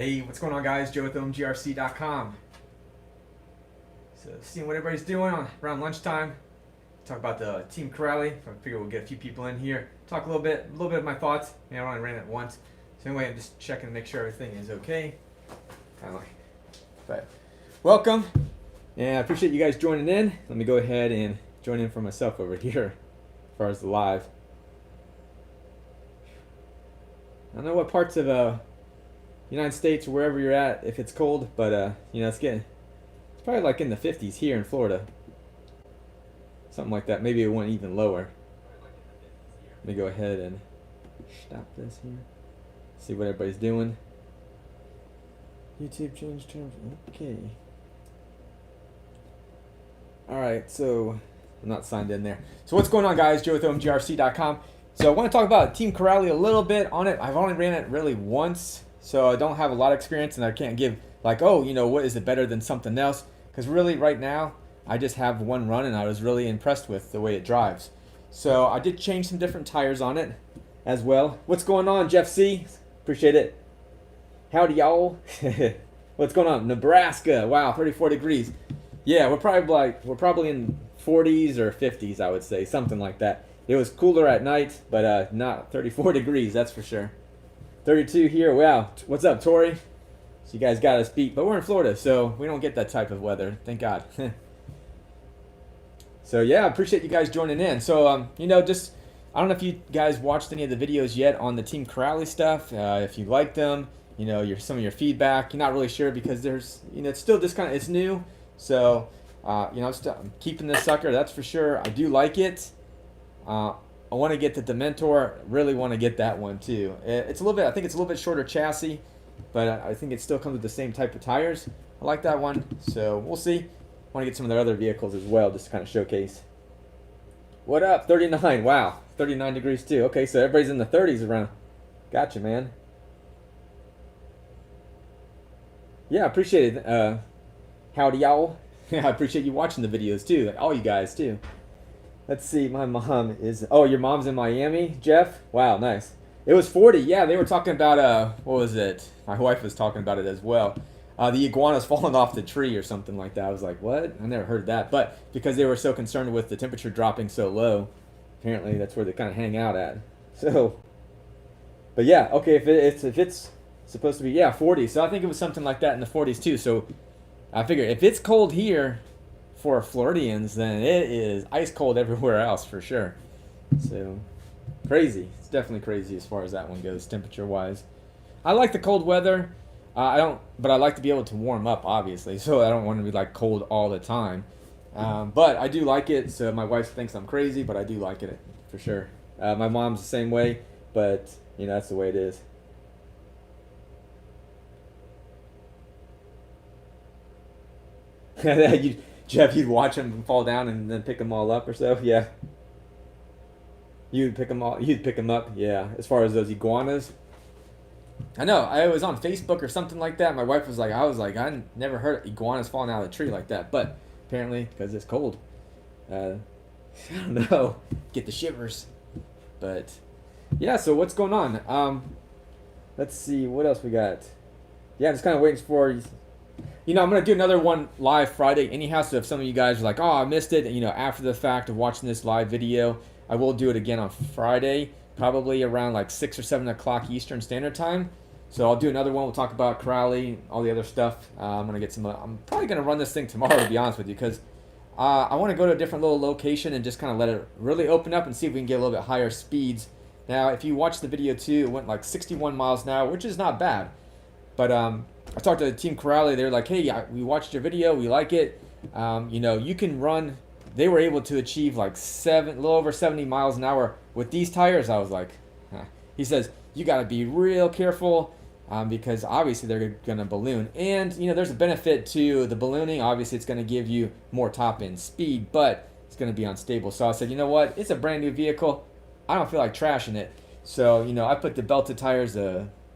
Hey, what's going on, guys? Joe with OMGRC.com. So, seeing what everybody's doing around lunchtime. Talk about the Team Corrali. I figure we'll get a few people in here. Talk a little bit of my thoughts. I only ran it once. So anyway, I'm just checking to make sure everything is okay. But welcome, and I appreciate you guys joining in. Let me go ahead and join in for myself over here, as far as the live. I don't know what parts of United States or wherever you're at, if it's cold, but it's probably like in the 50s here in Florida. Something like that. Maybe it went even lower. Let me go ahead and stop this here. See what everybody's doing. YouTube change terms. Okay. Alright, so I'm not signed in there. So what's going on, guys? Joe with OMGRC.com. So I want to talk about Team Corrali a little bit on it. I've only ran it really once, so I don't have a lot of experience, and I can't give like, oh, what is it better than something else? Because really right now I just have one run and I was really impressed with the way it drives. So I did change some different tires on it as well. What's going on, Jeff C? Appreciate it. Howdy, y'all. What's going on? Nebraska. Wow, 34 degrees. Yeah, we're probably in 40s or 50s, I would say, something like that. It was cooler at night, but not 34 degrees, that's for sure. 32 here. Wow. What's up, Tori? So you guys got us beat, but we're in Florida, so we don't get that type of weather. Thank God. So yeah, I appreciate you guys joining in. So just I don't know if you guys watched any of the videos yet on the Team Corrali stuff. If you liked them, some of your feedback. You're not really sure because there's it's still just it's new. So I'm keeping this sucker. That's for sure. I do like it. I want to get the Dementor. Really want to get that one too. It's a little bit. I think it's a little bit shorter chassis, but I think it still comes with the same type of tires. I like that one. So we'll see. Want to get some of their other vehicles as well, just to kind of showcase. What up? 39. Wow, 39 degrees too. Okay, so everybody's in the 30s around. Gotcha, man. Yeah, I appreciate it. Howdy, y'all. Yeah, I appreciate you watching the videos too, like all you guys too. Let's see, my mom is... Oh, your mom's in Miami, Jeff? Wow, nice. It was 40. Yeah, they were talking about, what was it? My wife was talking about it as well. The iguana's falling off the tree or something like that. I was like, what? I never heard that. But because they were so concerned with the temperature dropping so low, apparently that's where they kind of hang out at. So, but yeah, okay, if it's supposed to be, yeah, 40. So I think it was something like that in the 40s too. So I figure if it's cold here for Floridians, then it is ice cold everywhere else for sure. So crazy. It's definitely crazy as far as that one goes, temperature wise. I like the cold weather. But I like to be able to warm up, obviously. So I don't want to be like cold all the time. But I do like it. So my wife thinks I'm crazy, but I do like it for sure. My mom's the same way, but that's the way it is. Jeff, you'd watch them fall down and then pick them all up or so. Yeah. You'd pick them up. Yeah. As far as those iguanas. I know. I was on Facebook or something like that. My wife was like, I never heard iguanas falling out of the tree like that. But apparently, because it's cold, I don't know, get the shivers. But yeah. So what's going on? Let's see what else we got. Yeah, I'm just kind of waiting for. I'm gonna do another one live Friday anyhow. So if some of you guys are like, oh, I missed it, after the fact of watching this live video, I will do it again on Friday. Probably around like 6 or 7 o'clock Eastern Standard Time. So I'll do another one. We'll talk about Corrali, all the other stuff. I'm gonna get some. I'm probably gonna run this thing tomorrow, to be honest with you, because I want to go to a different little location and just kind of let it really open up and see if we can get a little bit higher speeds. Now, if you watch the video too, it went like 61 miles an hour, which is not bad. But I talked to Team Corrali. They're like, hey, we watched your video. We like it. You can run. They were able to achieve like a little over 70 miles an hour with these tires. I was like, huh. He says, you got to be real careful because obviously they're going to balloon. And, there's a benefit to the ballooning. Obviously, it's going to give you more top-end speed, but it's going to be unstable. So I said, you know what? It's a brand new vehicle. I don't feel like trashing it. So, I put the belted tires,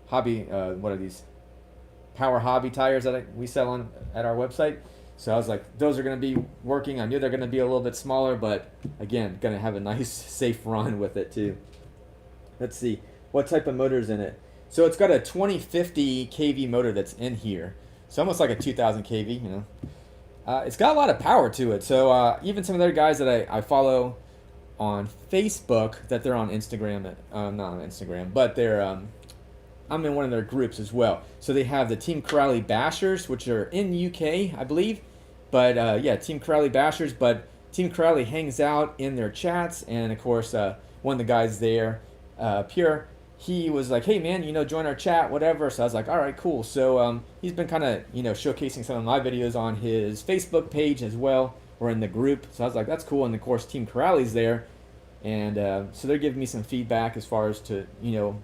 hobby, what are these? Power Hobby tires that we sell at our website. So I was like, those are going to be working. I knew they're going to be a little bit smaller, but again, going to have a nice, safe run with it too. Let's see. What type of motor's in it? So it's got a 2050 kV motor that's in here. So almost like a 2000 kV, you know. It's got a lot of power to it. So even some of the other guys that I follow on Facebook, that they're on Instagram, not on Instagram, but they're I'm in one of their groups as well. So they have the Team Corrali Bashers, which are in UK, I believe. But yeah, Team Corrali Bashers. But Team Corrali hangs out in their chats, and of course, one of the guys there, Pure, he was like, "Hey man, you know, join our chat, whatever." So I was like, "All right, cool." So he's been kind of, you know, showcasing some of my videos on his Facebook page as well, or in the group. So I was like, "That's cool." And of course, Team Corrali's there, and so they're giving me some feedback as far as to, you know,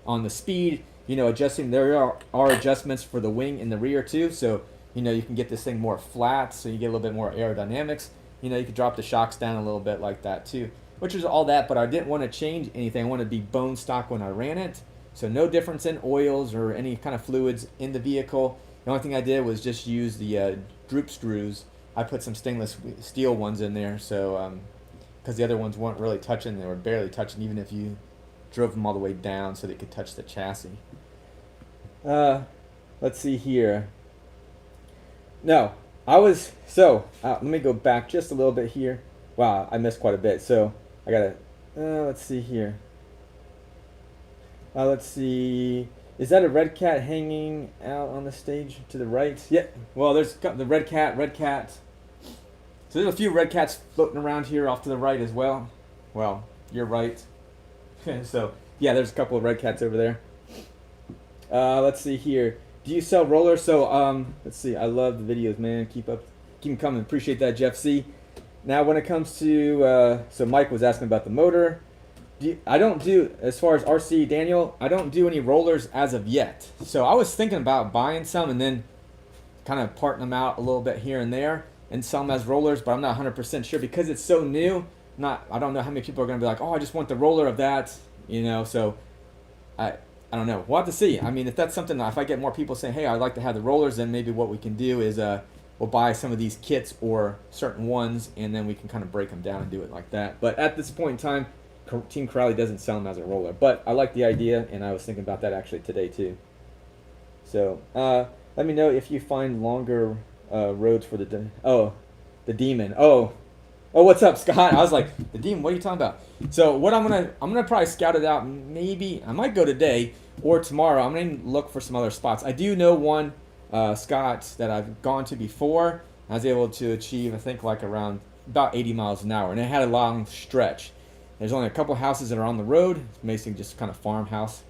on the speed, you know, adjusting. There are adjustments for the wing in the rear too, so you know you can get this thing more flat, so you get a little bit more aerodynamics. You know, you could drop the shocks down a little bit like that too, which is all that. But I didn't want to change anything. I wanted to be bone stock when I ran it, so no difference in oils or any kind of fluids in the vehicle. The only thing I did was just use the droop screws. I put some stainless steel ones in there, so because the other ones weren't really touching, they were barely touching, even if you drove them all the way down so they could touch the chassis. Let's see here. No, I was, so let me go back just a little bit here. Wow, I missed quite a bit. So I gotta, let's see here. Let's see. Is that a red cat hanging out on the stage to the right? Yeah. Well, there's the red cat. So there's a few red cats floating around here off to the right as well. Well, you're right. So yeah, there's a couple of red cats over there. Let's see here. Do you sell rollers? So let's see. I love the videos, man. Keep them coming. Appreciate that, Jeff C. Now, when it comes to so Mike was asking about the motor. I don't do, as far as RC Daniel, I don't do any rollers as of yet. So I was thinking about buying some and then kind of parting them out a little bit here and there and sell them as rollers, but I'm not 100% sure because it's so new. I don't know how many people are going to be like, oh, I just want the roller of that, you know. So I don't know. We'll have to see. I mean, if that's something, if I get more people saying, hey, I'd like to have the rollers, then maybe what we can do is we'll buy some of these kits or certain ones, and then we can kind of break them down and do it like that. But at this point in time, Team Corrali doesn't sell them as a roller. But I like the idea, and I was thinking about that actually today too. So let me know if you find longer roads for the demon. Oh, what's up, Scott? I was like, the demon, what are you talking about? So what I'm gonna probably scout it out. Maybe I might go today or tomorrow. I'm gonna look for some other spots. I do know one, Scott, that I've gone to before. I was able to achieve, I think, like around about 80 miles an hour, and it had a long stretch. There's only a couple houses that are on the road. It's basically just kind of farmhouse.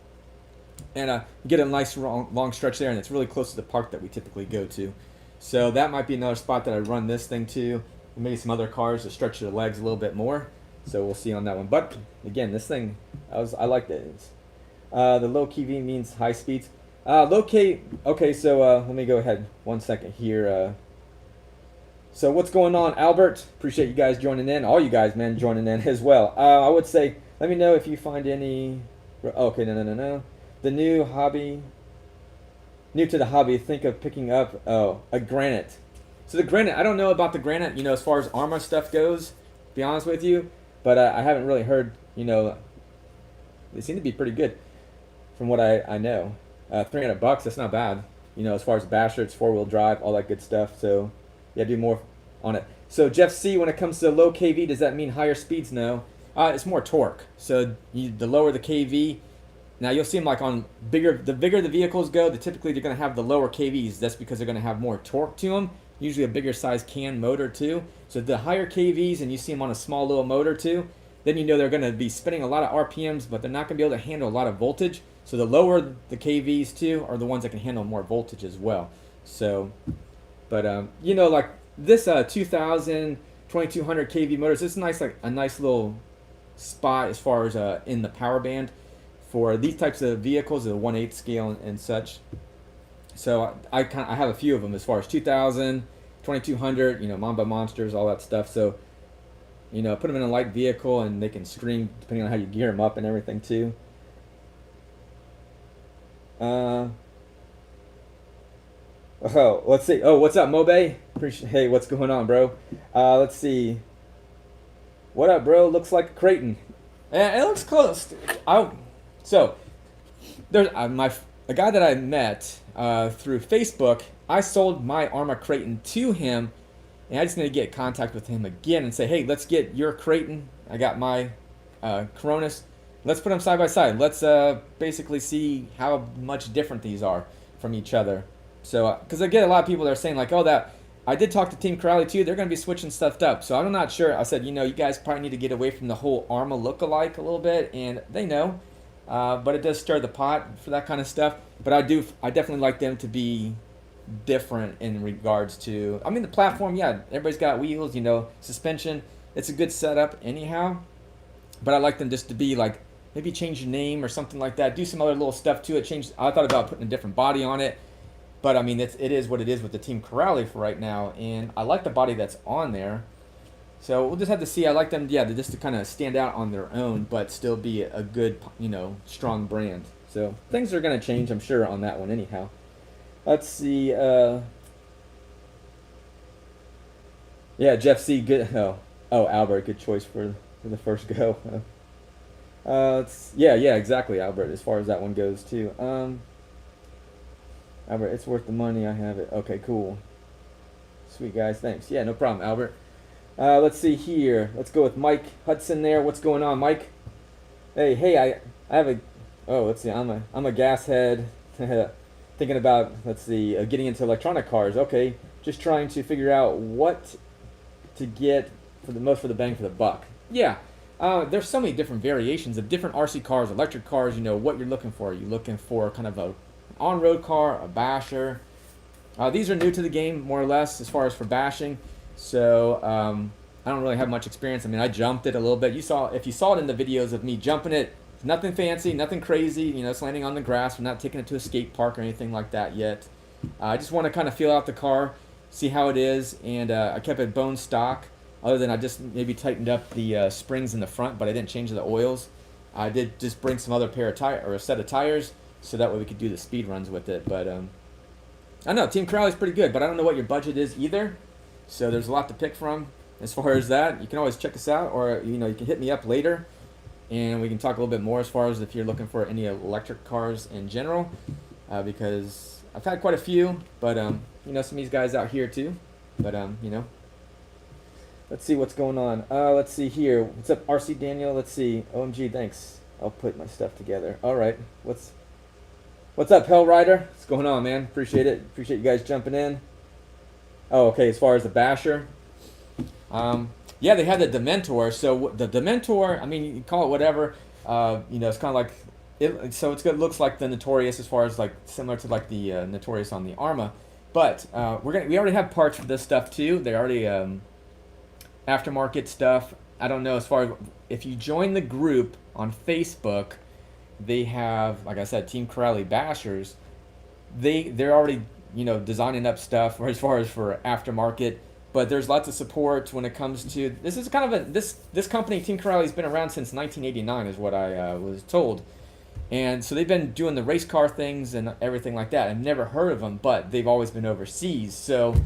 And you get a nice long stretch there, and it's really close to the park that we typically go to. So that might be another spot that I run this thing to. And maybe some other cars to stretch their legs a little bit more. So we'll see on that one. But again, this thing, I like it. The low KV means high speeds. Low K. Okay, so let me go ahead 1 second here. So what's going on, Albert? Appreciate you guys joining in. All you guys, man, joining in as well. I would say, let me know if you find any. Okay, no. The new to the hobby, think of picking up a Granite. So the Granite, I don't know about the Granite, you know, as far as Arma stuff goes, to be honest with you, but I haven't really heard, you know, they seem to be pretty good from what I know. $300, that's not bad, you know, as far as basher, it's 4-wheel drive, all that good stuff. So yeah, do more on it. So Jeff C, when it comes to low KV, does that mean higher speeds? No, it's more torque. So the lower the KV, now you'll see them like on the bigger the vehicles go, typically they're going to have the lower KVs. That's because they're going to have more torque to them. Usually a bigger size can motor too. So the higher KVs, and you see them on a small little motor too, then you know they're going to be spinning a lot of RPMs, but they're not going to be able to handle a lot of voltage. So the lower the KVs too are the ones that can handle more voltage as well. So, but you know, like this 2000, 2200 kV motors, it's nice, like a nice little spot as far as in the power band for these types of vehicles, the 1/8 scale and such. So I have a few of them as far as 2000, 2200, you know, Mamba Monsters, all that stuff. So, you know, put them in a light vehicle and they can scream depending on how you gear them up and everything too. Let's see. Oh, what's up, Mobe? Hey, what's going on, bro? Let's see. What up, bro? Looks like a Creighton. It looks close. So, there's a guy that I met through Facebook. I sold my Arma Creighton to him, and I just need to get in contact with him again and say, hey, let's get your Creighton. I got my Coronas. Let's put them side by side. Let's basically see how much different these are from each other. So, because I get a lot of people that are saying like, oh, that I did talk to Team Corrali too. They're going to be switching stuff up. So I'm not sure. I said, you know, you guys probably need to get away from the whole Arma look-alike a little bit, and they know. But it does stir the pot for that kind of stuff. But I definitely like them to be different in regards to, I mean, the platform, yeah, everybody's got wheels, you know, suspension. It's a good setup anyhow. But I like them just to be like, maybe change your name or something like that. Do some other little stuff to it. I thought about putting a different body on it. But I mean, it is what it is with the Team Corrali for right now. And I like the body that's on there. So we'll just have to see. I like them, yeah, just to kind of stand out on their own, but still be a good, you know, strong brand. So things are going to change, I'm sure, on that one anyhow. Let's see. Yeah, Jeff C. Good. Oh, Albert, good choice for the first go. Yeah, exactly, Albert. As far as that one goes too. Albert, it's worth the money. I have it. Okay, cool. Sweet guys, thanks. Yeah, no problem, Albert. Let's see here. Let's go with Mike Hudson there. What's going on, Mike? Hey, I have a. Oh, let's see. I'm a gas head. Thinking about, let's see, getting into electronic cars. Okay, just trying to figure out what to get for the bang for the buck. Yeah, there's so many different variations of different RC cars, electric cars. You know what you're looking for. Are you looking for kind of a on-road car, a basher? These are new to the game, more or less, as far as for bashing. So I don't really have much experience. I mean, I jumped it a little bit. If you saw it in the videos of me jumping it, nothing fancy, nothing crazy. You know, it's landing on the grass. We're not taking it to a skate park or anything like that yet. I just want to kind of feel out the car, see how it is, and I kept it bone stock. Other than I just maybe tightened up the springs in the front, but I didn't change the oils. I did just bring some other pair of tire or a set of tires, so that way we could do the speed runs with it. But I don't know, Team Corrali's pretty good, but I don't know what your budget is either. So there's a lot to pick from as far as that. You can always check us out, or you know, you can hit me up later, and we can talk a little bit more as far as if you're looking for any electric cars in general, because I've had quite a few, but you know, some of these guys out here too. But you know, let's see what's going on. Let's see here. What's up, RC Daniel? Let's see. OMG, thanks. I'll put my stuff together. All right. What's up, Hell Rider? What's going on, man? Appreciate it. Appreciate you guys jumping in. Oh, okay. As far as the basher, yeah, they had the Dementor. So the Dementor, I mean, you can call it whatever. You know, it's kind of like it. So it's good. Looks like the Notorious, as far as like similar to like the Notorious on the Arma. But we already have parts for this stuff too. They already aftermarket stuff. I don't know, as far as if you join the group on Facebook, they have, like I said, Team Corrali Bashers. They're already, you know, designing up stuff as far as for aftermarket. But there's lots of support when it comes to, this is kind of this company, Team Corrali's been around since 1989 is what I was told. And so they've been doing the race car things and everything like that. I've never heard of them, but they've always been overseas. So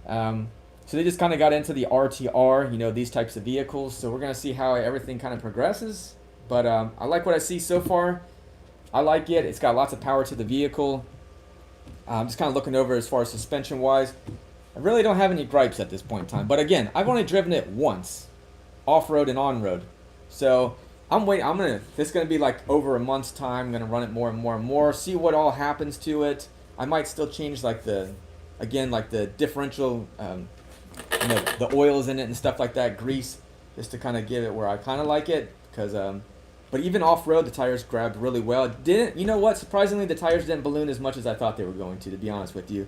so they just kind of got into the RTR, you know, these types of vehicles. So we're going to see how everything kind of progresses. But I like what I see so far. I like it. It's got lots of power to the vehicle. I'm just kind of looking over as far as suspension-wise. I really don't have any gripes at this point in time. But again, I've only driven it once, off-road and on-road. So I'm waiting. This is gonna be like over a month's time. I'm gonna run it more and more and more. See what all happens to it. I might still change like the differential, you know, the oils in it and stuff like that, grease, just to kind of give it where I kind of like it. Because but even off-road, the tires grabbed really well. It didn't. You know what? Surprisingly, the tires didn't balloon as much as I thought they were going to. To be honest with you,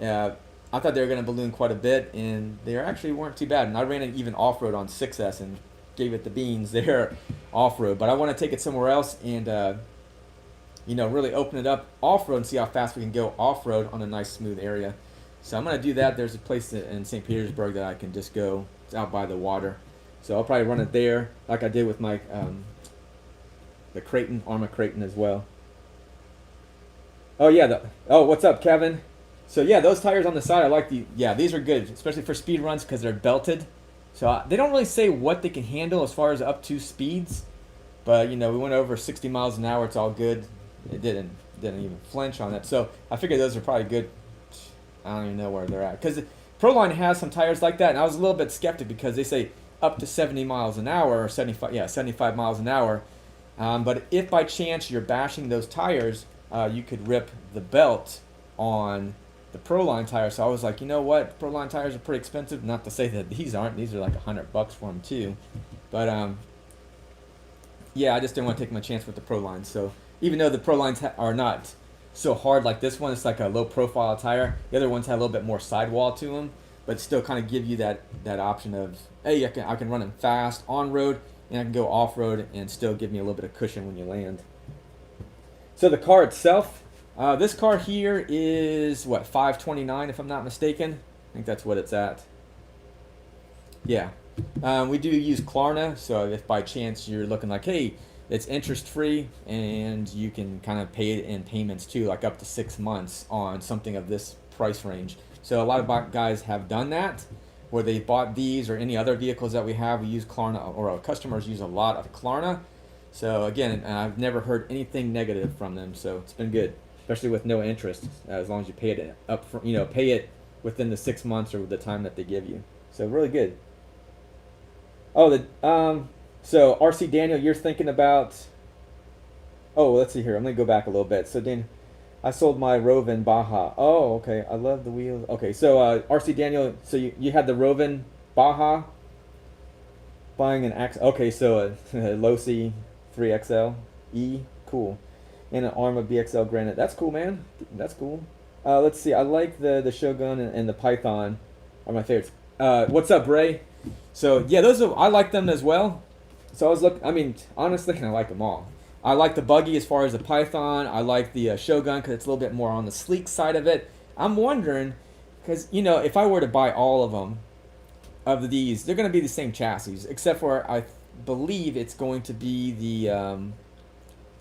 I thought they were going to balloon quite a bit, and they actually weren't too bad. And I ran it even off-road on 6S and gave it the beans there off-road. But I want to take it somewhere else and, you know, really open it up off-road and see how fast we can go off-road on a nice, smooth area. So I'm going to do that. There's a place in St. Petersburg that I can just go. It's out by the water. So I'll probably run it there like I did with my the Creighton, Arma Creighton as well. Oh, yeah. What's up, Kevin? So yeah, those tires on the side, I like these are good, especially for speed runs because they're belted. So they don't really say what they can handle as far as up to speeds, but you know, we went over 60 miles an hour, it's all good. it didn't even flinch on it. So I figured those are probably good. I don't even know where they're at, because Proline has some tires like that, and I was a little bit skeptic because they say up to 70 miles an hour, or 75 miles an hour. But if by chance you're bashing those tires, you could rip the belt on the Proline tires. So I was like, you know what, Proline tires are pretty expensive. Not to say that these aren't; these are like $100 for them too. But yeah, I just didn't want to take my chance with the Prolines. So even though the Prolines are not so hard like this one, it's like a low profile tire. The other ones have a little bit more sidewall to them, but still kind of give you that option of, hey, I can run them fast on road, and I can go off road and still give me a little bit of cushion when you land. So the car itself, this car here is what, $529 if I'm not mistaken. I think that's what it's at. Yeah. We do use Klarna, so if by chance you're looking like, hey, it's interest free and you can kind of pay it in payments too, like up to 6 months on something of this price range. So a lot of guys have done that, where they bought these or any other vehicles that we have. We use Klarna, or our customers use a lot of Klarna. So again, I've never heard anything negative from them, so it's been good, especially with no interest, as long as you pay it up for, pay it within the 6 months or the time that they give you. So really good. Oh, so RC Daniel, you're thinking about. Oh, let's see here. I'm gonna go back a little bit. So Dan, I sold my Rovan Baja. Oh, okay. I love the wheels. Okay, so RC Daniel, so you had the Rovan Baja. Buying an X. Okay, so a Losi 3XL E, cool, and an Arma BXL Granite. That's cool, man. That's cool. Let's see. I like the Shogun and the Python are my favorites. What's up, Ray? So yeah, I like them as well. So I mean, honestly, I like them all. I like the buggy as far as the Python. I like the Shogun because it's a little bit more on the sleek side of it. I'm wondering, because if I were to buy all of them, of these, they're going to be the same chassis, except for I believe it's going to be the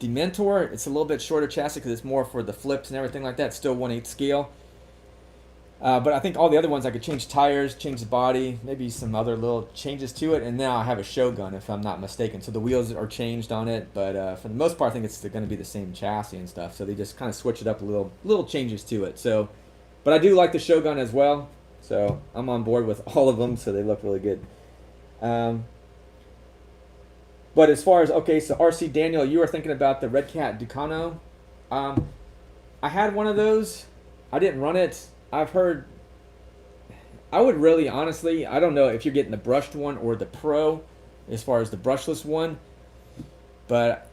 Mentor. It's a little bit shorter chassis because it's more for the flips and everything like that. It's still 1/8 scale. But I think all the other ones I could change tires, change the body, maybe some other little changes to it, and now I have a Shogun if I'm not mistaken. So the wheels are changed on it, but for the most part I think it's going to be the same chassis and stuff. So they just kind of switch it up a little changes to it. So, but I do like the Shogun as well. So I'm on board with all of them. So they look really good. But as far as so RC Daniel, you were thinking about the Red Cat Ducano. I had one of those. I didn't run it. I've heard, I would really, honestly, I don't know if you're getting the brushed one or the Pro, as far as the brushless one. But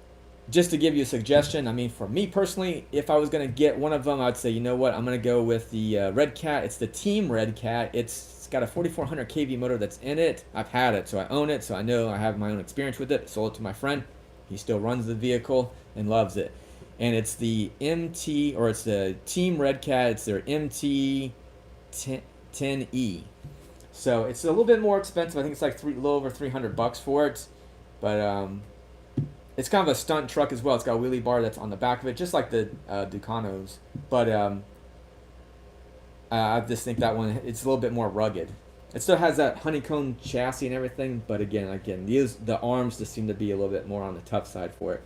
just to give you a suggestion, I mean, for me personally, if I was going to get one of them, I'd say, you know what, I'm going to go with the Red Cat. It's the Team Red Cat. It's got a 4400 kV motor that's in it. I've had it, so I own it, so I know I have my own experience with it. I sold it to my friend. He still runs the vehicle and loves it. And it's the it's the Team Red Cat. It's their MT 10E. So it's a little bit more expensive. I think it's like a little over $300 for it. But it's kind of a stunt truck as well. It's got a wheelie bar that's on the back of it, just like the Ducanos. But I just think that one, it's a little bit more rugged. It still has that honeycomb chassis and everything, but again, the arms just seem to be a little bit more on the tough side for it.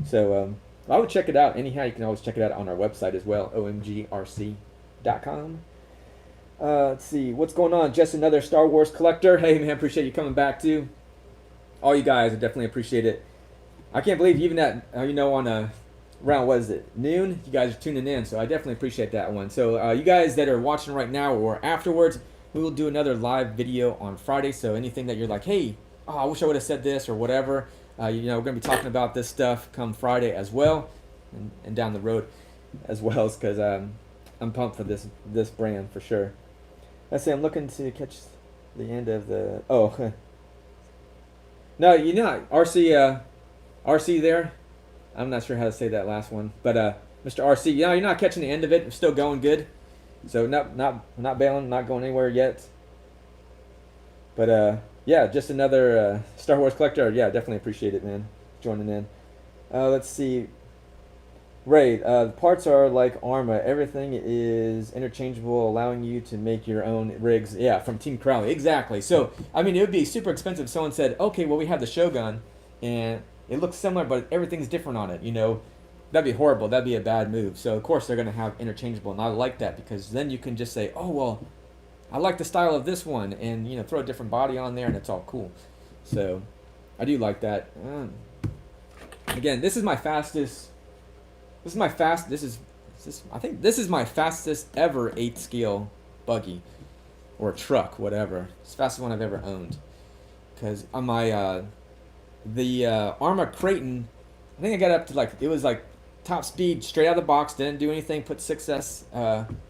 So I would check it out. Anyhow, you can always check it out on our website as well, OMGRC.com. Let's see, what's going on? Just another Star Wars collector. Hey, man, appreciate you coming back, too. All you guys, I definitely appreciate it. I can't believe even that, on around, what is it, noon, you guys are tuning in, so I definitely appreciate that one. So you guys that are watching right now or afterwards, we will do another live video on Friday, so anything that you're like, hey, I wish I would have said this or whatever, we're going to be talking about this stuff come Friday as well, and down the road as well, because I'm pumped for this brand for sure. Let's see, I'm looking to catch the end of the, no, RC there. I'm not sure how to say that last one, but Mr. RC, you're not catching the end of it. It's still going good, so not bailing, not going anywhere yet. But yeah, just another Star Wars collector. Yeah, definitely appreciate it, man, joining in. Let's see. Ray, the parts are like Arma. Everything is interchangeable, allowing you to make your own rigs. Yeah, from Team Crowley. Exactly. So, I mean, it would be super expensive if someone said, okay, well, we have the Shogun, and it looks similar, but everything's different on it, that'd be horrible. That'd be a bad move. So of course they're gonna have interchangeable, and I like that because then you can just say, oh well, I like the style of this one, and throw a different body on there, and it's all cool. So I do like that. Again, this is my fastest. This is my fast. I think this is my fastest ever 8-scale buggy or truck, whatever. It's the fastest one I've ever owned. Because on my the Arma Creighton, I think I got up to it was top speed straight out of the box. Didn't do anything. Put 6S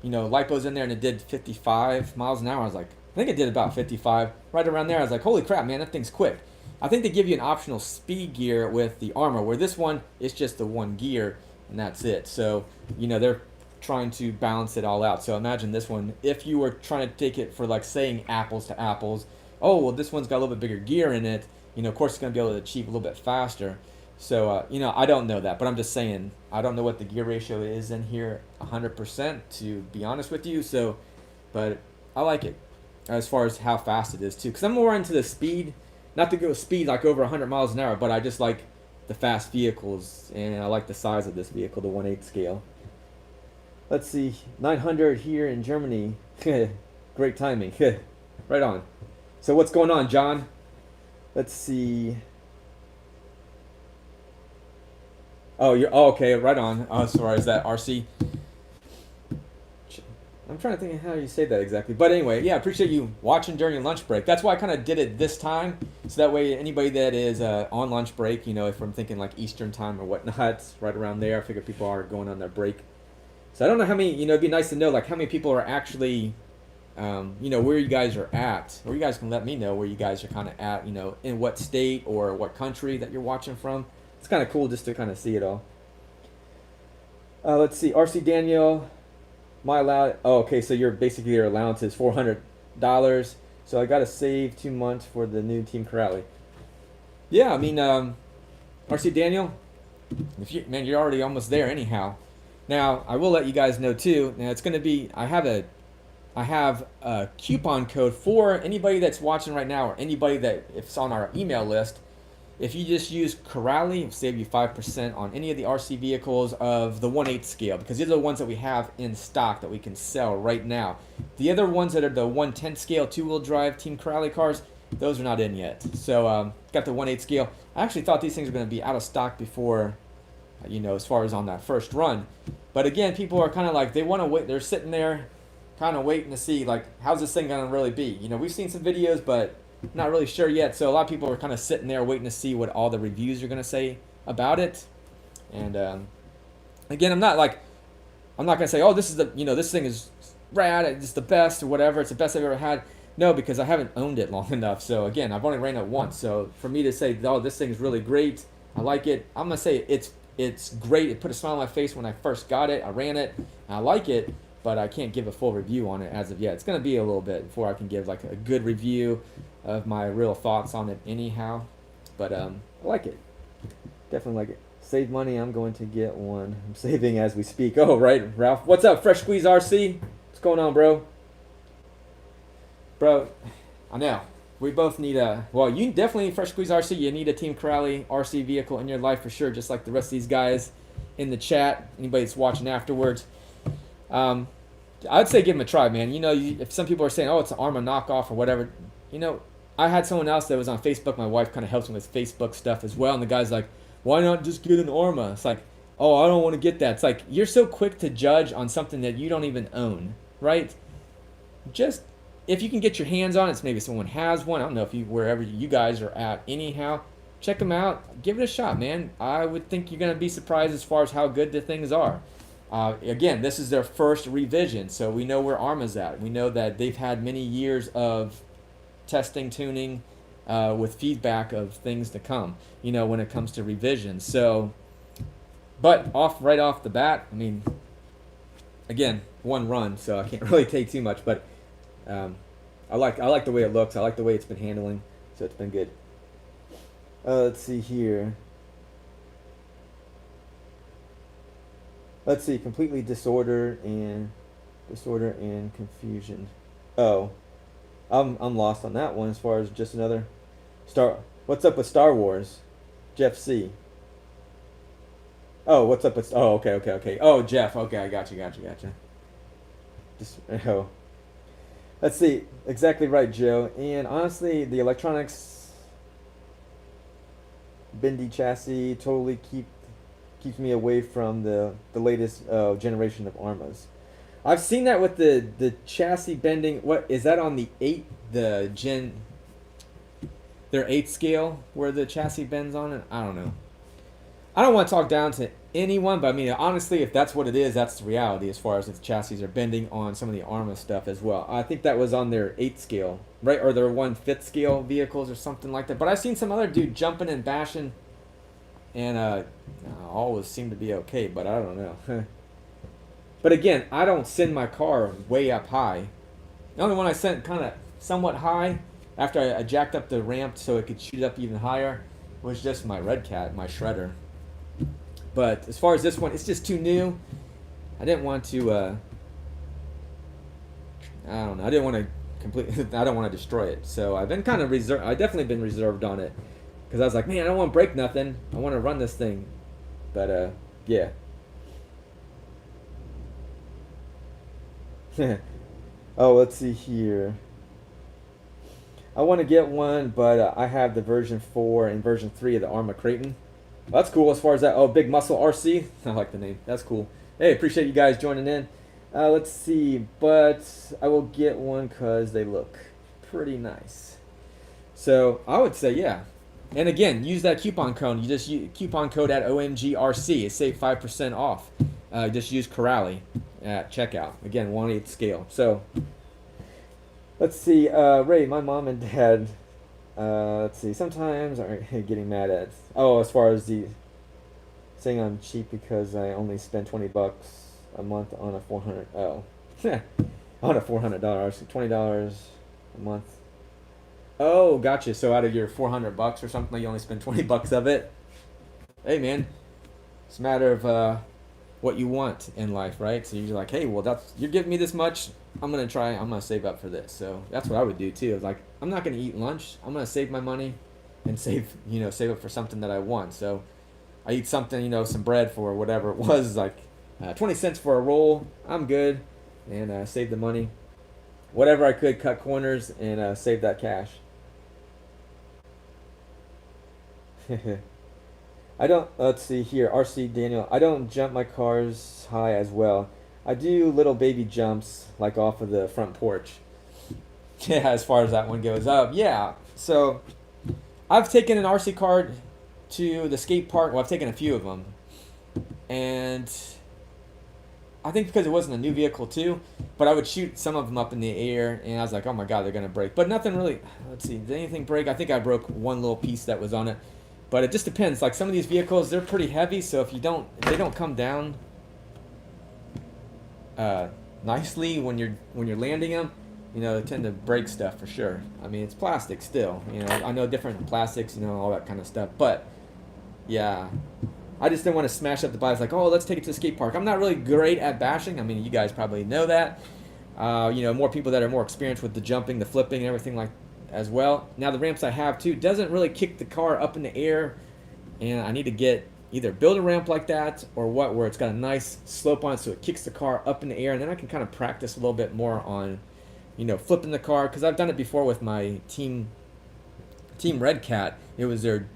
lipos in there, and it did 55 miles an hour. I was like, I think it did about 55, right around there. I was like, holy crap, man, that thing's quick. I think they give you an optional speed gear with the Arma, where this one is just the one gear and that's it. So they're trying to balance it all out. So imagine this one, if you were trying to take it for saying apples to apples, oh well, this one's got a little bit bigger gear in it, of course it's going to be able to achieve a little bit faster. So I don't know that, but I'm just saying, I don't know what the gear ratio is in here 100%, to be honest with you. So but I like it as far as how fast it is too, because I'm more into the speed, not to go speed over 100 miles an hour, but I just like the fast vehicles, and I like the size of this vehicle, the 1/8 scale. Let's see, 900 here in Germany. Great timing. Right on. So what's going on, John? Let's see. Oh, okay, right on. Oh, sorry, is that RC? I'm trying to think of how you say that exactly. But anyway, yeah, appreciate you watching during your lunch break. That's why I kind of did it this time. So that way anybody that is on lunch break, if I'm thinking Eastern time or whatnot, right around there, I figure people are going on their break. So I don't know how many, it'd be nice to know how many people are actually, where you guys are at. Or you guys can let me know where you guys are kind of at, in what state or what country that you're watching from. It's kind of cool just to kind of see it all. Let's see, RC Daniel. My okay, so your allowance is $400. So I got to save 2 months for the new Team Corrali. Yeah, I mean, RC Daniel, you're already almost there anyhow. Now I will let you guys know too. Now it's going to be, I have a coupon code for anybody that's watching right now, or anybody that if it's on our email list. If you just use Corrali, it'll save you 5% on any of the RC vehicles of the 1/8 scale, because these are the ones that we have in stock that we can sell right now. The other ones that are the 1/10 scale 2-wheel drive Team Corrali cars, those are not in yet. So got the 1/8 scale. I actually thought these things were going to be out of stock before, as far as on that first run. But again, people are kind of they want to wait. They're sitting there kind of waiting to see, how's this thing going to really be? We've seen some videos, but not really sure yet. So a lot of people are kind of sitting there waiting to see what all the reviews are going to say about it. And again, I'm not going to say, oh, this is this thing is rad, it's the best or whatever, it's the best I've ever had. No, because I haven't owned it long enough. So again, I've only ran it once. So for me to say, oh, this thing is really great, I like it, I'm going to say it's great. It put a smile on my face when I first got it. I ran it, I like it, but I can't give a full review on it as of yet. It's going to be a little bit before I can give a good review of my real thoughts on it anyhow. But I like it. Definitely like it. Save money, I'm going to get one. I'm saving as we speak. Oh, right, Ralph. What's up, Fresh Squeeze RC? What's going on, bro? Bro, I know. We both need you definitely, Fresh Squeeze RC, you need a Team Corrali RC vehicle in your life for sure, just like the rest of these guys in the chat, anybody that's watching afterwards. I'd say give them a try, man. If some people are saying, oh, it's an Arma knockoff or whatever, I had someone else that was on Facebook. My wife kind of helps me with Facebook stuff as well, and the guy's like, why not just get an Arma? It's like, oh, I don't want to get that. It's like, you're so quick to judge on something that you don't even own, right? Just, if you can get your hands on it, maybe someone has one. I don't know if wherever you guys are at anyhow, check them out. Give it a shot, man. I would think you're going to be surprised as far as how good the things are. Again, this is their first revision, so we know where Arma's at. We know that they've had many years of testing, tuning, with feedback of things to come, when it comes to revisions. So, but right off the bat, I mean, again, one run, so I can't really take too much, but I like the way it looks. I like the way it's been handling, so it's been good. Let's see here. Let's see, completely disorder and confusion. Oh, I'm lost on that one as far as just another What's up with Star Wars? Jeff C. Oh, what's up? Oh, okay. Oh, Jeff. Okay, I got you. Just oh, let's see. Exactly right, Joe. And honestly, the electronics bendy chassis totally keeps me away from the latest generation of Armas. I've seen that with the chassis bending. What is that on the their 8 scale where the chassis bends on it? I don't know. I don't want to talk down to anyone, but I mean, honestly, if that's what it is, that's the reality as far as if the chassis are bending on some of the Arma stuff as well. I think that was on their 8 scale, right? Or their 1/5 scale vehicles or something like that. But I've seen some other dude jumping and bashing, and always seem to be okay, but I don't know. But again, I don't send my car way up high. The only one I sent kind of somewhat high after I jacked up the ramp so it could shoot up even higher was just my Red Cat, my shredder. But as far as this one, it's just too new. I didn't want to. I don't know. I didn't want to I don't want to destroy it. So I've been kind of reserved. I definitely been reserved on it because I was like, man, I don't want to break nothing. I want to run this thing. But yeah. Oh, let's see here. I want to get one, but I have the version 4 and version 3 of the Arma Creighton. Well, that's cool as far as that. Oh, Big Muscle RC. I like the name. That's cool. Hey, appreciate you guys joining in. Let's see, but I will get one because they look pretty nice. So I would say, yeah. And again, use that coupon code. You just use coupon code at OMGRC. It save 5% off. Just use Corrali at checkout. Again, 1/8 scale. So let's see. Ray, my mom and dad. Let's see. Sometimes are getting mad at. Oh, as far as the saying I'm cheap because I only spend $20 a month on a 400. Oh, on a $400, $20 a month. Oh, gotcha. So out of your $400 or something, you only spend $20 of it. Hey, man, it's a matter of what you want in life, right? So you're like, hey, well, you're giving me this much. I'm gonna save up for this. So that's what I would do too. It's like, I'm not gonna eat lunch. I'm gonna save my money and save up for something that I want. So I eat something, some bread for whatever it was, like 20 cents for a roll. I'm good, and save the money. Whatever I could, cut corners and save that cash. I don't, let's see here, RC Daniel, I don't jump my cars high as well. I do little baby jumps, like off of the front porch. Yeah, as far as that one goes. Yeah, so I've taken an RC car to the skate park. Well, I've taken a few of them. And I think because it wasn't a new vehicle too, but I would shoot some of them up in the air, and I was like, oh my God, they're going to break. But nothing really, let's see, did anything break? I think I broke one little piece that was on it. But it just depends. Like some of these vehicles, they're pretty heavy, so if they don't come down nicely when you're landing them, they tend to break stuff for sure. I mean, it's plastic still. I know different plastics, all that kind of stuff. But yeah, I just didn't want to smash up the bikes. Like, oh, let's take it to the skate park. I'm not really great at bashing. I mean, you guys probably know that. More people that are more experienced with the jumping, the flipping, and everything like as well. Now the ramps I have too doesn't really kick the car up in the air, and I need to either build a ramp like that or where it's got a nice slope on it so it kicks the car up in the air, and then I can kind of practice a little bit more on flipping the car, because I've done it before with my team Red Cat. It was their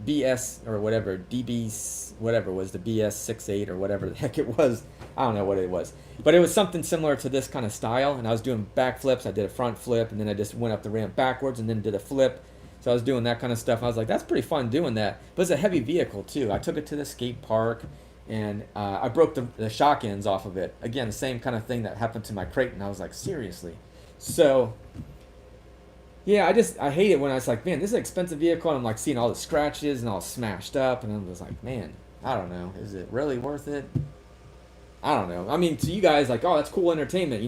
BS or whatever, DB whatever was the BS68 or whatever the heck it was. I don't know what it was, but it was something similar to this kind of style, and I was doing backflips. I did a front flip, and then I just went up the ramp backwards and then did a flip. So I was doing that kind of stuff. I was like, that's pretty fun doing that. But it's a heavy vehicle too. I took it to the skate park, and I broke the shock ends off of it. Again, the same kind of thing that happened to my Creighton. I was like, seriously. So yeah, I hate it when I was like, man, this is an expensive vehicle, and I'm like seeing all the scratches and all smashed up, and I'm just like, man, I don't know, is it really worth it? I don't know. I mean, to you guys, like, oh, that's cool entertainment,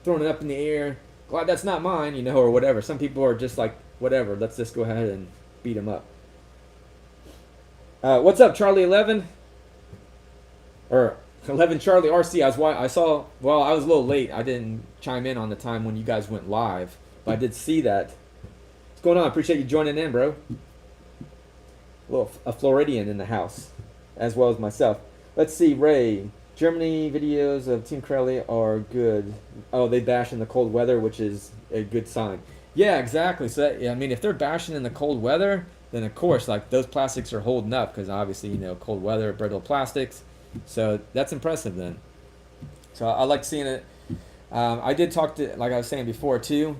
throwing it up in the air. Glad that's not mine, or whatever. Some people are just like, whatever, let's just go ahead and beat them up. What's up, Charlie 11? Or 11 Charlie RC. I was a little late. I didn't chime in on the time when you guys went live, but I did see that. What's going on? Appreciate you joining in, bro. A Floridian in the house. as well as myself. Let's see, Ray. Germany videos of Team Crowley are good. Oh, they bash in the cold weather, which is a good sign. Yeah, exactly. So that, yeah, I mean, if they're bashing in the cold weather, then of course, like those plastics are holding up because obviously, cold weather, brittle plastics. So that's impressive then. So I like seeing it. I did talk to, like I was saying before too,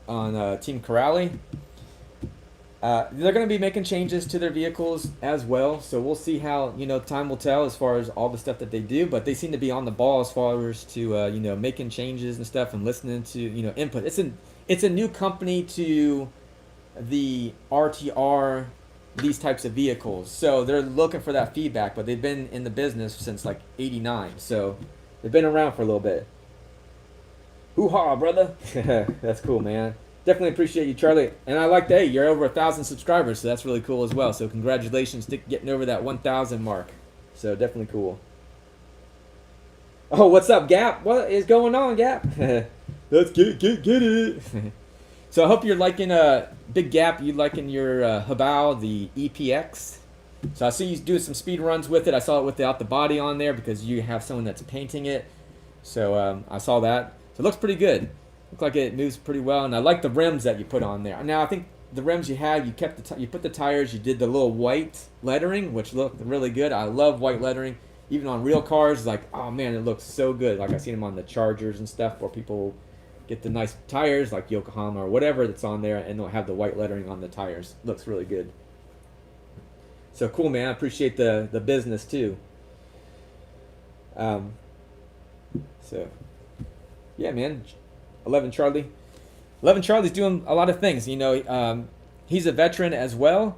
on Team Corrali. They're going to be making changes to their vehicles as well, so we'll see how time will tell as far as all the stuff that they do. But they seem to be on the ball as far as to making changes and stuff and listening to input. It's a new company to the RTR, these types of vehicles, so they're looking for that feedback. But they've been in the business since like '89, so they've been around for a little bit. Hoo-ha, brother. That's cool, man. Definitely appreciate you, Charlie. And I like that, hey, you're over 1,000 subscribers, so that's really cool as well. So congratulations to getting over that 1,000 mark. So definitely cool. Oh, what's up, Gap? What is going on, Gap? Let's get it. So I hope you're liking Big Gap. You liking your Habao, the EPX. So I see you do some speed runs with it. I saw it without the body on there because you have someone that's painting it. So I saw that. So it looks pretty good. Looks like it moves pretty well, and I like the rims that you put on there. Now I think the rims you had, you kept you put the tires, you did the little white lettering, which looked really good. I love white lettering, even on real cars. Like, oh man, it looks so good. Like I seen them on the Chargers and stuff, where people get the nice tires, like Yokohama or whatever that's on there, and they'll have the white lettering on the tires. Looks really good. So cool, man. I appreciate the business too. So yeah, man. 11 Charlie's doing a lot of things. He's a veteran as well,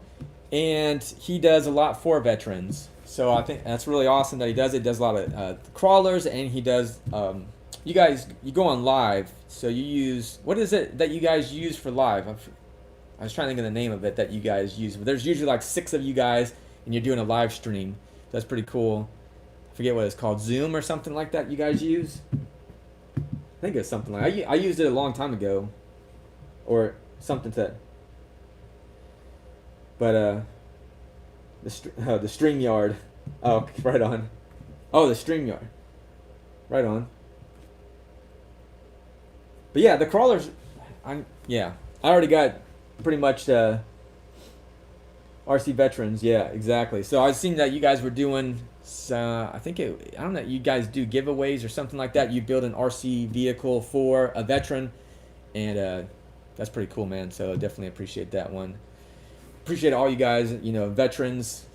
and he does a lot for veterans. So I think that's really awesome that he does it. He does a lot of crawlers, and he does. You go on live, so you use, what is it that you guys use for live? I was trying to think of the name of it that you guys use. But there's usually like 6 of you guys, and you're doing a live stream. That's pretty cool. I forget what it's called, Zoom or something like that. You guys use? I think it's something like I used it a long time ago, or something to. But the StreamYard. Oh, right on. Oh, the StreamYard. Right on. But yeah, the crawlers. I already got pretty much RC veterans. Yeah, exactly. So I've seen that you guys were doing. I don't know. You guys do giveaways or something like that. You build an RC vehicle for a veteran, and that's pretty cool, man. So I definitely appreciate that one. Appreciate all you guys. Veterans,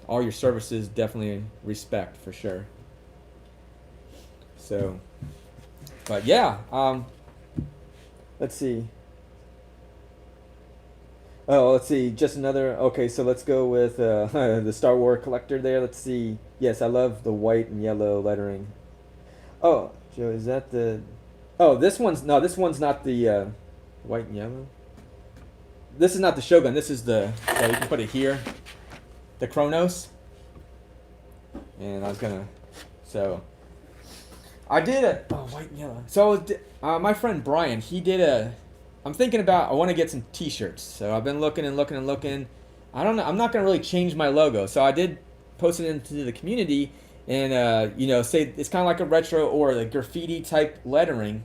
all your services. Definitely respect for sure. So, but yeah. Let's see. Oh, let's see. Just another. Okay, so let's go with the Star Wars collector there. Let's see. Yes, I love the white and yellow lettering. Oh, Joe, is that the? Oh, this one's not the white and yellow. This is not the Shogun. This is the. So you can put it here. The Kronos. And I was gonna. So. I did a. Oh, white and yellow. So my friend Brian, he did a. I'm thinking about, I want to get some t-shirts. So I've been looking and looking and looking. I don't know. I'm not going to really change my logo. So I did post it into the community and, say it's kind of like a retro or a graffiti type lettering.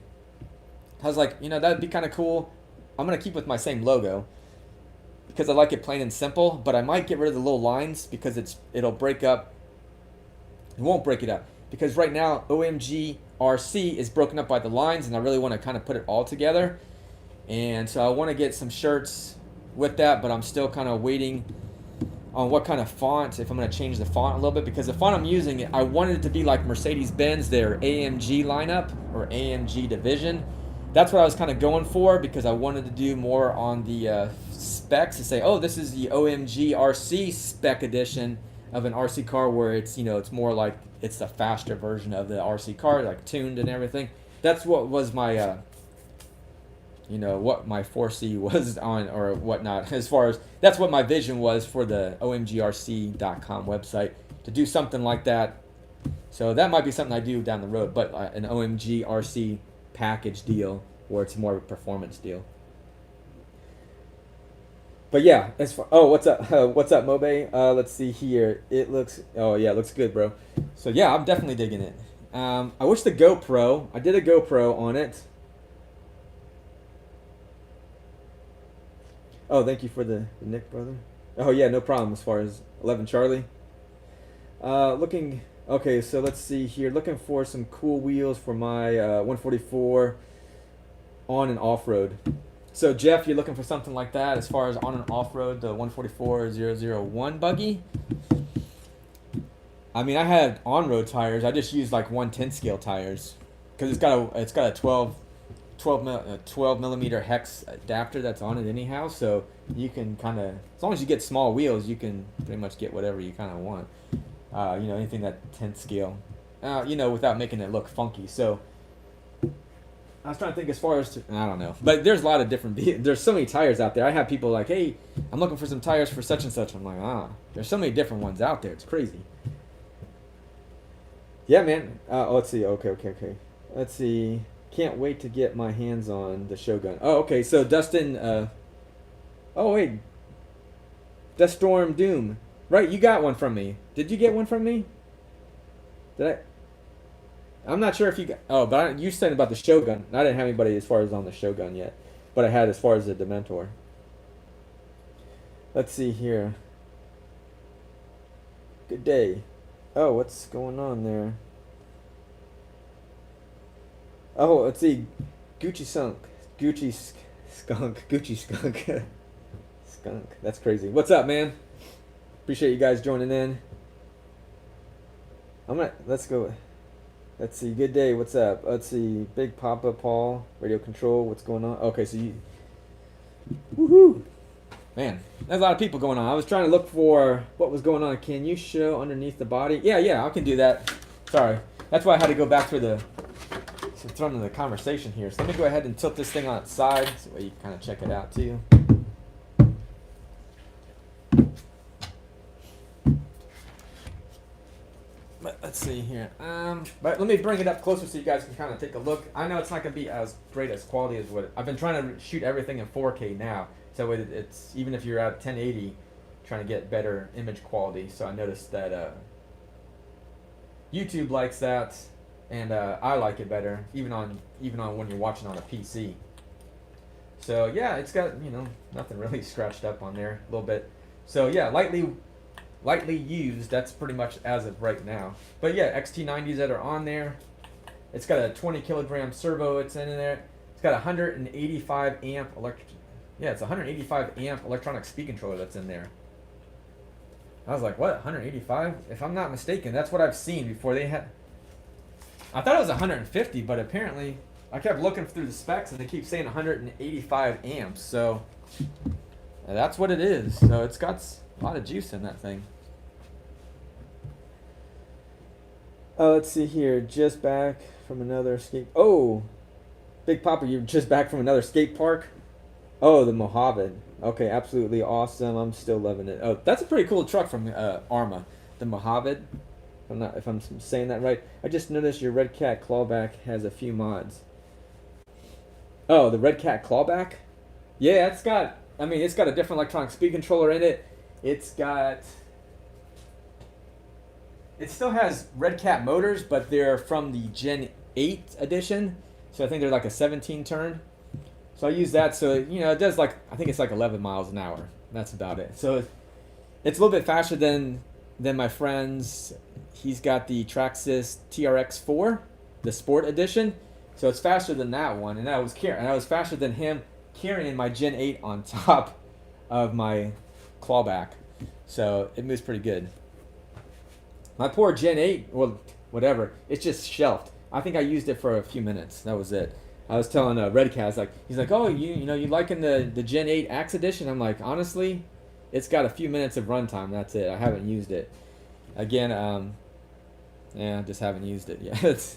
I was like, that'd be kind of cool. I'm going to keep with my same logo because I like it plain and simple, but I might get rid of the little lines because it'll break up. It won't break it up because right now OMGRC is broken up by the lines and I really want to kind of put it all together. And so I want to get some shirts with that, but I'm still kind of waiting on what kind of font, if I'm going to change the font a little bit, because the font I'm using, I wanted it to be like Mercedes-Benz, their AMG lineup, or AMG division. That's what I was kind of going for, because I wanted to do more on the specs and say, oh, this is the OMGRC spec edition of an RC car where it's, it's more like it's the faster version of the RC car, like tuned and everything. That's what was my... what my 4C was on or whatnot, as far as that's what my vision was for the OMGRC.com website, to do something like that. So that might be something I do down the road, but an OMGRC package deal where it's more of a performance deal. But yeah, as far, oh, what's up? What's up, Mobe? Let's see here. It looks, oh yeah, it looks good, bro. So yeah, I'm definitely digging it. I wish the GoPro. I did a GoPro on it. Oh, thank you for the Nick, brother. Oh yeah, no problem. As far as 11 Charlie. Looking. Okay, so let's see here. Looking for some cool wheels for my 144 on and off road. So Jeff, you're looking for something like that as far as on and off road, the 144-001 buggy. I mean, I had on road tires. I just used like 110 scale tires because it's got a 12 millimeter hex adapter that's on it anyhow. So you can kind of, as long as you get small wheels, you can pretty much get whatever you kind of want. Anything that 10 scale, without making it look funky. So I was trying to think as far as I don't know, but there's a lot of different. There's so many tires out there. I have people like, hey, I'm looking for some tires for such and such. I'm like, there's so many different ones out there. It's crazy. Yeah, man. Let's see. Okay. Let's see. Can't wait to get my hands on the Shogun. Oh, okay. So Dustin. Oh wait. Deathstorm Doom. Right, you got one from me. Did you get one from me? Did I? I'm not sure if you got. Oh, but you said about the Shogun. I didn't have anybody as far as on the Shogun yet, but I had as far as the Dementor. Let's see here. Good day. Oh, what's going on there? Oh, let's see. Gucci Skunk. Gucci Skunk. Skunk. That's crazy. What's up, man? Appreciate you guys joining in. Let's go. Let's see. Good day. What's up? Let's see. Big Papa Paul. Radio Control. What's going on? Okay, so you. Woohoo! Man, there's a lot of people going on. I was trying to look for what was going on. Can you show underneath the body? Yeah, I can do that. Sorry. That's why I had to go back to the front of the conversation here. So let me go ahead and tilt this thing on its side so you can kind of check it out too. But let's see here. But let me bring it up closer so you guys can kind of take a look. I know it's not going to be as great as quality as what I've been trying to shoot everything in 4K now. So it's even if you're at 1080, trying to get better image quality. So I noticed that YouTube likes that, and I like it better, even on when you're watching on a PC. So yeah, it's got nothing really scratched up on there, a little bit. So yeah, lightly used. That's pretty much as of right now. But yeah, XT90s that are on there. It's got a 20 kilogram servo. It's in there. It's got a 185 amp it's a 185 amp electronic speed controller that's in there. I was like, what? 185? If I'm not mistaken, that's what I've seen before. They had. I thought it was 150, but apparently I kept looking through the specs and they keep saying 185 amps. So that's what it is. So it's got a lot of juice in that thing. Let's see here. Just back from another skate. Oh, Big Papa, you're just back from another skate park? Oh, the Mojave. Okay, absolutely awesome. I'm still loving it. Oh, that's a pretty cool truck from Arma, the Mojave. If I'm saying that right. I just noticed your Red Cat clawback has a few mods. Oh, the Red Cat clawback? Yeah, it's got a different electronic speed controller in it. It still has Red Cat motors, but they're from the Gen 8 edition. So I think they're like a 17 turn. So I use that. So, it does I think it's like 11 miles an hour. That's about it. So it's a little bit faster than my friend's. He's got the Traxxas TRX4, the Sport Edition. So it's faster than that one. And I was faster than him carrying my Gen 8 on top of my clawback. So it moves pretty good. My poor Gen 8, well, whatever, it's just shelved. I think I used it for a few minutes. That was it. I was telling Redcast, he's like, oh, you liking the Gen 8 Axe Edition? I'm like, honestly, it's got a few minutes of runtime. That's it. I haven't used it. Again, I just haven't used it yet.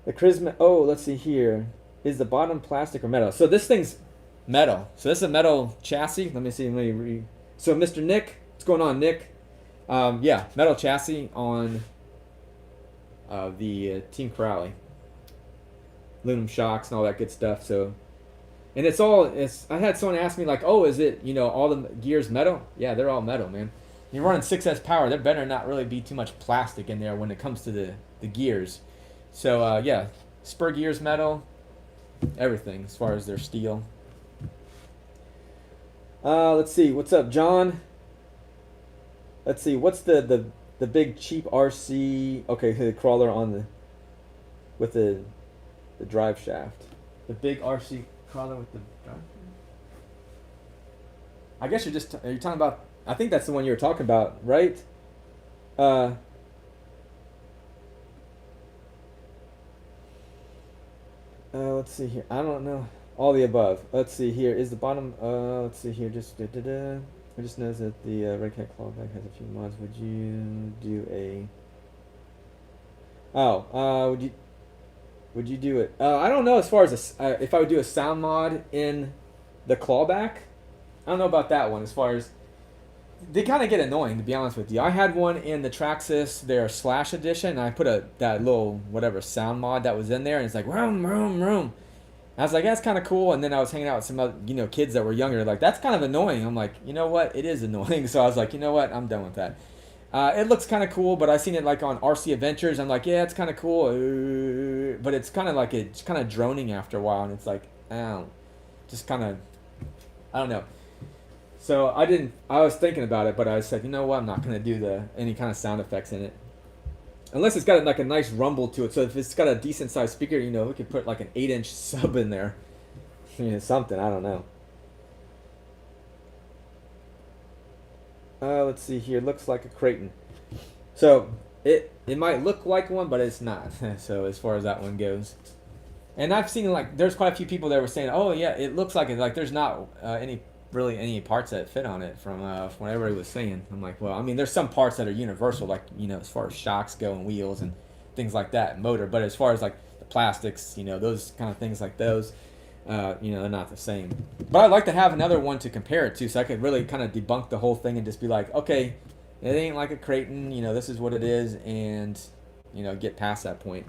The Charisma. Oh, let's see here. Is the bottom plastic or metal? So this thing's metal. So this is a metal chassis. Let me see. So Mr. Nick, what's going on, Nick? Metal chassis on the Team Crowley. Aluminum shocks and all that good stuff. So And it's I had someone ask me like, oh, is it, all the gears metal? Yeah, they're all metal, man. You're running 6S power, there better not really be too much plastic in there when it comes to the gears. So yeah, spur gears metal, everything as far as their steel. Let's see, what's up, John? Let's see, what's the big cheap RC? Okay, the crawler on the with the drive shaft. The big RC crawler with the drive. I guess you're talking about. I think that's the one you were talking about, right? Uh, let's see here. I don't know. All the above. Let's see here. Is the bottom? Let's see here. Just I just noticed that the Red Cat clawback has a few mods. Would you do a? Oh, would you do it? I don't know as far as if I would do a sound mod in the clawback. I don't know about that one as far as they kind of get annoying, to be honest with you. I had one in the Traxxas, their Slash edition, and I put that little whatever sound mod that was in there, and it's like room, room, room. I was like, that's kind of cool. And then I was hanging out with some other, kids that were younger. Like, that's kind of annoying. I'm like, you know what? It is annoying. So I was like, you know what? I'm done with that. It looks kind of cool, but I seen it like on RC Adventures. I'm like, yeah, it's kind of cool, but it's kind of like it's kind of droning after a while, and it's like, just kind of, I don't know. So I was thinking about it, but I said, you know what? I'm not gonna do any kind of sound effects in it. Unless it's got like a nice rumble to it. So if it's got a decent sized speaker, we could put like an 8-inch sub in there. Something, I don't know. Let's see here. Looks like a Creighton. So it might look like one, but it's not. So as far as that one goes. And I've seen like there's quite a few people that were saying, oh yeah, it looks like it. Like there's not any parts that fit on it from what everybody was saying. I'm like, well, I mean, there's some parts that are universal, like as far as shocks go and wheels and things like that, motor. But as far as like the plastics, those kind of things like those, they're not the same. But I'd like to have another one to compare it to, so I could really kind of debunk the whole thing and just be like, okay, it ain't like a Creighton. This is what it is, and get past that point.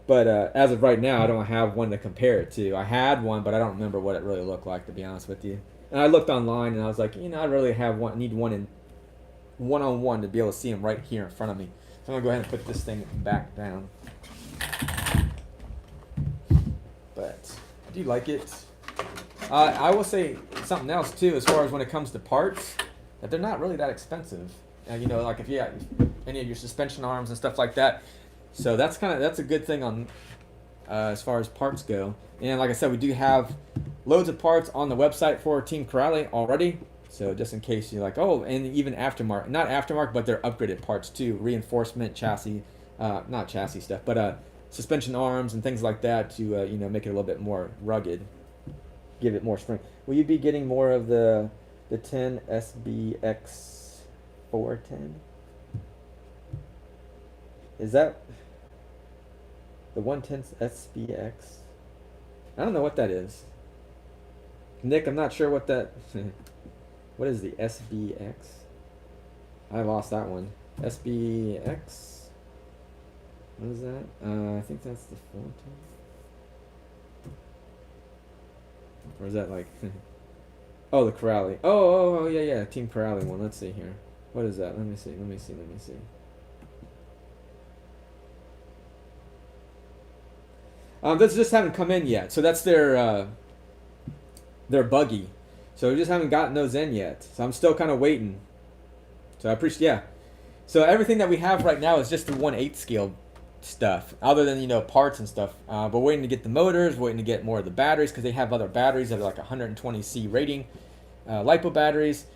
But as of right now, I don't have one to compare it to. I had one, but I don't remember what it really looked like, to be honest with you. And I looked online, and I was like, I really need one in one-on-one to be able to see them right here in front of me. So I'm going to go ahead and put this thing back down. But I do like it. I will say something else, too, as far as when it comes to parts, that they're not really that expensive. Like if you have any of your suspension arms and stuff like that. So that's a good thing on as far as parts go. And like I said, we do have loads of parts on the website for Team Corrale already. So just in case you're like, oh, and even aftermarket, not aftermarket, but they're upgraded parts too, reinforcement, chassis, not chassis stuff, but suspension arms and things like that to make it a little bit more rugged, give it more strength. Will you be getting more of the 10 SBX 410? Is that the 110 SBX? I don't know what that is. Nick, I'm not sure what that... What is the SBX? I lost that one. SBX? What is that? I think that's the 410. Or is that like... Oh, the Corrale. Oh, yeah. Team Corrale one. Let's see here. What is that? Let me see. Those just haven't come in yet. So that's their buggy. So we just haven't gotten those in yet. So I'm still kind of waiting. So I appreciate, yeah. So everything that we have right now is just the 1/8 scale stuff, other than parts and stuff. But waiting to get the motors, waiting to get more of the batteries because they have other batteries that are like 120C rating, lipo batteries.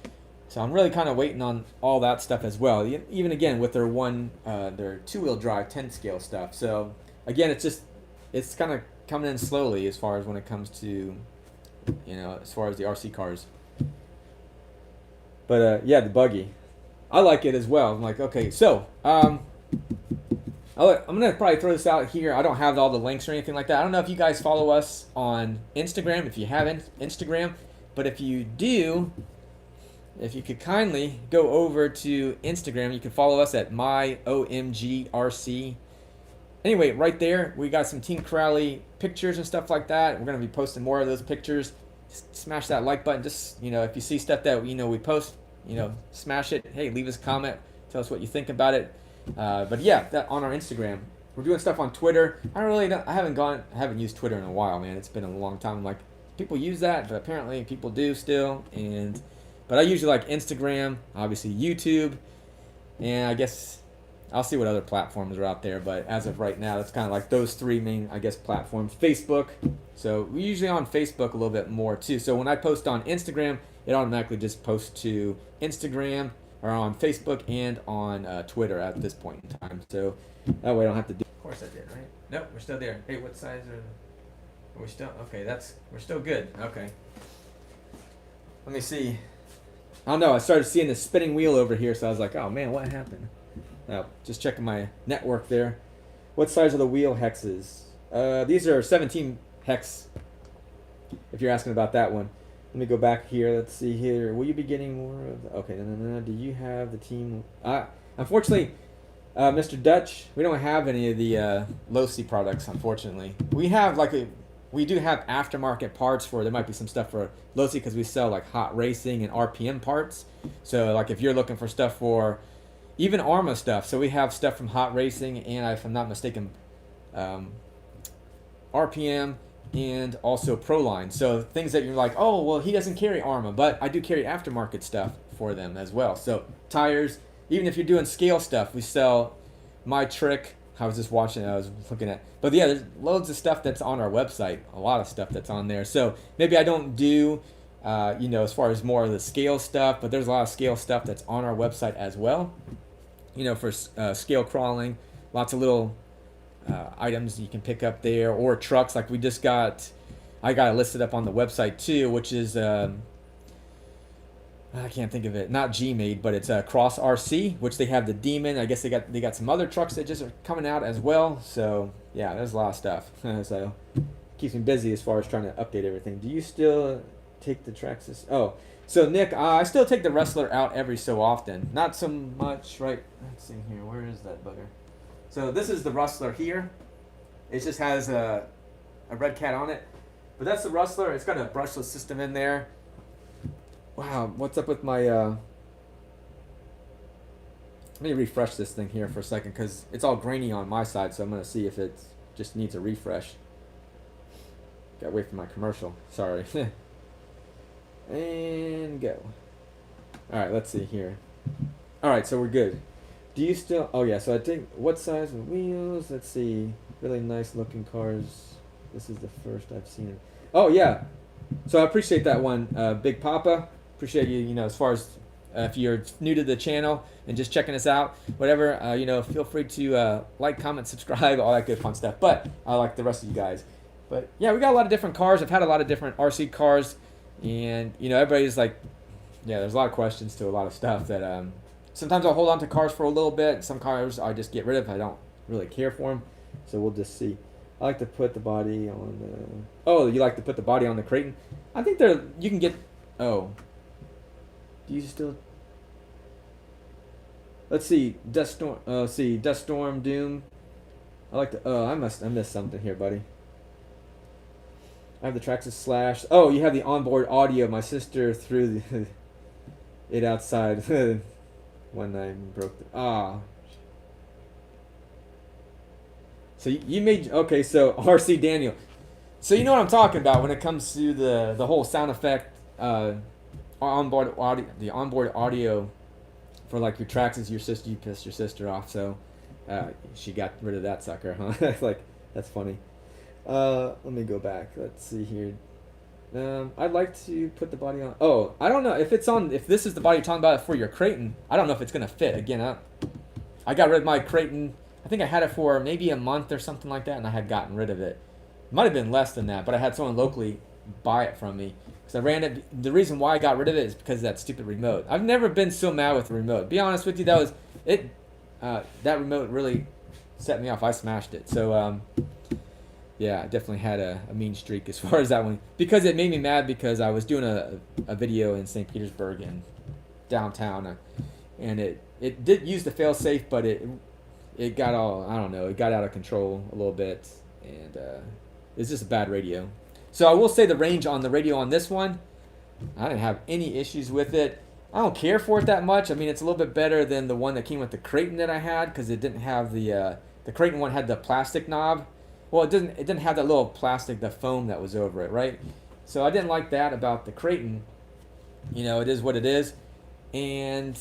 So I'm really kind of waiting on all that stuff as well. Even again with their 2-wheel drive 10 scale stuff. So again, it's kind of coming in slowly as far as when it comes to, as far as the RC cars. But yeah, the buggy, I like it as well. I'm like, okay, so I'm gonna probably throw this out here. I don't have all the links or anything like that. I don't know if you guys follow us on Instagram. If you haven't, Instagram, but if you do, if you could kindly go over to Instagram, you can follow us at my OMGRC. anyway, right there, we got some Team Crowley pictures and stuff like that. We're going to be posting more of those pictures. Just smash that like button. Just, if you see stuff that, we post, smash it. Hey, leave us a comment. Tell us what you think about it. But yeah, that on our Instagram. We're doing stuff on Twitter. I haven't used Twitter in a while, man. It's been a long time. I'm like, people use that, but apparently people do still. But I usually like Instagram, obviously YouTube, and I guess I'll see what other platforms are out there. But as of right now, that's kind of like those three main, I guess, platforms. Facebook. So we usually on Facebook a little bit more too. So when I post on Instagram, it automatically just posts to Instagram or on Facebook and on Twitter at this point in time. So that way I don't have to do. Of course I did, right? Nope, we're still there. Hey, what size are we still? Okay, we're still good. Okay. Let me see. I don't know. I started seeing the spinning wheel over here, so I was like, oh man, what happened? Just checking my network there. What size are the wheel hexes? These are 17 hex, if you're asking about that one. Let me go back here. Let's see here. Will you be getting more of the... Okay, no. Do you have the team... Unfortunately, Mr. Dutch, we don't have any of the Losi products, unfortunately. We do have aftermarket parts for... There might be some stuff for Losi because we sell like hot racing and RPM parts. So like if you're looking for stuff for... Even ARMA stuff. So we have stuff from hot racing and, if I'm not mistaken, RPM... and also Proline. So things that you're like, oh, well, he doesn't carry ARMA, but I do carry aftermarket stuff for them as well. So tires, even if you're doing scale stuff, we sell My Trick. I was just watching, I was looking at, but yeah, there's loads of stuff that's on our website, a lot of stuff that's on there. So maybe I don't do, as far as more of the scale stuff, but there's a lot of scale stuff that's on our website as well, for scale crawling, lots of little items you can pick up there, or trucks like I got it listed up on the website too, which is I can't think of it, not G-Made, but it's Cross RC, which they have the Demon. I guess they got some other trucks that just are coming out as well. So yeah, there's a lot of stuff. So keeps me busy as far as trying to update everything. Do you still take the tracks? Oh, so Nick, I still take the Wrestler out every so often. Not so much, right? Let's see here. Where is that bugger? So this is the Rustler here. It just has a red cat on it. But that's the Rustler. It's got a brushless system in there. Wow, what's up with my... Let me refresh this thing here for a second because it's all grainy on my side, so I'm going to see if it just needs a refresh. Got away from my commercial. Sorry. And go. Alright, let's see here. Alright, so we're good. Do you still... Oh, yeah, so I think... What size of wheels? Let's see. Really nice looking cars. This is the first I've seen it. Oh, yeah. So I appreciate that one, Big Papa. Appreciate you, as far as... if you're new to the channel and just checking us out, whatever, feel free to like, comment, subscribe, all that good fun stuff. But I like the rest of you guys. But, yeah, we got a lot of different cars. I've had a lot of different RC cars. And, everybody's like... Yeah, there's a lot of questions to a lot of stuff that... Sometimes I'll hold on to cars for a little bit. Some cars I just get rid of. I don't really care for them. So we'll just see. I like to put the body on the... Oh, you like to put the body on the Creighton? I think you can get... Oh. Do you still... Let's see. Death Storm... Death Storm, Doom. I like to... Oh, I missed something here, buddy. I have the Traxxas Slash. Oh, you have the onboard audio. My sister threw it outside. When I broke the... So you made... Okay, so RC Daniel. So you know what I'm talking about when it comes to the whole sound effect, onboard audio, the onboard audio for like your tracks is your sister. You pissed your sister off, so she got rid of that sucker, huh? Like, that's funny. Let me go back. Let's see here. I'd like to put the body on... Oh, I don't know if it's on... If this is the body you're talking about for your Creighton, I don't know if it's going to fit. Again, I got rid of my Creighton. I think I had it for maybe a month or something like that, and I had gotten rid of it. It might have been less than that, but I had someone locally buy it from me. Because I ran it... The reason why I got rid of it is because of that stupid remote. I've never been so mad with the remote. Be honest with you, that was... That remote really set me off. I smashed it. So, yeah, I definitely had a mean streak as far as that one. Because it made me mad because I was doing a video in St. Petersburg and downtown. And it did use the failsafe, but it it got all, I don't know, it got out of control a little bit, and it's just a bad radio. So I will say the range on the radio on this one, I didn't have any issues with it. I don't care for it that much. I mean, it's a little bit better than the one that came with the Creighton that I had, because it didn't have the Creighton one had the plastic knob. Well, it didn't have that little plastic, the foam that was over it, right? So I didn't like that about the Creighton. You know, it is what it is. And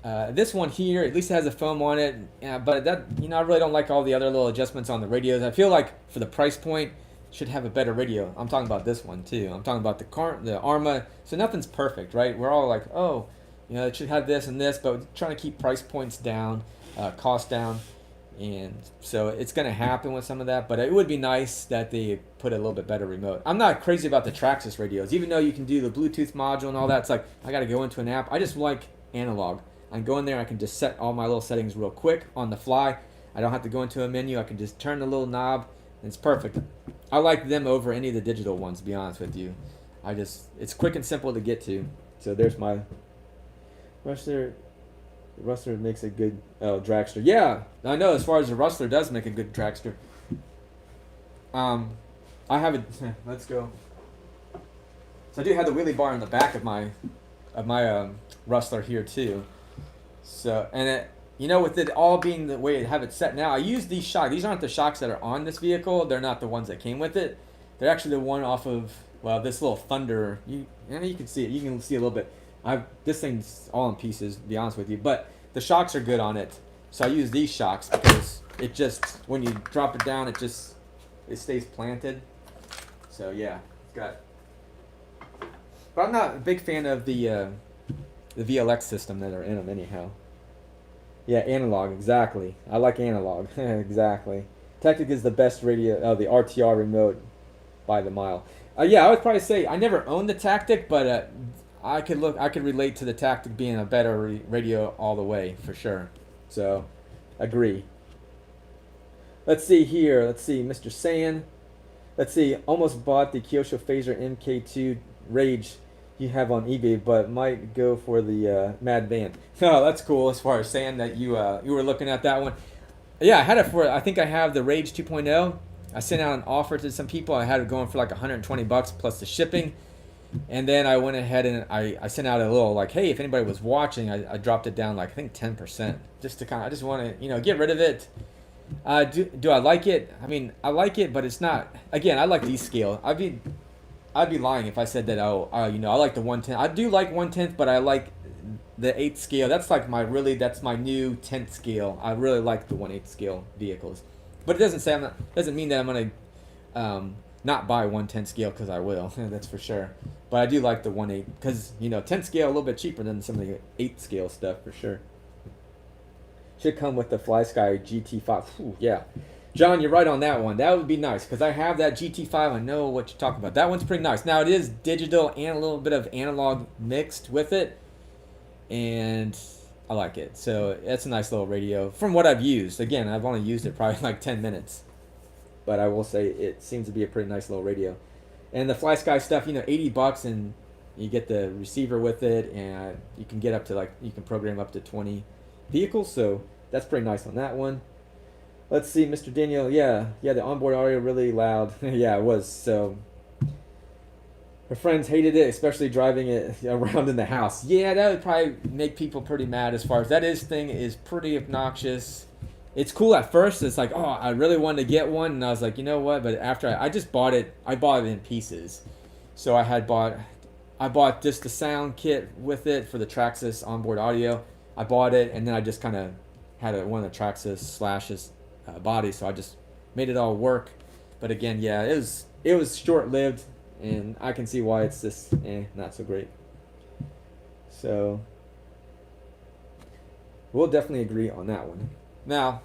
this one here, at least it has a foam on it. But that, you know, I really don't like all the other little adjustments on the radios. I feel like for the price point, it should have a better radio. I'm talking about this one too. I'm talking about the Arma. So nothing's perfect, right? We're all like, oh, you know, it should have this and this, but we're trying to keep price points down, cost down. And so it's going to happen with some of that, but it would be nice that they put a little bit better remote. I'm not crazy about the TheRCSaylors radios, even though you can do the Bluetooth module and all that. It's like, I got to go into an app. I just like analog. I can go in there, I can just set all my little settings real quick on the fly. I don't have to go into a menu. I can just turn the little knob, and it's perfect. I like them over any of the digital ones, to be honest with you. It's quick and simple to get to. So there's my Rustler. Rustler makes a good dragster. Yeah, I know. As far as the Rustler does make a good dragster. I have it. Let's go. So I do have the wheelie bar in the back of my Rustler here too. So you know, with it all being the way I have it set now, I use these shocks. These aren't the shocks that are on this vehicle. They're not the ones that came with it. They're actually the one off of this little Thunder. You can see it. You can see a little bit. This thing's all in pieces, to be honest with you, but the shocks are good on it. So I use these shocks because it just, when you drop it down, it stays planted. So yeah, it's got. But I'm not a big fan of the VLX system that are in them anyhow. Yeah, analog, exactly. I like analog, exactly. Tactic is the best radio, the RTR remote by the mile. Yeah, I would probably say I never owned the Tactic, but I could relate to the Tactic being a better radio all the way for sure. So, agree. Let's see here. Let's see, Mr. Saiyan. Let's see. Almost bought the Kyosho Phaser MK2 Rage you have on eBay, but might go for the Mad Van. Oh, that's cool. As far as saying that you were looking at that one. Yeah, I had it for. I think I have the Rage 2.0. I sent out an offer to some people. I had it going for like $120 plus the shipping. And then I went ahead and I sent out a little like, hey, if anybody was watching, I dropped it down like I think 10%, just to I just want to get rid of it. Do I like it? I mean, I like it, but it's not. Again, I like these scale. I'd be lying if I said that. I like the 1/10. I do like 1/10, but I like the 8th scale. That's my new 10th scale. I really like the 1/8 scale vehicles, but it doesn't mean that I'm gonna not buy 1/10 scale, because I will. That's for sure. But I do like the 1/8 because 10th scale a little bit cheaper than some of the 8th scale stuff for sure. Should come with the FlySky GT5. Whew, yeah, John, you're right on that one. That would be nice because I have that GT5. I know what you're talking about. That one's pretty nice. Now it is digital and a little bit of analog mixed with it, and I like it. So it's a nice little radio from what I've used. Again, I've only used it probably like 10 minutes. But I will say it seems to be a pretty nice little radio. And the FlySky stuff, $80 and you get the receiver with it, and you can get up to you can program up to 20 vehicles, so that's pretty nice on that one. Let's see, Mr. Daniel, yeah, the onboard audio really loud. Yeah, it was. So her friends hated it, especially driving it around in the house. Yeah, that would probably make people pretty mad as far as that thing is pretty obnoxious. It's cool at first. It's like, oh, I really wanted to get one, and I was like, you know what? But after I just bought it, I bought it in pieces. So I bought just the sound kit with it for the TheRCSaylors onboard audio. I bought it, and then I just kind of had one of the TheRCSaylors slashes bodies, so I just made it all work. But again, yeah, it was short-lived, and I can see why it's just not so great. So we'll definitely agree on that one. Now,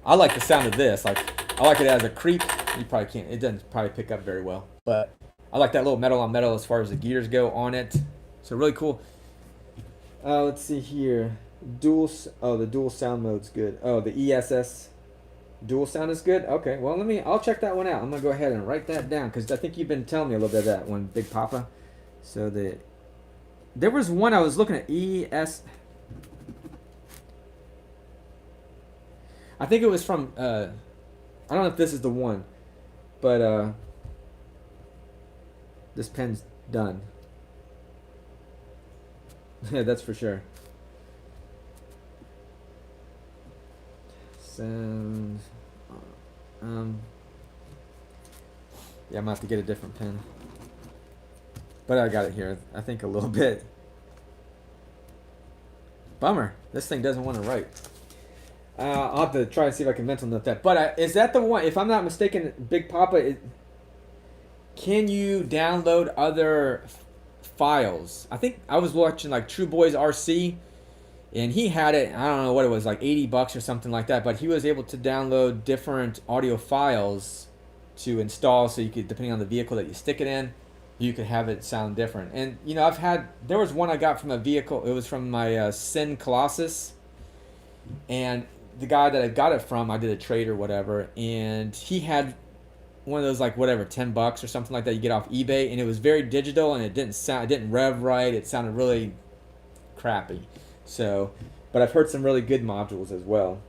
I like the sound of this. I like it as a creep. You probably can't. It doesn't probably pick up very well, but I like that little metal on metal as far as the gears go on it. So really cool. Let's see here. The dual sound mode's good. Oh, the ESS dual sound is good. Okay, well I'll check that one out. I'm gonna go ahead and write that down because I think you've been telling me a little bit of that one, Big Papa. So there was one I was looking at I think it was from, I don't know if this is the one, but this pen's done. Yeah, that's for sure. Sounds, yeah, I'm gonna have to get a different pen. But I got it here, I think a little bit. Bummer, this thing doesn't want to write. I'll have to try and see if I can mental note that. But is that the one? If I'm not mistaken, Big Papa, can you download other files? I think I was watching like True Boys RC, and he had it. I don't know what it was, like $80 or something like that. But he was able to download different audio files to install, so you could, depending on the vehicle that you stick it in, you could have it sound different. And you know, there was one I got from a vehicle. It was from my Sin Colossus, and the guy that I got it from, I did a trade or whatever, and he had one of those, like, whatever, $10 or something like that you get off eBay, and it was very digital, and it didn't rev right. It sounded really crappy. So, but I've heard some really good modules as well.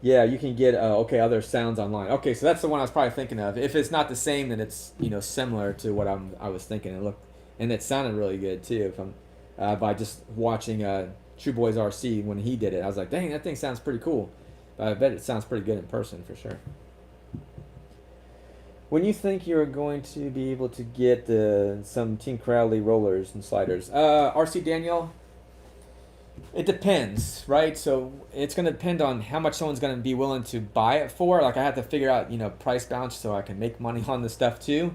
Yeah, you can get other sounds online. Okay, so that's the one I was probably thinking of. If it's not the same, then it's, you know, similar to what I was thinking. And it sounded really good too. If I'm by just watching True Boys RC when he did it, I was like, dang, that thing sounds pretty cool. But I bet it sounds pretty good in person for sure. When you think you're going to be able to get some Team Crowley rollers and sliders, RC Daniel, it depends, right? So it's going to depend on how much someone's going to be willing to buy it for. Like, I have to figure out, you know, price balance so I can make money on this stuff too.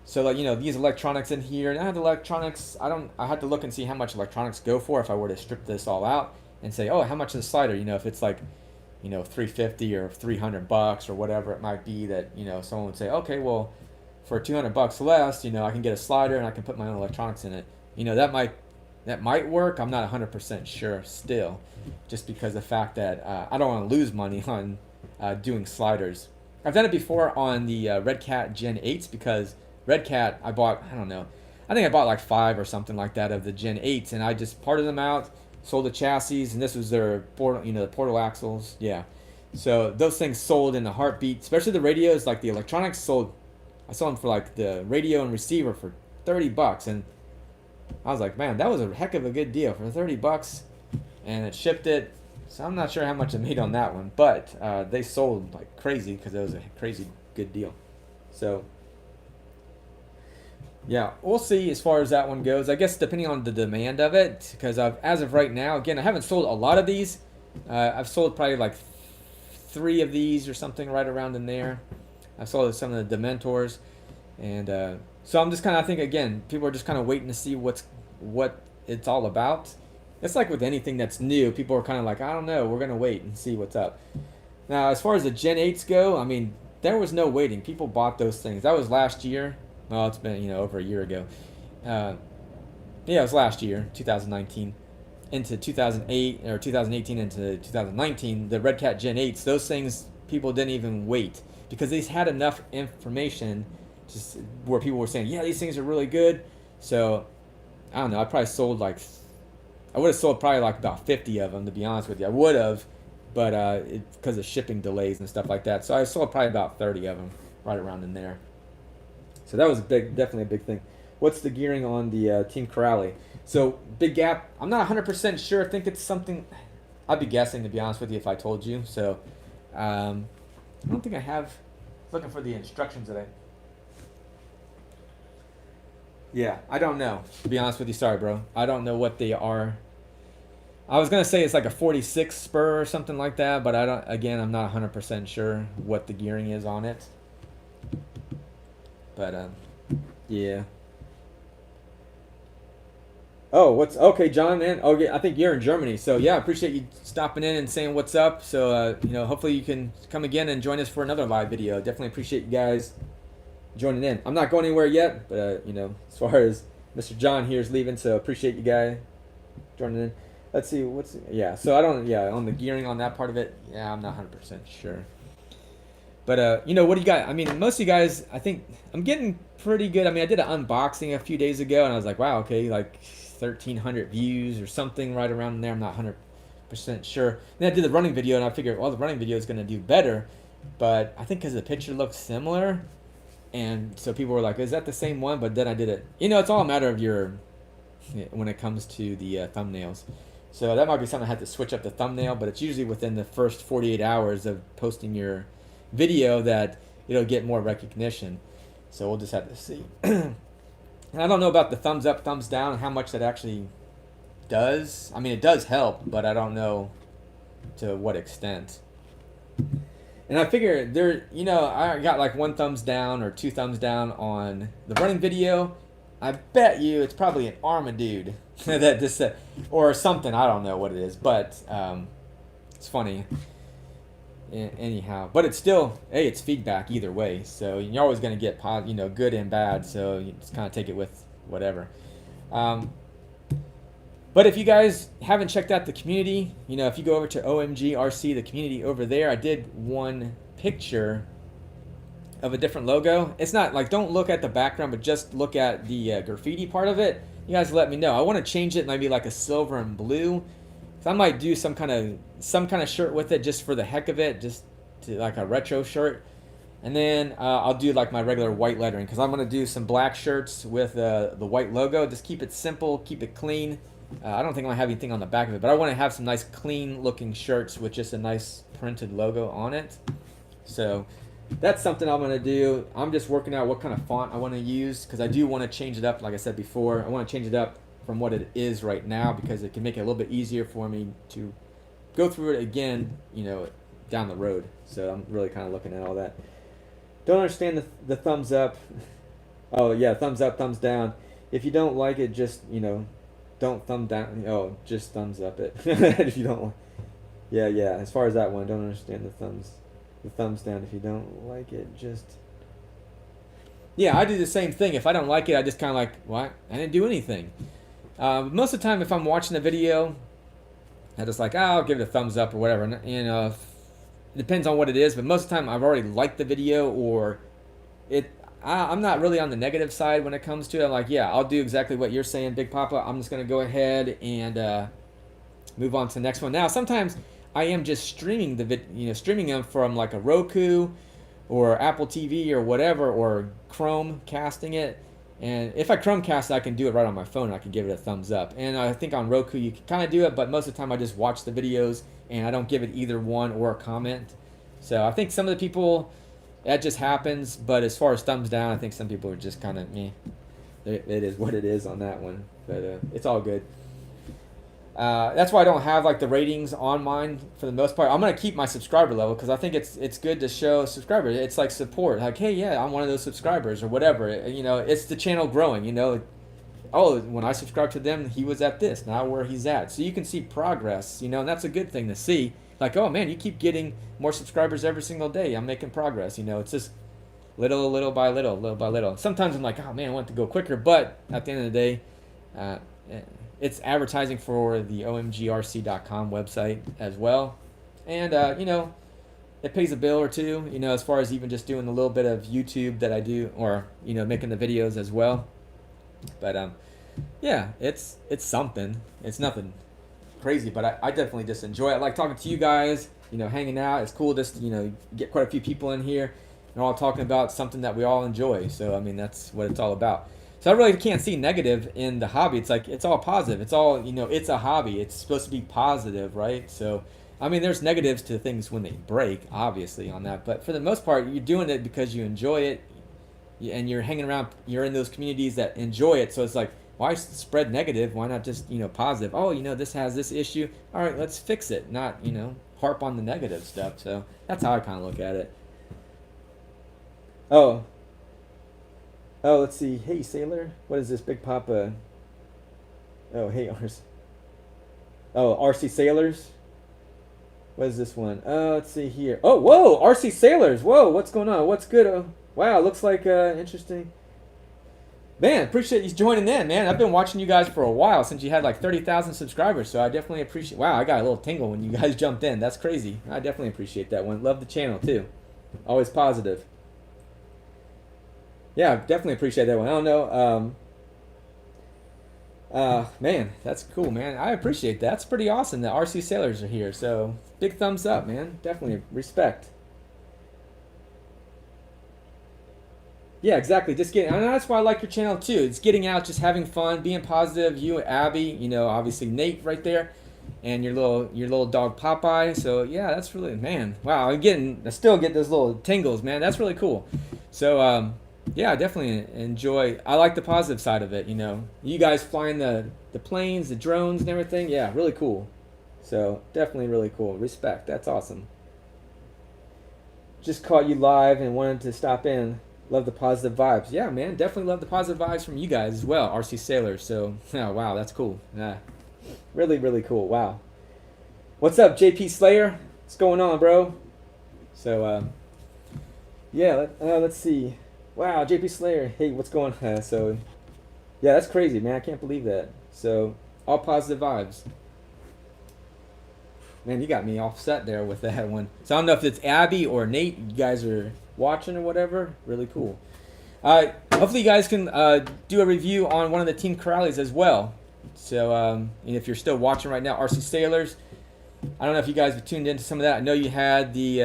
So, like, you know, these electronics in here, and I have electronics. I have to look and see how much electronics go for if I were to strip this all out and say, oh, how much is the slider? You know, if it's like, you know, $350 or $300 or whatever it might be, that, you know, someone would say, okay, well, for $200 less, you know, I can get a slider and I can put my own electronics in it. You know, that might work. I'm not 100% sure still, just because the fact that I don't want to lose money on doing sliders. I've done it before on the Red Cat Gen 8s, because Red Cat, I bought, I don't know, I think I bought like 5 or something like that of the Gen 8s, and I just parted them out, sold the chassis, and this was their portal, you know, the portal axles. Yeah, so those things sold in a heartbeat, especially the radios. Like the electronics sold, I sold them for like the radio and receiver for $30, and I was like, man, that was a heck of a good deal for $30, and it shipped it. So I'm not sure how much I made on that one, but they sold like crazy because it was a crazy good deal. So yeah, we'll see as far as that one goes. I guess depending on the demand of it, because as of right now, again, I haven't sold a lot of these. I've sold probably like 3 of these or something right around in there. I've sold some of the Dementors, and so I'm just kind of, I think, again, people are just kind of waiting to see what it's all about. It's like with anything that's new, people are kind of like, I don't know, we're gonna wait and see what's up. Now, as far as the Gen 8s go, I mean, there was no waiting. People bought those things. That was last year. Well, it's been, you know, over a year ago. Yeah, it was last year, 2019, into 2008 or 2018 into 2019. The Red Cat Gen 8s, those things, people didn't even wait because they had enough information, just where people were saying, yeah, these things are really good. So I don't know. I would have sold probably like about 50 of them, to be honest with you. I would have, but because of shipping delays and stuff like that. So I sold probably about 30 of them, right around in there. So that was definitely a big thing. What's the gearing on the Team Crowley? So big gap. I'm not 100% sure. I think it's something. I'd be guessing, to be honest with you, if I told you. So I don't think I have. Looking for the instructions today. Yeah, I don't know. To be honest with you, sorry, bro. I don't know what they are. I was gonna say it's like a 46 spur or something like that, but I don't. Again, I'm not 100% sure what the gearing is on it. But yeah. Oh, okay, John, man? Oh, yeah, I think you're in Germany. So yeah, I appreciate you stopping in and saying what's up. So you know, hopefully you can come again and join us for another live video. Definitely appreciate you guys joining in. I'm not going anywhere yet, but you know, as far as Mr. John here is leaving, so appreciate you guys joining in. Let's see so I don't, on the gearing on that part of it, I'm not 100% sure. But you know, what do you got? I mean, most of you guys, I think I'm getting pretty good. I mean, I did an unboxing a few days ago, and I was like, wow, okay, like 1,300 views or something right around there. I'm not 100% 100% sure. Then I did the running video, and I figured, well, the running video is going to do better. But I think because the picture looks similar, and so people were like, is that the same one? But then I did it. You know, it's all a matter of your, when it comes to the thumbnails. So that might be something I had to switch up the thumbnail, but it's usually within the first 48 hours of posting your video that it'll get more recognition. So we'll just have to see. And I don't know about the thumbs up, thumbs down, and how much that actually does. I mean, it does help, but I don't know to what extent. And I figure there, you know, I got like 1 thumbs down or 2 thumbs down on the running video. I bet you it's probably an Armadude that just said, or something. I don't know what it is, but it's funny. Anyhow, but it's still, hey, it's feedback either way. So you're always going to get, you know, good and bad. So you just kind of take it with whatever. But if you guys haven't checked out the community, you know, if you go over to OMGRC, the community over there, I did one picture of a different logo. It's not like, don't look at the background, but just look at the graffiti part of it. You guys let me know. I want to change it maybe like a silver and blue. So I might do some kind of shirt with it just for the heck of it, just to like a retro shirt. And then I'll do like my regular white lettering, because I'm going to do some black shirts with the white logo. Just keep it simple, keep it clean. I don't think I'm going to have anything on the back of it, but I want to have some nice clean looking shirts with just a nice printed logo on it. So that's something I'm going to do. I'm just working out what kind of font I want to use, because I do want to change it up. Like I said before, I want to change it up from what it is right now, because it can make it a little bit easier for me to go through it again, you know, down the road. So I'm really kind of looking at all that. Don't understand the thumbs up. Oh yeah, thumbs up, thumbs down. If you don't like it, just, you know, don't thumb down. Oh, just thumbs up it. If you don't like. Yeah. As far as that one, don't understand the thumbs down. If you don't like it, just. Yeah, I do the same thing. If I don't like it, I just kind of like, what? I didn't do anything. Most of the time, if I'm watching a video, I just like, I'll give it a thumbs up or whatever. You know, it depends on what it is, but most of the time, I've already liked the video, or I'm not really on the negative side when it comes to it. I'm like, yeah, I'll do exactly what you're saying, Big Papa. I'm just going to go ahead and move on to the next one. Now, sometimes I am just streaming streaming them from like a Roku or Apple TV or whatever, or Chrome casting it. And if I Chromecast, I can do it right on my phone. I can give it a thumbs up. And I think on Roku, you can kind of do it, but most of the time I just watch the videos and I don't give it either one or a comment. So I think some of the people, that just happens. But as far as thumbs down, I think some people are just kind of meh. It is what it is on that one. But it's all good. That's why I don't have like the ratings on mine for the most part. I'm gonna keep my subscriber level, because I think it's good to show subscribers. It's like support, like, hey, yeah, I'm one of those subscribers or whatever. You know, it's the channel growing. You know, oh, when I subscribed to them, he was at this, now where he's at. So you can see progress. You know, and that's a good thing to see. Like, oh man, you keep getting more subscribers every single day. I'm making progress. You know, it's just little by little. Sometimes I'm like, oh man, I want it to go quicker, but at the end of the day, it's advertising for the OMGRC.com website as well. And, you know, it pays a bill or two, you know, as far as even just doing a little bit of YouTube that I do, or, you know, making the videos as well. But, yeah, it's something. It's nothing crazy, but I definitely just enjoy it. I like talking to you guys, you know, hanging out. It's cool just to, you know, get quite a few people in here and all talking about something that we all enjoy. So, I mean, that's what it's all about. So I really can't see negative in the hobby. It's like, it's all positive. It's all, you know, it's a hobby. It's supposed to be positive, right? So, I mean, there's negatives to things when they break, obviously, on that. But for the most part, you're doing it because you enjoy it, and you're hanging around, you're in those communities that enjoy it. So it's like, why spread negative? Why not just, you know, positive? Oh, you know, this has this issue. All right, let's fix it. Not, you know, harp on the negative stuff. So that's how I kind of look at it. Oh, let's see. Hey, Sailor. What is this, Big Papa? Oh, hey, TheRCSaylors. What is this one? Let's see here. Oh, whoa, TheRCSaylors. Whoa, what's going on? What's good? Wow, looks like interesting. Man, appreciate you joining in, man. I've been watching you guys for a while, since you had like 30,000 subscribers, so I definitely appreciate. Wow, I got a little tingle when you guys jumped in. That's crazy. I definitely appreciate that one. Love the channel too. Always positive. Yeah, definitely appreciate that one. I don't know. Man, that's cool, man. I appreciate that. That's pretty awesome that RC Sailors are here. So big thumbs up, man. Definitely respect. Yeah, exactly. Just getting, and that's why I like your channel too. It's getting out, just having fun, being positive. You, Abby, you know, obviously Nate right there, and your little dog Popeye. So yeah, that's really, man. Wow, I still get those little tingles, man. That's really cool. So yeah, I definitely enjoy. I like the positive side of it. You know, you guys flying the planes, the drones, and everything. Yeah, really cool. So definitely really cool. Respect. That's awesome. Just caught you live and wanted to stop in. Love the positive vibes. Yeah, man, definitely love the positive vibes from you guys as well, RC Sailors. So, oh, wow, that's cool. Yeah, really, really cool. Wow. What's up, JP Slayer? What's going on, bro? So, yeah, let's see. Wow, JP Slayer. Hey, what's going on? So, yeah, that's crazy, man. I can't believe that. So, all positive vibes. Man, you got me offset there with that one. So I don't know if it's Abby or Nate. You guys are watching or whatever. Really cool. Hopefully you guys can do a review on one of the Team Corrales as well. So and if you're still watching right now, RC Sailors. I don't know if you guys have tuned into some of that. I know you had the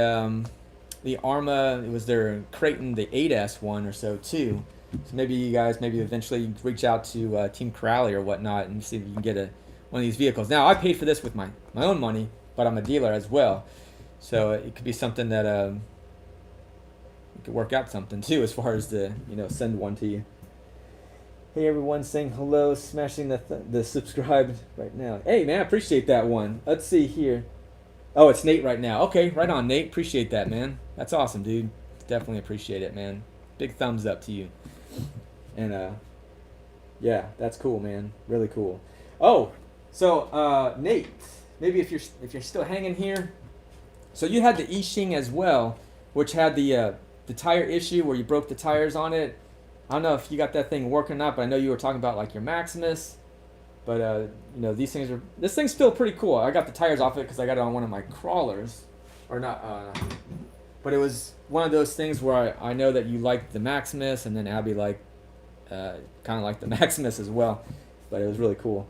Arma. It was their Creighton, the 8S one or so too. So maybe you guys eventually reach out to Team Corrale or whatnot and see if you can get one of these vehicles. Now I paid for this with my own money, but I'm a dealer as well, so it could be something that it could work out something too, as far as the send one to you. Hey everyone, saying hello, smashing the subscribe right now. Hey man, I appreciate that one. Let's see here. Oh, it's Nate right now. Okay, right on, Nate. Appreciate that, man. That's awesome, dude. Definitely appreciate it, man. Big thumbs up to you. And yeah, that's cool, man. Really cool. Oh, so Nate. Maybe if you're still hanging here, so you had the Yixing as well, which had the tire issue where you broke the tires on it. I don't know if you got that thing working or not, but I know you were talking about like your Maximus. But this thing's still pretty cool. I got the tires off it because I got it on one of my crawlers, or not. But it was one of those things where I know that you liked the Maximus, and then Abby kind of liked the Maximus as well. But it was really cool.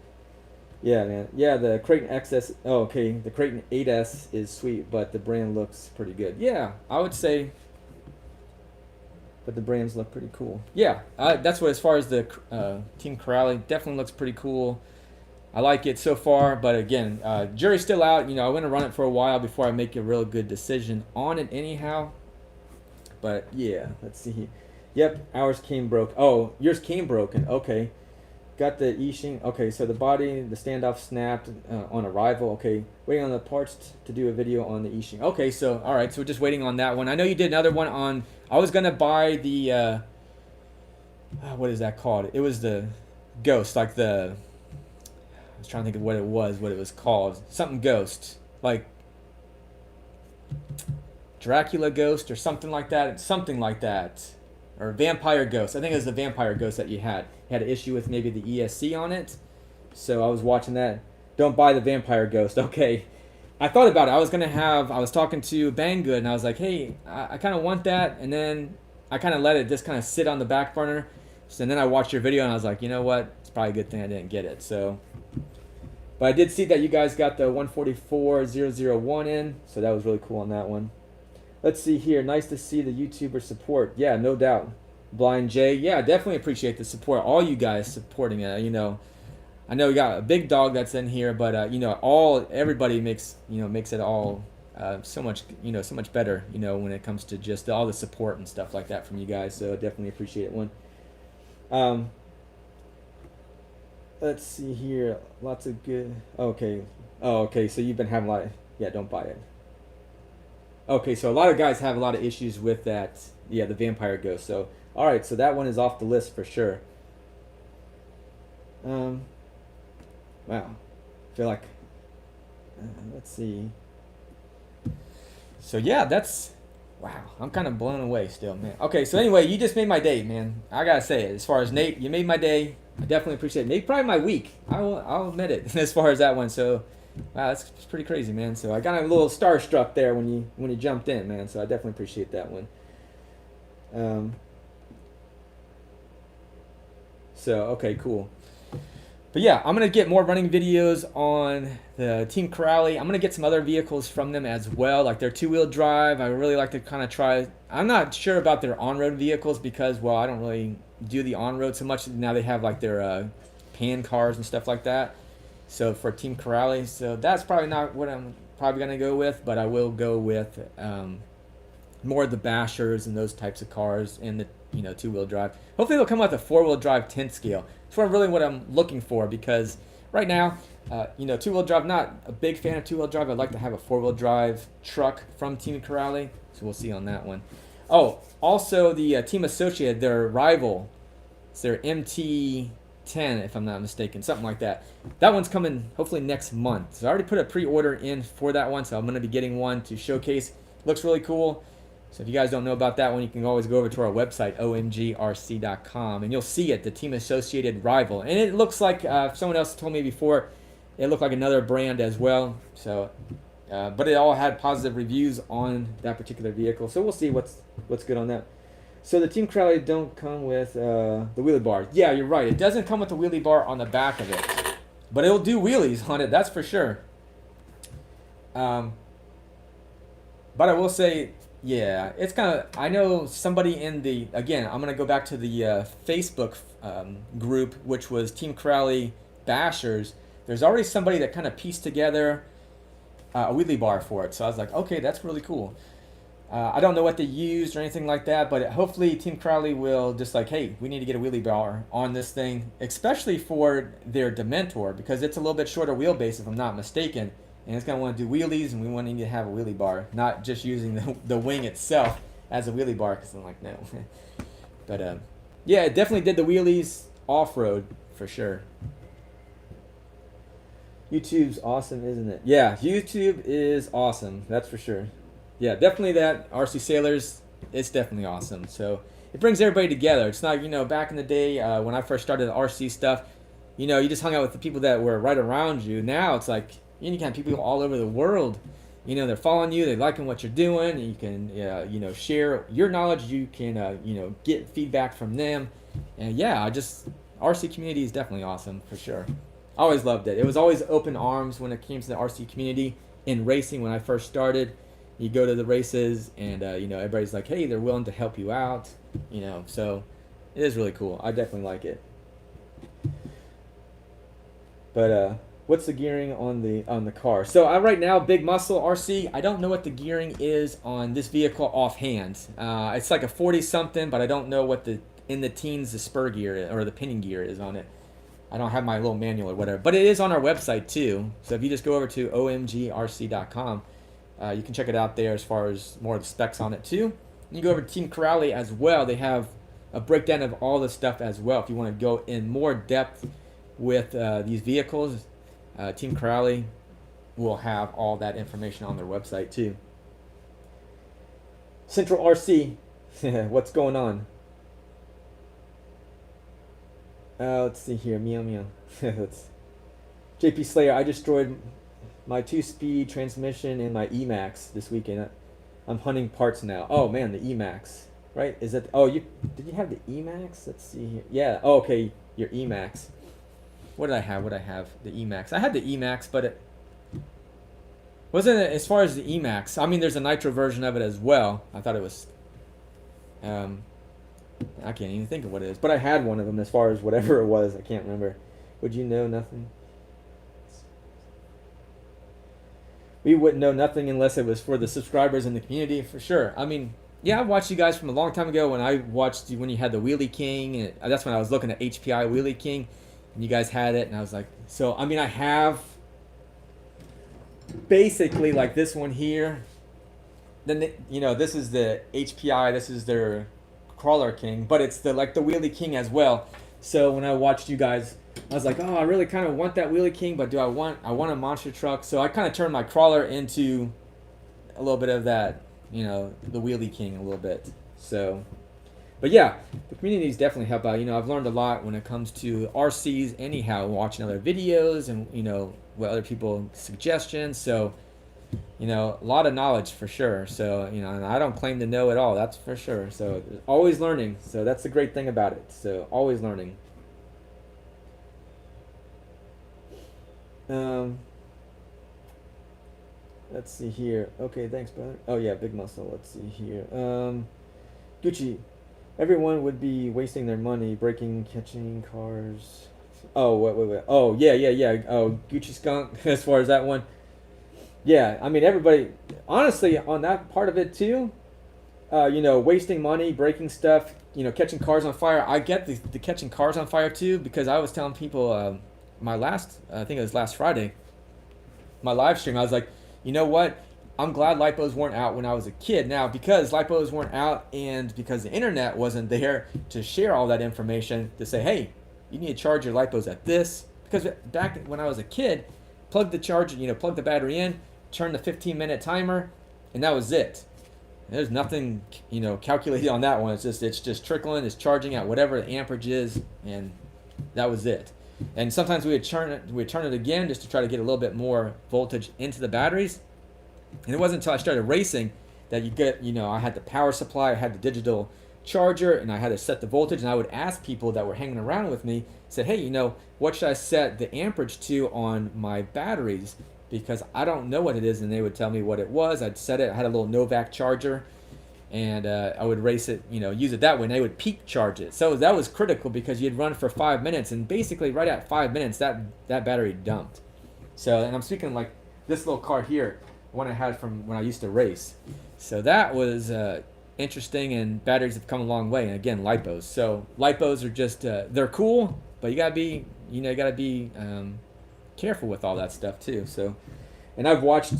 Yeah, man. Yeah, the Creighton XS. Oh, okay. The Creighton 8S is sweet, but the brand looks pretty good. Yeah, I would say. But the brands look pretty cool. Yeah, that's what. As far as the Team Corrale, definitely looks pretty cool. I like it so far, but again, jury's still out. I want to run it for a while before I make a real good decision on it. Anyhow. But yeah, let's see. Yep, ours came broke. Oh, yours came broken. Okay. Got the Yixing. Okay, so the body, the standoff snapped on arrival. Okay, waiting on the parts to do a video on the Yixing. Okay, so all right, so we're just waiting on that one. I know you did another one on. I was gonna buy the what is that called? It was the Ghost, like the. I was trying to think of what it was called. Something Ghost, like Dracula Ghost or something like that. Something like that. Or Vampire Ghost. I think it was the Vampire Ghost that you had. You had an issue with maybe the ESC on it. So I was watching that. Don't buy the Vampire Ghost. Okay. I thought about it. I was talking to Banggood and I was like, hey, I kind of want that. And then I kind of let it just kind of sit on the back burner. So then I watched your video and I was like, you know what? It's probably a good thing I didn't get it. So, but I did see that you guys got the 144001 in. So that was really cool on that one. Let's see here. Nice to see the YouTuber support. Yeah, no doubt. Blind J. Yeah, definitely appreciate the support. All you guys supporting it. I know we got a big dog that's in here, but everybody makes it all so much better. When it comes to just all the support and stuff like that from you guys. So definitely appreciate it. Let's see here. Lots of good. Okay. Oh, okay. So you've been having a lot of. Yeah, don't buy it. Okay, so a lot of guys have a lot of issues with that. Yeah, the Vampire Ghost. So, all right, so that one is off the list for sure. Wow. I feel like. Let's see. So yeah, that's. Wow, I'm kind of blown away still, man. Okay, so anyway, you just made my day, man. I gotta say it. As far as Nate, you made my day. I definitely appreciate it. Maybe probably my week. I'll admit it. As far as that one, so. Wow, that's pretty crazy, man. So I got a little starstruck there when you jumped in, man. So I definitely appreciate that one. So okay, cool. But yeah, I'm gonna get more running videos on the Team Corrali. I'm gonna get some other vehicles from them as well, like their two-wheel drive. I really like to kind of try. I'm not sure about their on-road vehicles because, well, I don't really do the on-road so much. Now they have like their pan cars and stuff like that. So for Team Corrali, so that's probably not what I'm probably gonna go with, but I will go with more of the bashers and those types of cars and the two-wheel drive. Hopefully they'll come with a four-wheel drive 10 scale. That's what I'm looking for, because right now, two-wheel drive, not a big fan of two-wheel drive. I'd like to have a four-wheel drive truck from Team Corrali, so we'll see on that one. Oh, also the Team Associated, their rival, it's their MT10, if I'm not mistaken, something like that. That one's coming hopefully next month. So I already put a pre-order in for that one, so I'm going to be getting one to showcase. Looks really cool. So if you guys don't know about that one, you can always go over to our website, OMGRC.com, and you'll see it, the Team Associated Rival. And it looks like, someone else told me before, it looked like another brand as well. So, but it all had positive reviews on that particular vehicle. So we'll see what's good on that. So the Team Corrali don't come with the wheelie bar. Yeah, you're right. It doesn't come with the wheelie bar on the back of it, but it'll do wheelies on it. That's for sure. But I will say, yeah, it's kind of, I know somebody in the, again, I'm going to go back to the Facebook group, which was Team Corrali Bashers. There's already somebody that kind of pieced together a wheelie bar for it. So I was like, okay, that's really cool. I don't know what they used or anything like that, but hopefully Team Corrali will just like, hey, we need to get a wheelie bar on this thing, especially for their Dementor, because it's a little bit shorter wheelbase, if I'm not mistaken. And it's going to want to do wheelies, and we want to have a wheelie bar, not just using the wing itself as a wheelie bar, because I'm like, no. But yeah, it definitely did the wheelies off-road for sure. YouTube's awesome, isn't it? Yeah, YouTube is awesome, that's for sure. Yeah, definitely that. TheRCSaylors, it's definitely awesome. So it brings everybody together. It's not, back in the day when I first started the RC stuff, you just hung out with the people that were right around you. Now it's like, you can have people all over the world. They're following you. They're liking what you're doing. You can, share your knowledge. You can, get feedback from them. And yeah, RC community is definitely awesome for sure. I always loved it. It was always open arms when it came to the RC community in racing when I first started. You go to the races and, everybody's like, hey, they're willing to help you out. So it is really cool. I definitely like it. But, what's the gearing on the car? So right now, Big Muscle RC, I don't know what the gearing is on this vehicle offhand. It's like a 40 something, but I don't know what in the teens the spur gear is, or the pinning gear is on it. I don't have my little manual or whatever, but it is on our website too. So if you just go over to omgrc.com, you can check it out there as far as more of the specs on it too. You go over to Team Corrali as well. They have a breakdown of all the stuff as well. If you want to go in more depth with these vehicles, Team Corrali will have all that information on their website too. Central RC, what's going on? Let's see here, meow meow. JP Slayer, I destroyed my 2-speed transmission and my Emax this weekend. I'm hunting parts now. Oh man, the Emax, right? Is that? Oh, did you have the Emax? Let's see here. Yeah. Oh, okay, your Emax. What did I have? The Emax. I had the Emax, but it wasn't as far as the Emax. I mean, there's a nitro version of it as well. I thought it was. I can't even think of what it is, but I had one of them as far as whatever it was. I can't remember. Would you know nothing? We wouldn't know nothing unless it was for the subscribers in the community, for sure. I mean, yeah, I watched you guys from a long time ago when I watched you when you had the Wheelie King. And that's when I was looking at HPI Wheelie King. And you guys had it, and I was like, so, I mean, I have basically like this one here. Then, this is the HPI, this is their Crawler King, but it's the Wheelie King as well. So when I watched you guys, I was like, oh, I really kind of want that Wheelie King, but I want a monster truck. So I kind of turned my Crawler into a little bit of that, the Wheelie King a little bit. So, but yeah, the communities definitely help out. I've learned a lot when it comes to RCs anyhow, watching other videos and, what other people suggestions. So, a lot of knowledge for sure. So, and I don't claim to know it all, that's for sure. So always learning. So that's the great thing about it. So always learning. Um, let's see here. Okay, thanks, brother. Oh yeah, big muscle. Let's see here. Gucci. Everyone would be wasting their money breaking, catching cars. Oh, wait. Oh, yeah. Oh, Gucci Skunk, as far as that one. Yeah, I mean, everybody, honestly, on that part of it too, wasting money, breaking stuff, catching cars on fire. I get the catching cars on fire too, because I was telling people I think it was last Friday, my live stream, I was like, you know what? I'm glad lipos weren't out when I was a kid. Now, because lipos weren't out and because the internet wasn't there to share all that information to say, hey, you need to charge your lipos at this. Because back when I was a kid, plug the battery in, turn the 15-minute timer, and that was it. There's nothing, calculated on that one. It's just trickling, it's charging at whatever the amperage is, and that was it. And sometimes we'd turn it again just to try to get a little bit more voltage into the batteries. And it wasn't until I started racing that I had the power supply, I had the digital charger, and I had to set the voltage. And I would ask people that were hanging around with me, said, hey, what should I set the amperage to on my batteries? Because I don't know what it is. And they would tell me what it was. I'd set it. I had a little Novak charger, and I would race it, use it that way. And they would peak charge it. So that was critical because you'd run for 5 minutes, and basically right at 5 minutes, that battery dumped. So, and I'm speaking like this little car here, one I had from when I used to race. So that was interesting, and batteries have come a long way. And again, lipos. So lipos are just they're cool, but you gotta be careful with all that stuff too. So, and I've watched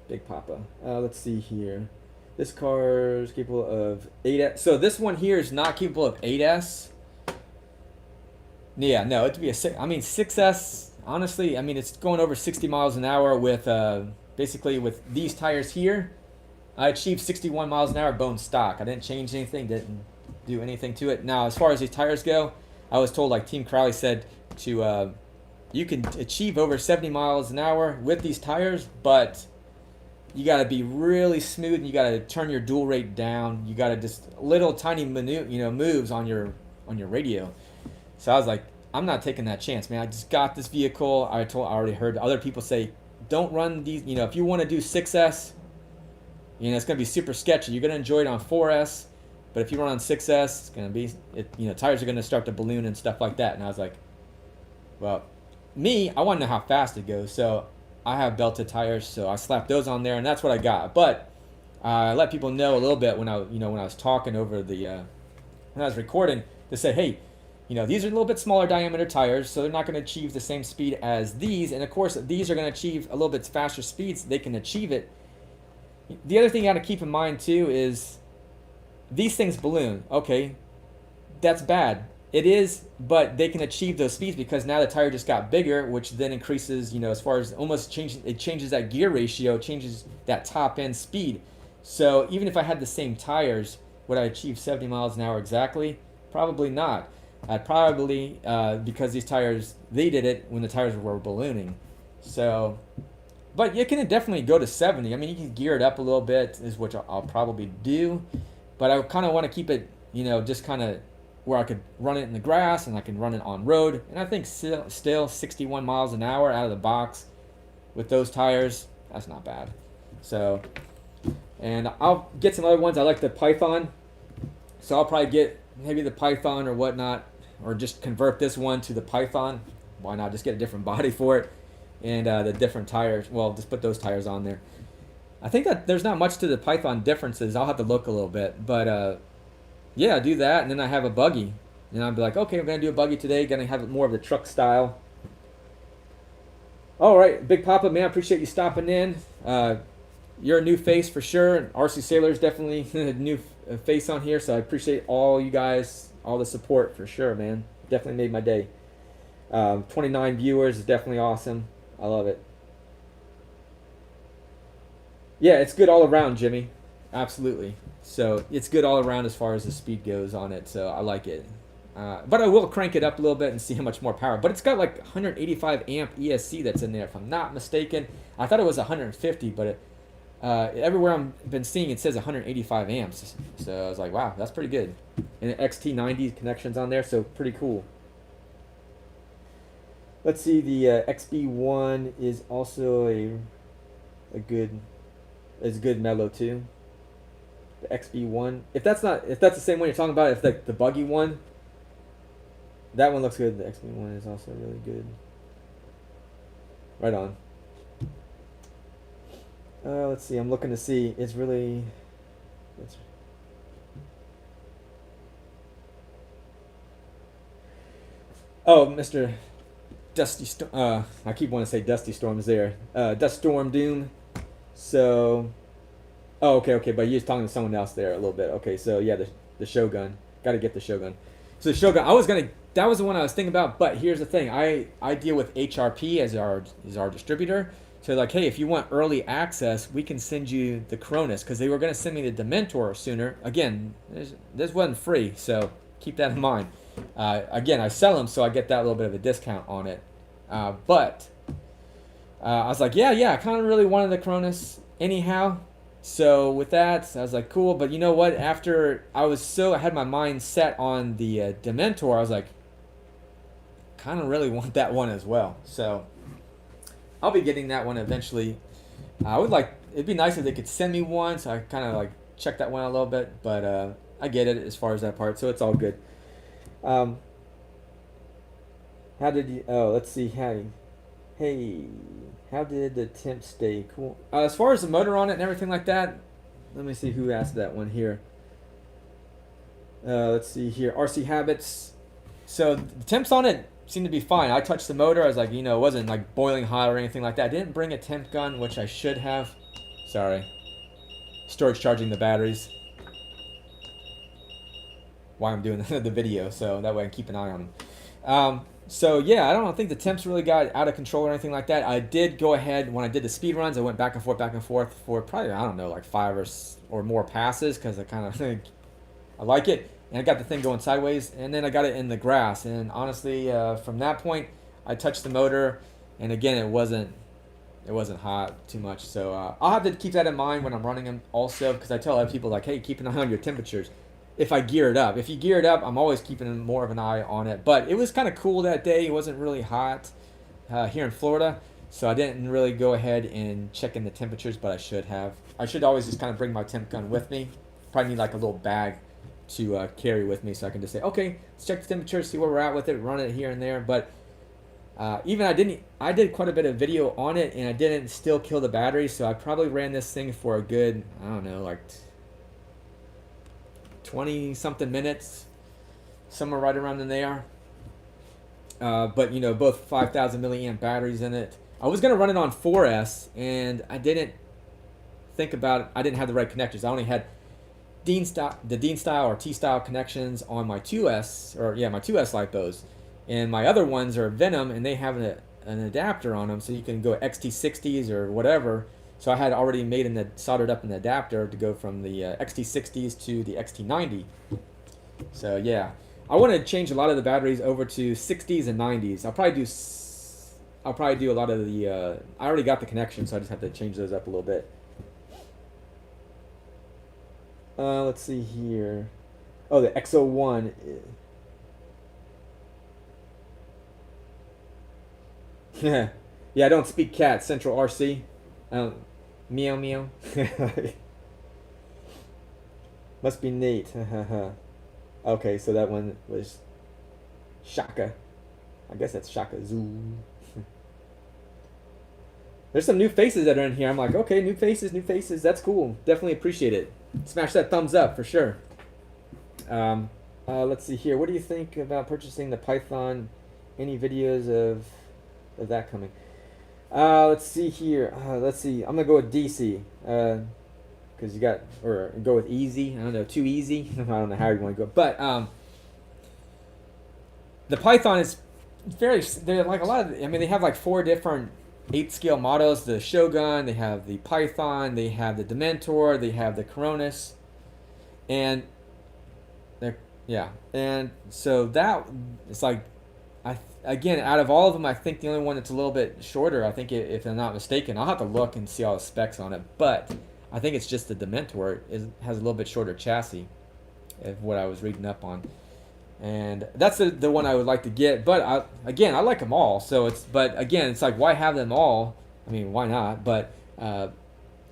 Big Papa. Let's see here. This car is capable of 8S. So this one here is not capable of 8S. Yeah, no, it'd be 6S. Honestly, it's going over 60 miles an hour with basically with these tires here. I achieved 61 miles an hour bone stock. I didn't change anything, didn't do anything to it. Now, as far as these tires go, I was told, like Team Crowley said, to you can achieve over 70 miles an hour with these tires, but you got to be really smooth, and you got to turn your dual rate down. You got to just little tiny moves on your radio. So I was like, I'm not taking that chance, man. I just got this vehicle. I already heard other people say, don't run these. If you want to do 6S, it's gonna be super sketchy. You're gonna enjoy it on 4S, but if you run on 6S, it's gonna be tires are gonna start to balloon and stuff like that. And I was like, well, I want to know how fast it goes, so I have belted tires, so I slapped those on there, and that's what I got. But I let people know a little bit when I was talking over the when I was recording to say, hey, these are a little bit smaller diameter tires, so they're not going to achieve the same speed as these. And of course, these are going to achieve a little bit faster speeds. They can achieve it. The other thing you got to keep in mind too is these things balloon. Okay, that's bad. It is, but they can achieve those speeds because now the tire just got bigger, which then increases, as far as almost changes that gear ratio, changes that top end speed. So even if I had the same tires, would I achieve 70 miles an hour exactly? Probably not. I'd probably, because these tires, they did it when the tires were ballooning. So, but you can definitely go to 70. You can gear it up a little bit, is what I'll probably do. But I kind of want to keep it, just kind of where I could run it in the grass and I can run it on road. And I think still 61 miles an hour out of the box with those tires, that's not bad. So, and I'll get some other ones. I like the Python. So I'll probably get maybe the Python or whatnot, or just convert this one to the Python. Why not just get a different body for it, and the different tires. Well, just put those tires on there. I think that there's not much to the Python differences. I'll have to look a little bit, but yeah, do that, and then I have a buggy, and I'll be like, okay, I'm gonna do a buggy today. Gonna have it more of the truck style. All right, Big Papa, man, I appreciate you stopping in. You're a new face for sure. RC Saylors definitely a new face on here, so I appreciate all you guys, all the support for sure, man. Definitely made my day. 29 viewers is definitely awesome. I love it. Yeah, it's good all around, Jimmy. Absolutely. So it's good all around as far as the speed goes on it, so I like it. But I will crank it up a little bit and see how much more power. But it's got like 185 amp ESC that's in there, if I'm not mistaken. I thought it was 150, but everywhere I've been seeing it says 185 amps. So I was like, wow, that's pretty good. And XT90 connections on there, so pretty cool. Let's see. The XB1 is also a good is good mellow too. The XB1. If that's the same one you're talking about, if the buggy one, that one looks good. The XB1 is also really good. Right on. Let's see. I'm looking to see. It's really. Oh, Mr. Dusty Storm. I keep wanting to say Dusty Storm's there. Dust Storm Doom. So. Oh, okay. But you're talking to someone else there a little bit. Okay, so yeah, the Shogun. Got to get the Shogun. So the Shogun. That was the one I was thinking about. But here's the thing. I deal with HRP as our distributor. So like, hey, if you want early access, we can send you the Cronus, because they were going to send me the Dementor sooner. Again, this wasn't free, so keep that in mind. Again, I sell them, so I get that little bit of a discount on it. But I was like, yeah, I kind of really wanted the Cronus anyhow. So with that, I was like, cool. But you know what? After I had my mind set on the Dementor, I was like, kind of really want that one as well. So I'll be getting that one eventually. It'd be nice if they could send me one, so I kind of like check that one out a little bit. But I get it as far as that part, so it's all good. How did you? Oh, let's see. How did the temp stay cool? As far as the motor on it and everything like that, let me see who asked that one here. Let's see here. RC Habits. So the temps on it seemed to be fine. I touched the motor. I was like, it wasn't like boiling hot or anything like that. I didn't bring a temp gun, which I should have. Sorry. Storage charging the batteries. Why I'm doing the video, so that way I can keep an eye on them. So yeah, I don't think the temps really got out of control or anything like that. I did go ahead when I did the speed runs. I went back and forth for probably, I don't know, like 5 or more passes, because I kind of think I like it. And I got the thing going sideways, and then I got it in the grass. And honestly, from that point, I touched the motor, and again, it wasn't hot too much. So I'll have to keep that in mind when I'm running them also, because I tell other people, like, hey, keep an eye on your temperatures. If I gear it up. If you gear it up, I'm always keeping more of an eye on it. But it was kind of cool that day. It wasn't really hot here in Florida, so I didn't really go ahead and check in the temperatures, but I should have. I should always just kind of bring my temp gun with me. Probably need like a little bag to carry with me, so I can just say, okay, let's check the temperature, see where we're at with it, run it here and there. But even I did quite a bit of video on it, and I didn't still kill the battery, so I probably ran this thing for a good, I don't know, like 20 something minutes, somewhere right around in there. But both 5,000 milliamp batteries in it. I was gonna run it on 4S, and I didn't think about it. I didn't have the right connectors. I only had the Dean style or T style connections on my 2S, my 2S lipos, and my other ones are Venom, and they have an adapter on them, so you can go XT60s or whatever. So I had already soldered up an adapter to go from the XT60s to the XT90. So yeah, I want to change a lot of the batteries over to 60s and 90s. I'll probably do a lot of the. I already got the connection, so I just have to change those up a little bit. Let's see here. Oh, the XO1. Yeah, I don't speak cat. Central RC. Meow meow. Must be Nate. Okay, so that one was Shaka. I guess that's Shaka Zoo. There's some new faces that are in here. I'm like, okay, new faces. That's cool. Definitely appreciate it. Smash that thumbs up for sure. Let's see here. What do you think about purchasing the Python? Any videos of that coming? Let's see here. Let's see. I'm gonna go with DC. Because go with easy. I don't know, too easy. I don't know how you want to go. But the Python is they're like a lot of. I mean, they have like 4 different 8-scale models. The Shogun. They have the Python. They have the Dementor. They have the Cronus. And and so that it's like. Again, out of all of them, I think the only one that's a little bit shorter, I think if I'm not mistaken, I'll have to look and see all the specs on it, but I think it's just the Dementor has a little bit shorter chassis, of what I was reading up on. And that's the one I would like to get. But I like them all. So but again, it's like, why have them all? I mean, why not? But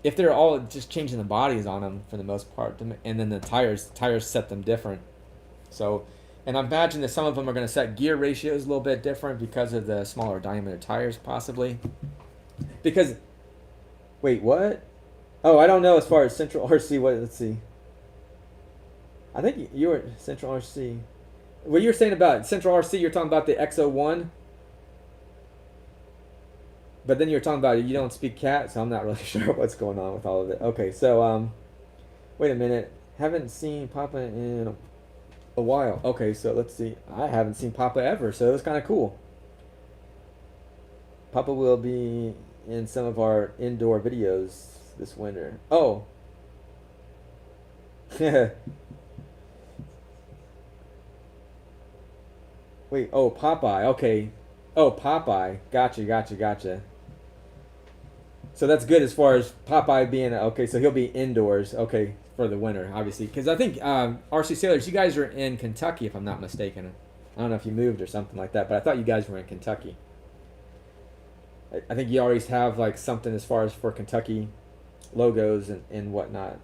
if they're all just changing the bodies on them for the most part, and then the tires set them different. So, and I imagine that some of them are going to set gear ratios a little bit different because of the smaller diameter tires, possibly. Because, wait, what? Oh, I don't know as far as Central RC. Let's see. I think you were Central RC. What you were saying about Central RC, you're talking about the X01. But then you're talking about you don't speak cat, so I'm not really sure what's going on with all of it. Okay, so wait a minute. Haven't seen Papa in a while. Okay, so let's see. I haven't seen Papa ever, so it was kind of cool. Papa will be in some of our indoor videos this winter. Oh. Wait, oh, Popeye. Okay. Oh, Popeye. Gotcha. So that's good as far as Popeye being okay. So he'll be indoors, okay, for the winter, obviously. Because I think RC Sailors, you guys are in Kentucky, if I'm not mistaken. I don't know if you moved or something like that, but I thought you guys were in Kentucky. I think you always have like something as far as for Kentucky logos and whatnot.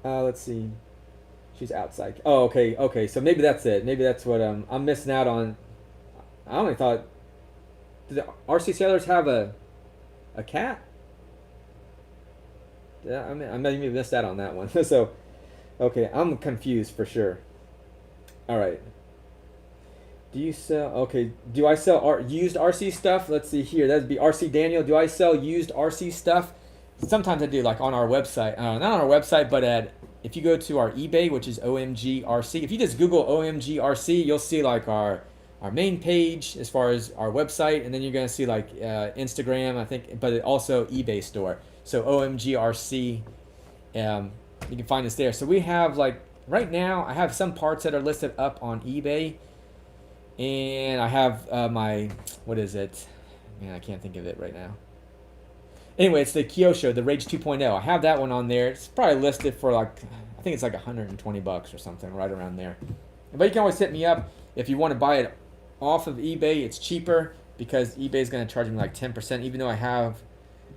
Let's see. She's outside. Oh, okay. So maybe that's it. Maybe that's what I'm missing out on. I only thought. Did the RC Sailors have a cat? Yeah, I maybe missed out on that one. So, okay, I'm confused for sure. All right. Do you sell? Okay. Do I sell used RC stuff? Let's see here. That'd be RC Daniel. Do I sell used RC stuff? Sometimes I do, like on our website. Not on our website, but if you go to our eBay, which is OMGRC. If you just Google OMGRC, you'll see like our main page as far as our website, and then you're gonna see like Instagram, I think, but also eBay store. So OMGRC, you can find us there. So we have like right now, I have some parts that are listed up on eBay, and I have my what is it? Man, I can't think of it right now. Anyway, it's the Kyosho, the Rage 2.0. I have that one on there. It's probably listed for like, I think it's like $120 or something, right around there. But you can always hit me up if you want to buy it off of eBay. It's cheaper because eBay is going to charge me like 10%, even though I have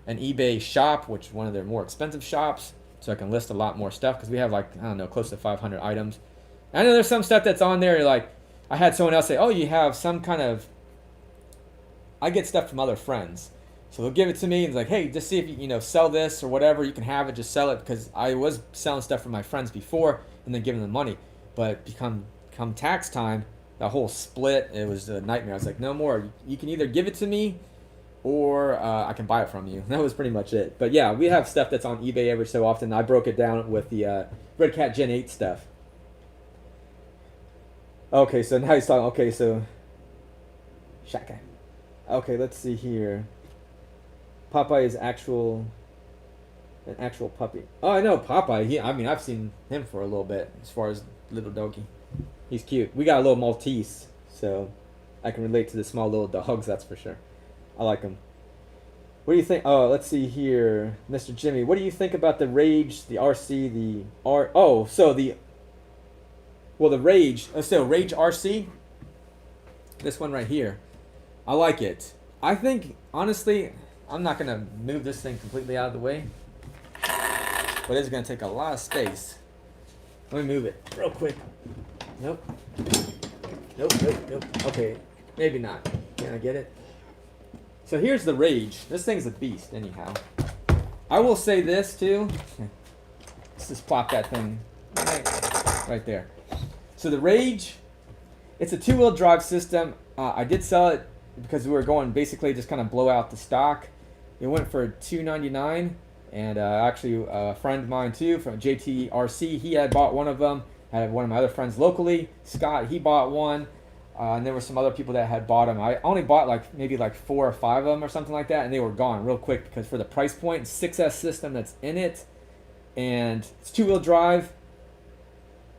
an eBay shop, which is one of their more expensive shops, so I can list a lot more stuff because we have like, I don't know, close to 500 items. I know there's some stuff that's on there, like, I had someone else say, oh, you have some kind of, I get stuff from other friends. So they'll give it to me and it's like, hey, just see if you sell this or whatever. You can have it, just sell it, because I was selling stuff from my friends before and then giving them money. But come tax time, the whole split, it was a nightmare. I was like, no more. You can either give it to me or I can buy it from you. That was pretty much it. But yeah, we have stuff that's on eBay every so often. I broke it down with the Red Cat Gen 8 stuff. Okay, so now he's talking. Okay, so Shaka. Okay, let's see here. Popeye is an actual puppy. Oh, I know Popeye. I've seen him for a little bit as far as little doggy. He's cute. We got a little Maltese, so I can relate to the small little dogs, that's for sure. I like them. What do you think? Oh, let's see here. Mr. Jimmy, what do you think about the Rage, the RC, the R... Oh, so the... Well, the Rage... So, Rage RC. This one right here. I like it. I think, honestly... I'm not going to move this thing completely out of the way, but it's going to take a lot of space. Let me move it real quick. Nope. Okay, maybe not. Can I get it? So here's the Rage. This thing's a beast anyhow. I will say this too. Let's just plop that thing right there. So the Rage, it's a two-wheel drive system. I did sell it because we were going basically just kind of blow out the stock. It went for $299, and actually a friend of mine too from JTRC, he had bought one of them. I had one of my other friends locally, Scott, he bought one, and there were some other people that had bought them. I only bought maybe 4 or 5 of them or something like that, and they were gone real quick because for the price point, 6S system that's in it, and it's two-wheel drive,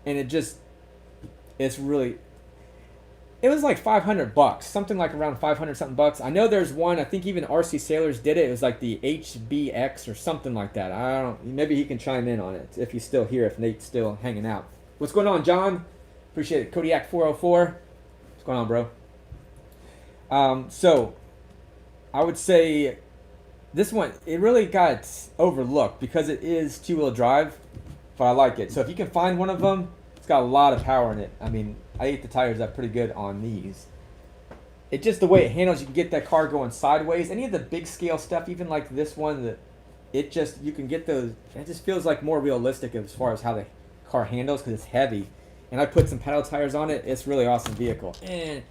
and it's really... It was like $500, something like around 500 something bucks. I know there's one, I think even RC Sailors did it. It was like the HBX or something like that. I don't, maybe he can chime in on it if he's still here, if Nate's still hanging out. What's going on, John? Appreciate it. Kodiak 404. What's going on, bro? So I would say this one, it really got overlooked because it is two-wheel drive, but I like it. So if you can find one of them, it's got a lot of power in it. I mean, I ate the tires up pretty good on these. It just the way it handles, you can get that car going sideways. Any of the big scale stuff, even like this one, that it just, you can get those, it just feels like more realistic as far as how the car handles because it's heavy. And I put some paddle tires on it. It's a really awesome vehicle. And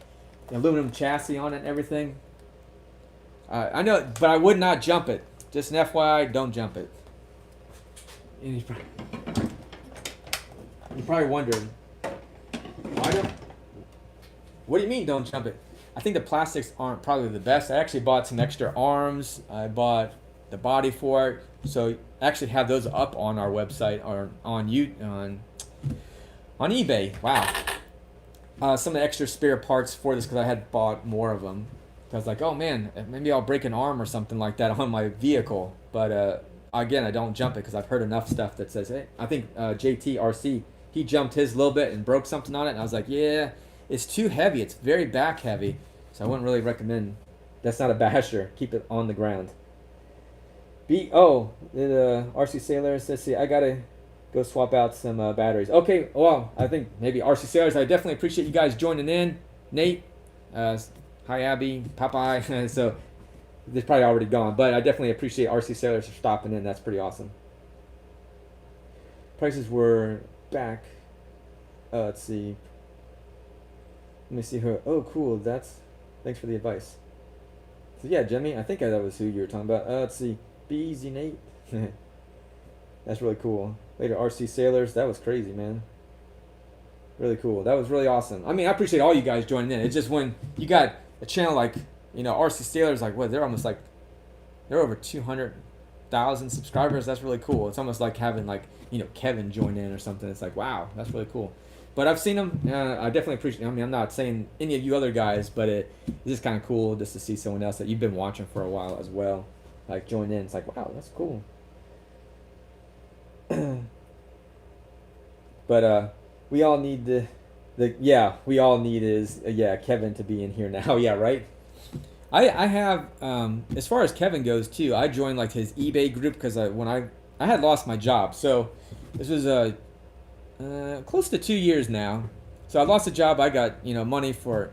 aluminum chassis on it and everything. I know, but I would not jump it. Just an FYI, don't jump it. And you're probably wondering, why don't, what do you mean don't jump it? I think the plastics aren't probably the best. I actually bought some extra arms. I bought the body for it. So I actually have those up on our website or on eBay. Wow. Some of the extra spare parts for this because I had bought more of them. I was like, oh man, maybe I'll break an arm or something like that on my vehicle. But again, I don't jump it because I've heard enough stuff that says, hey, I think TheRCSaylors, he jumped his a little bit and broke something on it. And I was like, yeah, it's too heavy. It's very back heavy. So I wouldn't really recommend. That's not a basher. Keep it on the ground. The TheRCSaylors, let's see, I got to go swap out some batteries. Okay, well, I think maybe TheRCSaylors, I definitely appreciate you guys joining in. Nate, hi Abby, Popeye. So they're probably already gone, but I definitely appreciate TheRCSaylors for stopping in. That's pretty awesome. Prices were back. Let's see. Let me see who. Oh, cool. Thanks for the advice. So yeah, Jimmy, I think that was who you were talking about. Let's see. Be easy, Nate. That's really cool. Later, TheRCSaylors. That was crazy, man. Really cool. That was really awesome. I mean, I appreciate all you guys joining in. It's just when you got a channel like, TheRCSaylors, like what? They're almost like, they're over 200,000 subscribers. That's really cool. It's almost like having like, Kevin join in or something. It's like, wow, that's really cool. But I've seen them. I definitely appreciate. I mean, I'm not saying any of you other guys, but it's just kind of cool just to see someone else that you've been watching for a while as well, like join in. It's like, wow, that's cool. But we all need we all need is Kevin to be in here now. Yeah, right. I have as far as Kevin goes too. I joined like his eBay group because when I had lost my job, so this was close to 2 years now. So I lost a job. I got money for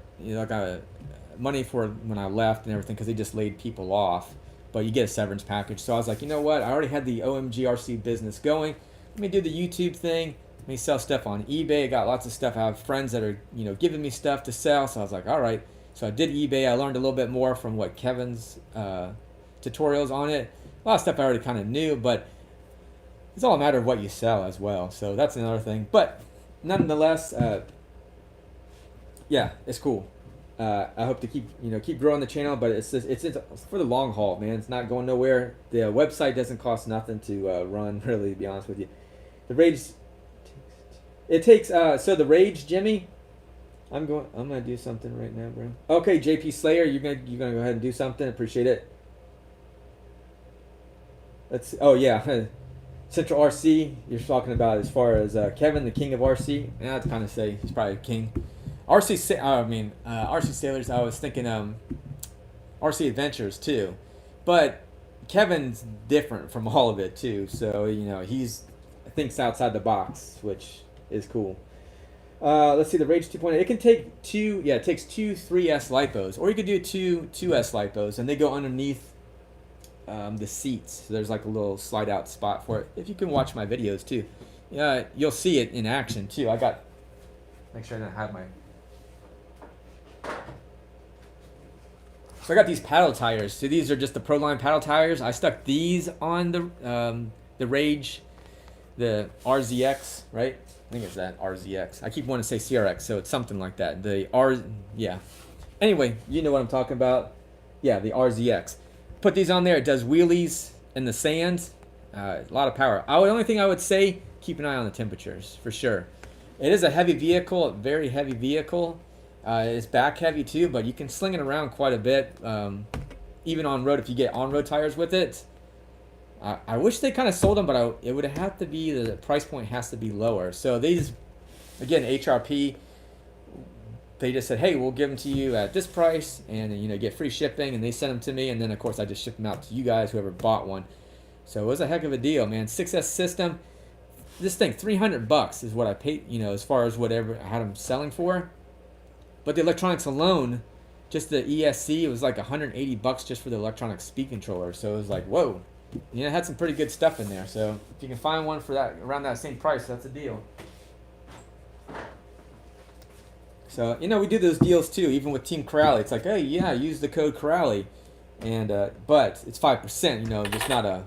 money for when I left and everything because they just laid people off. But you get a severance package. So I was like, you know what? I already had the OMGRC business going. Let me do the YouTube thing. Let me sell stuff on eBay. I got lots of stuff. I have friends that are giving me stuff to sell. So I was like, all right. So I did eBay. I learned a little bit more from what Kevin's tutorials on it. A lot of stuff I already kind of knew, but it's all a matter of what you sell as well. So that's another thing. But nonetheless, it's cool. I hope to keep growing the channel, but it's for the long haul, man. It's not going nowhere. The website doesn't cost nothing to run, really, to be honest with you. The Rage, it takes so the Rage, Jimmy. I'm gonna do something right now, bro. Okay, JP Slayer, you're gonna go ahead and do something. Appreciate it. Oh yeah. Central RC, you're talking about as far as Kevin, the king of RC. Yeah, I'd kind of say he's probably king. TheRCSaylors, I was thinking RC Adventures too. But Kevin's different from all of it too. So, he's thinks outside the box, which is cool. Let's see, the Rage 2.0. It can take it takes two 3S lipos. Or you could do two 2S lipos, and they go underneath the seats. So there's like a little slide out spot for it. If you can watch my videos too, you'll see it in action too. Make sure I don't have my. So I got these paddle tires. So these are just the Proline paddle tires. I stuck these on the Rage, the RZX, right? I think it's that RZX. I keep wanting to say CRX, so it's something like that. Anyway, you know what I'm talking about. Yeah, the RZX. Put these on there. It does wheelies in the sand. A lot of power. The only thing I would say, keep an eye on the temperatures for sure. It is a heavy vehicle, a very heavy vehicle. It's back heavy too, but you can sling it around quite a bit. Even on road, if you get on road tires with it. I wish they kind of sold them, but it would have to be the price point has to be lower. So these again, HRP, they just said, hey, we'll give them to you at this price, and get free shipping, and they sent them to me, and then of course I just shipped them out to you guys, whoever bought one. So it was a heck of a deal, man. 6S system, this thing, $300 is what I paid, as far as whatever I had them selling for. But the electronics alone, just the ESC, it was like $180 just for the electronic speed controller. So it was like, whoa, it had some pretty good stuff in there. So if you can find one for that around that same price, that's a deal. So we do those deals too, even with Team Corrali. It's like, hey, yeah, use the code Corrali, and but it's 5%. There's not a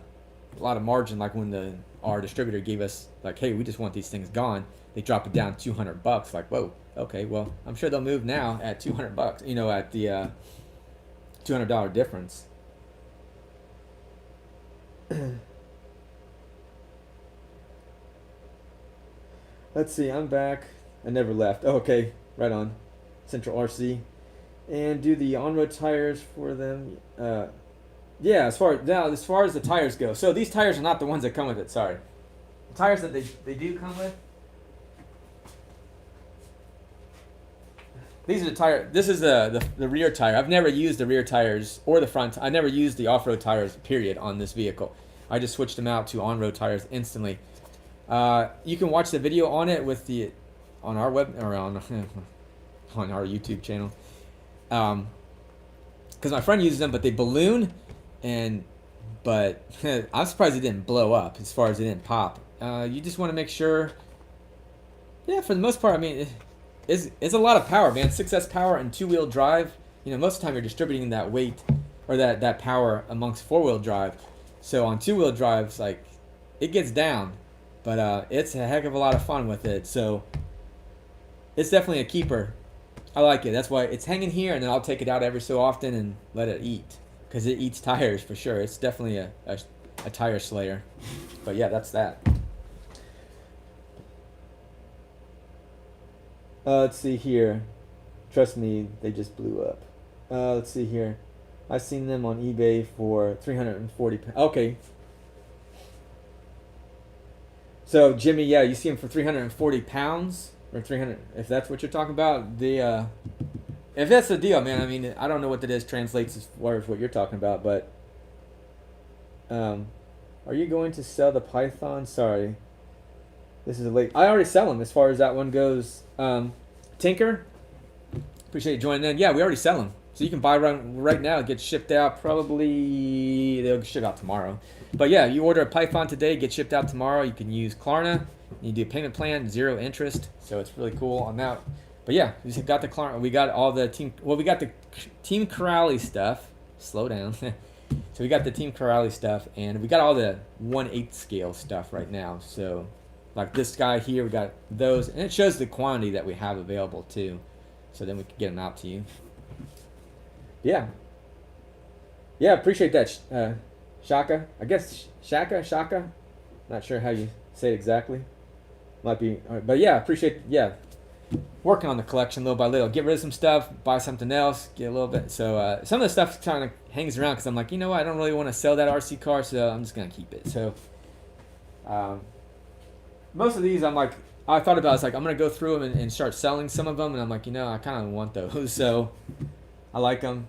lot of margin like when our distributor gave us like, hey, we just want these things gone. They drop it down $200. Like, whoa, okay, well, I'm sure they'll move now at $200. At the $200 difference. Let's see, I'm back. I never left. Oh, okay, right on. Central RC. And do the on-road tires for them. Yeah, as far as the tires go. So these tires are not the ones that come with it, sorry. The tires that they do come with. These are the tire. This is the rear tire. I've never used the rear tires or the front. I never used the off-road tires, period, on this vehicle. I just switched them out to on-road tires instantly. You can watch the video on it on our web or on our YouTube channel. Because my friend uses them, but they balloon, but I'm surprised it didn't blow up. As far as it didn't pop. You just want to make sure. Yeah, for the most part, I mean. It's a lot of power, man. 6S power and 2-wheel drive. Most of the time you're distributing that weight or that power amongst 4-wheel drive. So on 2-wheel drives, like, it gets down, but it's a heck of a lot of fun with it. So it's definitely a keeper. I like it. That's why it's hanging here, and then I'll take it out every so often and let it eat, because it eats tires for sure. It's definitely a tire slayer. But yeah, that's that. Let's see here. Trust me, they just blew up. Let's see here. I've seen them on eBay for 340 pounds. Okay. So, Jimmy, yeah, you see them for 340 pounds? Or 300, if that's what you're talking about. If that's the deal, man, I mean, I don't know what that is translates as far as what you're talking about, but... are you going to sell the Python? Sorry. This is a late. I already sell them as far as that one goes. Tinker, appreciate you joining in. Yeah, we already sell them. So you can buy right now. Get shipped out. Probably they'll ship out tomorrow. But yeah, you order a Python today, get shipped out tomorrow. You can use Klarna. You do a payment plan, 0 interest. So it's really cool on that. But yeah, we got the Klarna. We got all the team. Well, we got the Team Corrali stuff. Slow down. So we got the Team Corrali stuff, and we got all the 1/8 scale stuff right now. So. Like this guy here, we got those, and it shows the quantity that we have available too, so then we can get them out to you. Yeah, appreciate that, Shaka. I guess Shaka. Not sure how you say it exactly. Might be, but yeah, appreciate working on the collection little by little. Get rid of some stuff, buy something else, get a little bit. So some of the stuff kind of hangs around because I'm like, I don't really want to sell that RC car, so I'm just gonna keep it. So. Most of these, I thought about, it's like, I'm going to go through them and start selling some of them, and I'm like, I kind of want those, so I like them.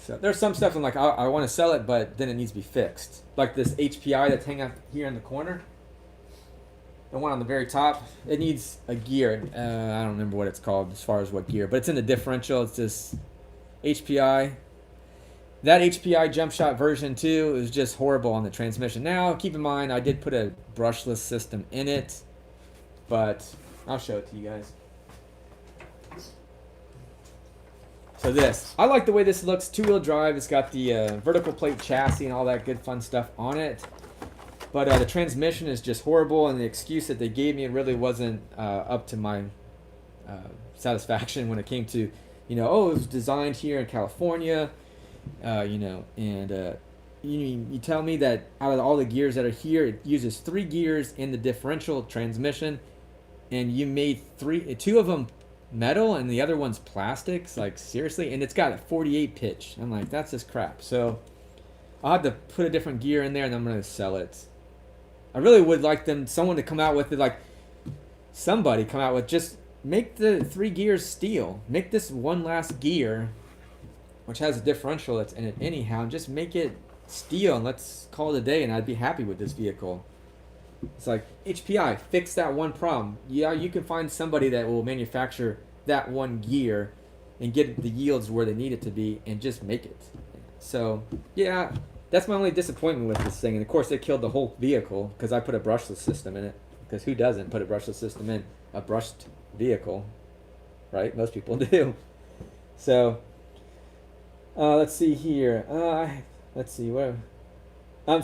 So there's some stuff I'm like, I want to sell it, but then it needs to be fixed. Like this HPI that's hanging out here in the corner, the one on the very top, it needs a gear. I don't remember what it's called as far as what gear, but it's in the differential. It's this HPI. That HPI jump shot version 2 is just horrible on the transmission. Now, keep in mind, I did put a brushless system in it, but I'll show it to you guys. So I like the way this looks. 2-wheel drive. It's got the vertical plate chassis and all that good fun stuff on it. But the transmission is just horrible, and the excuse that they gave me really wasn't up to my satisfaction when it came to, it was designed here in California. You tell me that out of all the gears that are here, it uses 3 gears in the differential transmission, and you made 2 of them metal and the other one's plastics. Like, seriously? And it's got a 48 pitch. I'm like, that's just crap. So I'll have to put a different gear in there, and I'm going to sell it. I really would like someone to come out with it, like, somebody come out with just make the 3 gears steel. Make this one last gear, which has a differential that's in it anyhow, and just make it steel and let's call it a day, and I'd be happy with this vehicle. It's like, HPI, fix that one problem. Yeah, you can find somebody that will manufacture that one gear and get the yields where they need it to be and just make it. So, yeah, that's my only disappointment with this thing. And of course, they killed the whole vehicle because I put a brushless system in it. Because who doesn't put a brushless system in a brushed vehicle, right? Most people do. So, let's see here. Let's see, what...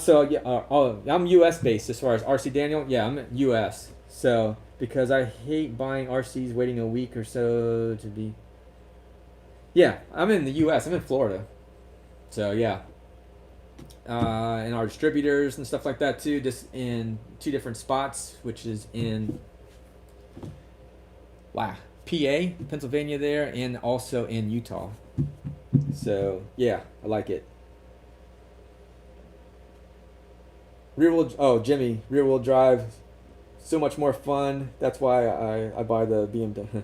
So yeah, I'm U.S. based as far as RC Daniel. Yeah, I'm U.S. So because I hate buying RCs, waiting a week or so to be. Yeah, I'm in the U.S. I'm in Florida. So yeah, and our distributors and stuff like that too, just in 2 different spots, which is in PA, Pennsylvania there, and also in Utah. So yeah, I like it. Jimmy, rear wheel drive, so much more fun. That's why I buy the BMW.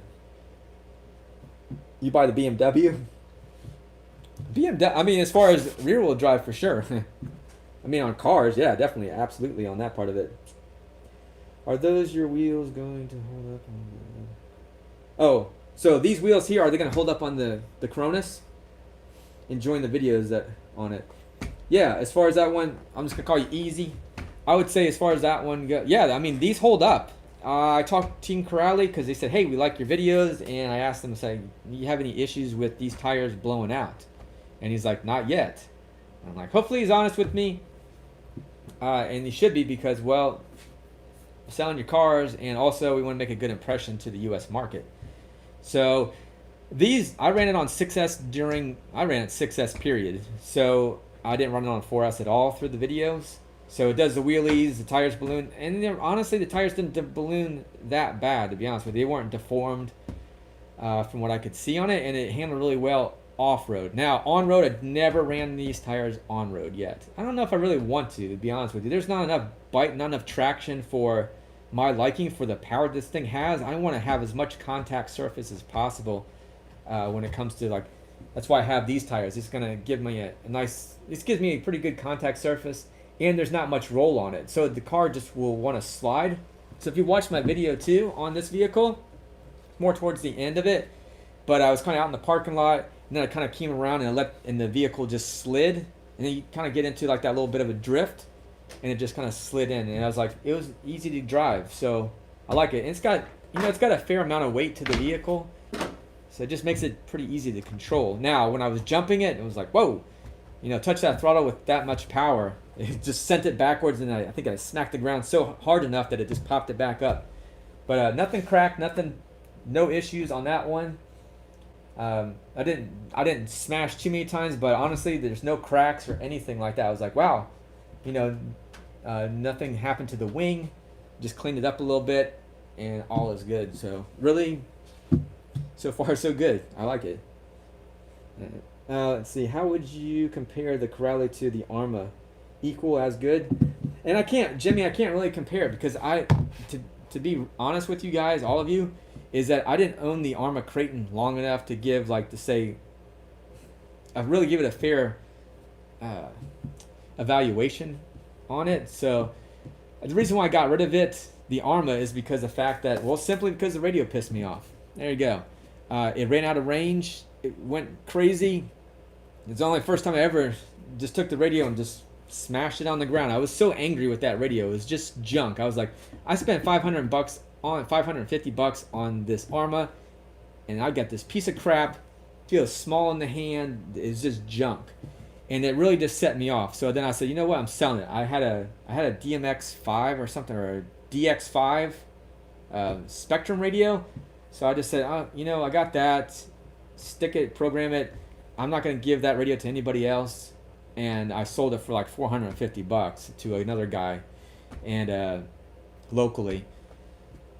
You buy the BMW? BMW, I mean, as far as rear wheel drive, for sure. I mean, on cars, yeah, definitely, absolutely on that part of it. Are those your wheels going to hold up on the... Oh, so these wheels here, are they going to hold up on the Cronus? Enjoying the videos that on it. Yeah, as far as that one, I'm just going to call you Easy. I would say as far as that one goes, yeah, I mean, these hold up. I talked to Team Corrali because they said, hey, we like your videos. And I asked them, say, do you have any issues with these tires blowing out? And he's like, not yet. And I'm like, hopefully he's honest with me. And he should be because, well, selling your cars, and also we want to make a good impression to the U.S. market. So these, I ran it on 6S I ran it 6S period. So I didn't run it on 4S at all through the videos. So it does the wheelies, the tires balloon, and honestly, the tires didn't balloon that bad, to be honest with you. They weren't deformed from what I could see on it, and it handled really well off-road. Now, on-road, I've never ran these tires on-road yet. I don't know if I really want to be honest with you. There's not enough bite, not enough traction for my liking for the power this thing has. I want to have as much contact surface as possible when it comes to, like, that's why I have these tires. It's going to give me a nice, this gives me a pretty good contact surface, and there's not much roll on it. So the car just will want to slide. So if you watch my video too on this vehicle, more towards the end of it, but I was kind of out in the parking lot, and then I kind of came around and the vehicle just slid, and then you kind of get into like that little bit of a drift, and it just kind of slid in, and I was like, it was easy to drive, so I like it. And it's got, it's got a fair amount of weight to the vehicle, so it just makes it pretty easy to control. Now, when I was jumping it, it was like, whoa, touch that throttle with that much power. It just sent it backwards, and I think I smacked the ground so hard enough that it just popped it back up. But nothing cracked, no issues on that one. I didn't smash too many times, but honestly, there's no cracks or anything like that. I was like, wow, nothing happened to the wing. Just cleaned it up a little bit, and all is good. So really, so far so good. I like it. Let's see. How would you compare the Corrali to the Arma? Equal, as good? And I can't really compare because to be honest with you guys, all of you, is that I didn't own the Arma Creighton long enough to give, I really give it a fair evaluation on it. So the reason why I got rid of it, the Arma, is because the fact that, simply because the radio pissed me off. There you go. It ran out of range. It went crazy. It's the only first time I ever just took the radio and just smashed it on the ground. I was so angry with that radio. It was just junk. I was like, I spent $550 on this Arma, and I got this piece of crap. Feels small in the hand. It's just junk, and it really just set me off. So then I said, you know what? I'm selling it. I had a DMX5 or something, or a DX5 Spectrum radio. So I just said, I got that. Stick it, program it. I'm not going to give that radio to anybody else. And I sold it for like $450 to another guy, and locally,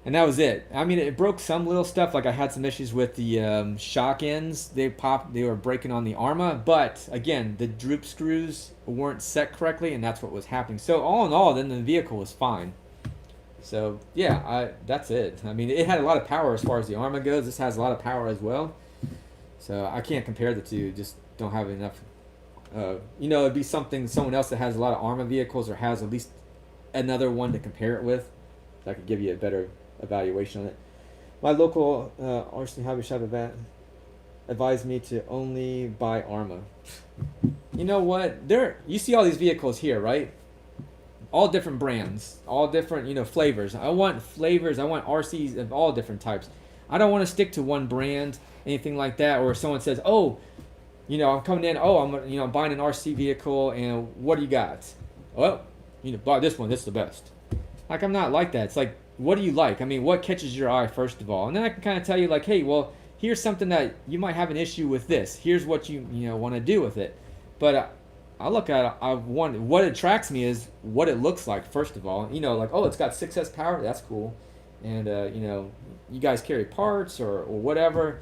and that was it. I mean, it broke some little stuff. Like I had some issues with the shock ends. They were breaking on the Arma, but again, the droop screws weren't set correctly, and that's what was happening. So all in all, then the vehicle was fine. So yeah, that's it. I mean, it had a lot of power as far as the Arma goes. This has a lot of power as well. So I can't compare the two. Just don't have enough. It'd be someone else that has a lot of Arma vehicles or has at least another one to compare it with. So I could give you a better evaluation on it. My local RC hobby shop advised me to only buy Arma. You know what? You see all these vehicles here, right? All different brands, all different, flavors. I want flavors. I want RCs of all different types. I don't want to stick to one brand, anything like that. Or someone says, "Oh, I'm coming in. Oh, I'm buying an RC vehicle, and what do you got?" Well, buy this one. This is the best. Like, I'm not like that. It's like, what do you like? I mean, what catches your eye first of all, and then I can kind of tell you, like, hey, well, here's something that you might have an issue with this. Here's what you want to do with it. But I look at it, what attracts me is what it looks like first of all. Like, oh, it's got 6S power. That's cool. And you guys carry parts or whatever.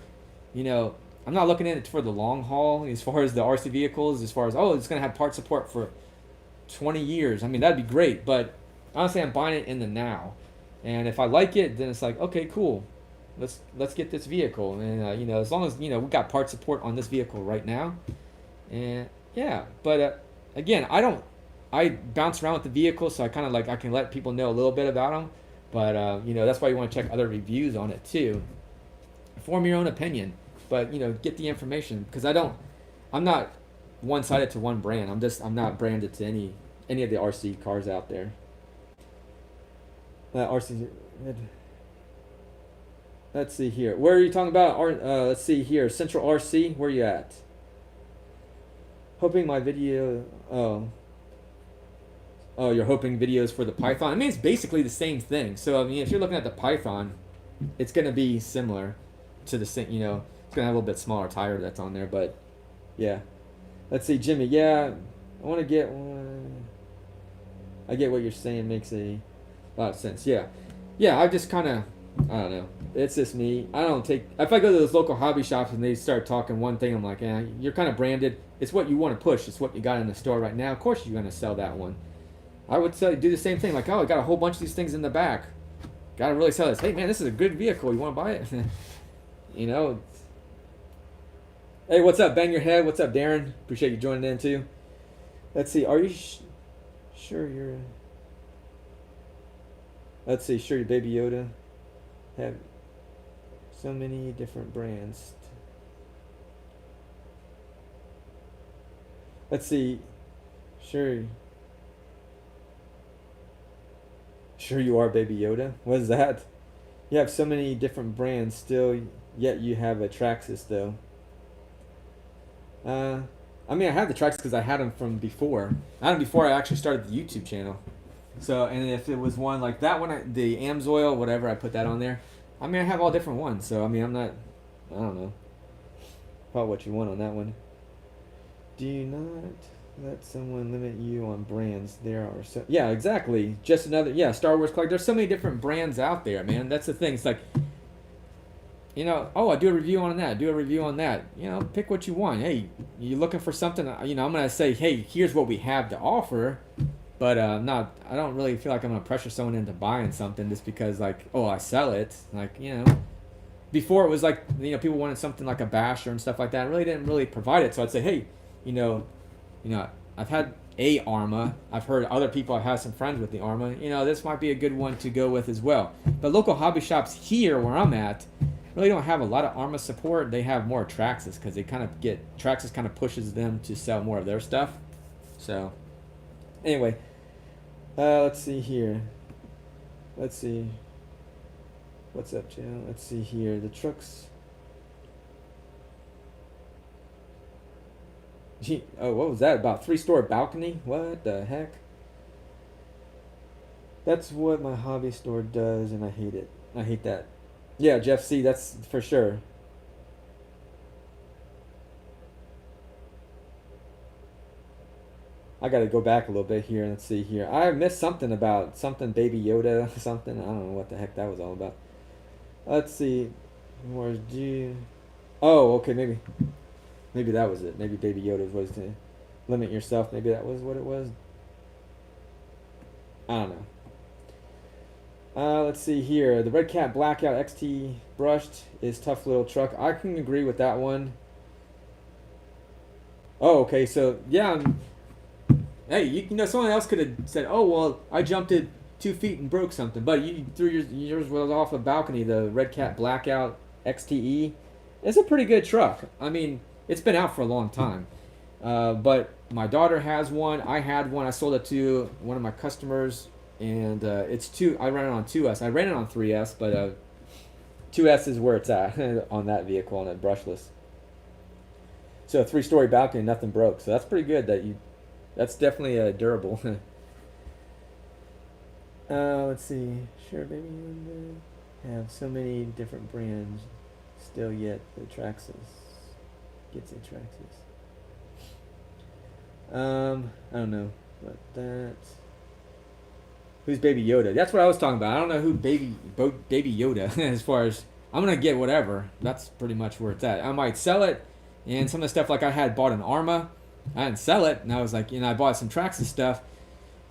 I'm not looking at it for the long haul as far as the RC vehicles. As far as, oh, it's gonna have part support for 20 years. I mean, that'd be great. But honestly, I'm buying it in the now. And if I like it, then it's like, okay, cool. Let's get this vehicle. And as long as we got part support on this vehicle right now. And yeah, but again, I bounce around with the vehicle, so I kind of I can let people know a little bit about them. But that's why you want to check other reviews on it too. Form your own opinion, but get the information, because I'm not one-sided to one brand. I'm not branded to any of the RC cars out there. RC. Let's see here. Where are you talking about? Let's see here. Central RC. Where are you at? Hoping my video. Oh, you're hoping videos for the Python. I mean, it's basically the same thing. So I mean, if you're looking at the Python, it's gonna be similar to the same. It's gonna have a little bit smaller tire that's on there, but yeah. Let's see, Jimmy. Yeah, I want to get one. I get what you're saying. Makes a lot of sense. Yeah. I just kind of, I don't know. It's just me. I don't take. If I go to those local hobby shops and they start talking one thing, I'm like, you're kind of branded. It's what you want to push. It's what you got in the store right now. Of course, you're gonna sell that one. I would do the same thing. Like, oh, I got a whole bunch of these things in the back. Got to really sell this. Hey, man, this is a good vehicle. You want to buy it? Hey, what's up? Bang your head. What's up, Darren? Appreciate you joining in too. Let's see. Are you sure you're? Let's see. Sure, your Baby Yoda have so many different brands. Let's see. Sure you are, Baby Yoda. What is that? You have so many different brands still, yet you have a Traxxas though. I mean, I had the Traxxas because I had them from before. I had them before I actually started the YouTube channel. So, and if it was one like that one, the AMSoil, whatever, I put that on there. I mean, I have all different ones. So, I mean, I don't know. About what you want on that one. Do you not let someone limit you on brands? There are so, yeah, exactly. Just another, Star Wars collector. There's so many different brands out there, man. That's the thing. It's like, oh, I do a review on that. Do a review on that. Pick what you want. Hey, you looking for something? I'm gonna say, hey, here's what we have to offer. But I don't really feel like I'm gonna pressure someone into buying something just because, like, oh, I sell it. Like, before it was like, people wanted something like a basher and stuff like that. I really didn't really provide it. So I'd say, hey, I've had a Arma. I've heard other people. I've had some friends with the Arma. This might be a good one to go with as well. But local hobby shops here where I'm at really don't have a lot of Arma support. They have more Traxxas because Traxxas kind of pushes them to sell more of their stuff. So anyway, let's see here. Let's see. What's up, Joe? Let's see here. The trucks. Oh, what was that about? 3-store balcony? What the heck? That's what my hobby store does, and I hate it. I hate that. Yeah, Jeff C, that's for sure. I gotta go back a little bit here and let's see here. I missed something about something Baby Yoda, something. I don't know what the heck that was all about. Let's see. Where's G? Oh, okay, maybe that was it. Maybe Baby Yoda was to limit yourself. Maybe that was what it was. I don't know. Let's see here. The Red Cat Blackout XT brushed is tough little truck. I can agree with that one. Oh, okay. So yeah, hey, you know, someone else could have said, "Oh, well, I jumped it 2 feet and broke something," but you threw yours was off a balcony. The Red Cat Blackout XTE, it's a pretty good truck. I mean, it's been out for a long time, but my daughter has one. I had one. I sold it to one of my customers, and it's two. I ran it on 2S. I ran it on 3S, but 2S is where it's at on that vehicle on a brushless. So a 3-story balcony, nothing broke. So that's pretty good. That's definitely durable. Let's see. Sure, baby, you have so many different brands. Still, yet the Traxxas gets a Traxxas. I don't know, but that's who's Baby Yoda. That's what I was talking about. I don't know who Baby Yoda. As far as I'm gonna get whatever. That's pretty much where it's at. I might sell it, and some of the stuff like I had bought an Arma. I didn't sell it, and I was like, I bought some Traxxas stuff,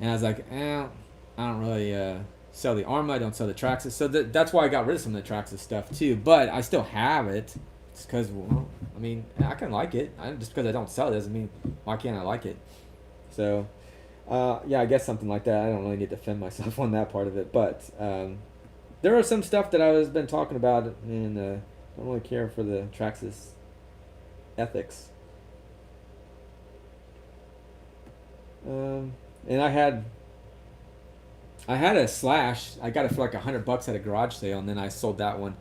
and I was like, I don't really sell the Arma. I don't sell the Traxxas, so that's why I got rid of some of the Traxxas stuff too. But I still have it. It's because, well, I mean, I can like it. Just because I don't sell it doesn't mean why can't I like it. So, yeah, I guess something like that. I don't really need to defend myself on that part of it, but there are some stuff that I was been talking about, and don't really care for the Traxxas ethics. And I had a Slash. I got it for like $100 at a garage sale, and then I sold that one,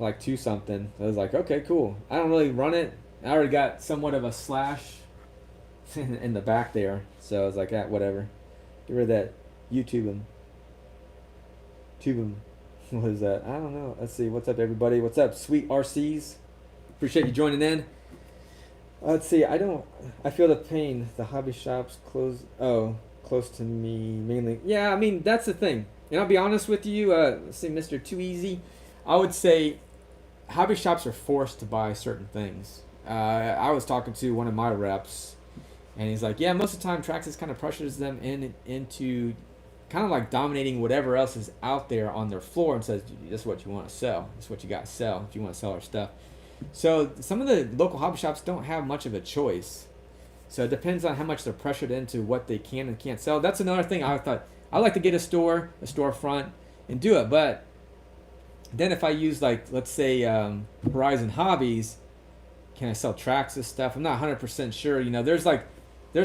like 2 something. I was like, okay, cool. I don't really run it. I already got somewhat of a Slash in the back there, so I was like, whatever. Get rid of that. YouTube him. Tube him. What is that? I don't know. Let's see. What's up, everybody? What's up, sweet RCs? Appreciate you joining in. Let's see. I feel the pain. The hobby shops close. Oh, close to me mainly. Yeah, I mean that's the thing. And I'll be honest with you. Let's see, Mr. Too Easy. I would say hobby shops are forced to buy certain things. I was talking to one of my reps, and he's like, "Yeah, most of the time, Traxxas kind of pressures them into kind of like dominating whatever else is out there on their floor and says, this is what you want to sell. This is what you got to sell if you want to sell our stuff." So some of the local hobby shops don't have much of a choice. So it depends on how much they're pressured into what they can and can't sell. That's another thing I thought. I like to get a storefront, and do it. But then if I use, like, let's say Horizon Hobbies, can I sell Traxxas stuff? I'm not 100% sure. There's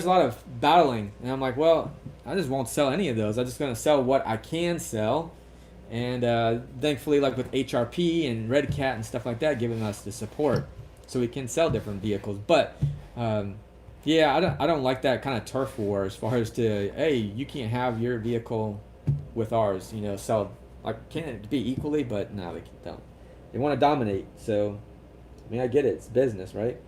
a lot of battling, and I'm like, well, I just won't sell any of those. I'm just gonna sell what I can sell. And thankfully, like with HRP and Red Cat and stuff like that, giving us the support so we can sell different vehicles. But yeah, I don't like that kind of turf war as far as to, hey, you can't have your vehicle with ours. Sell, like, can it be equally? But no, they don't. They want to dominate. So I mean, I get it. It's business, right?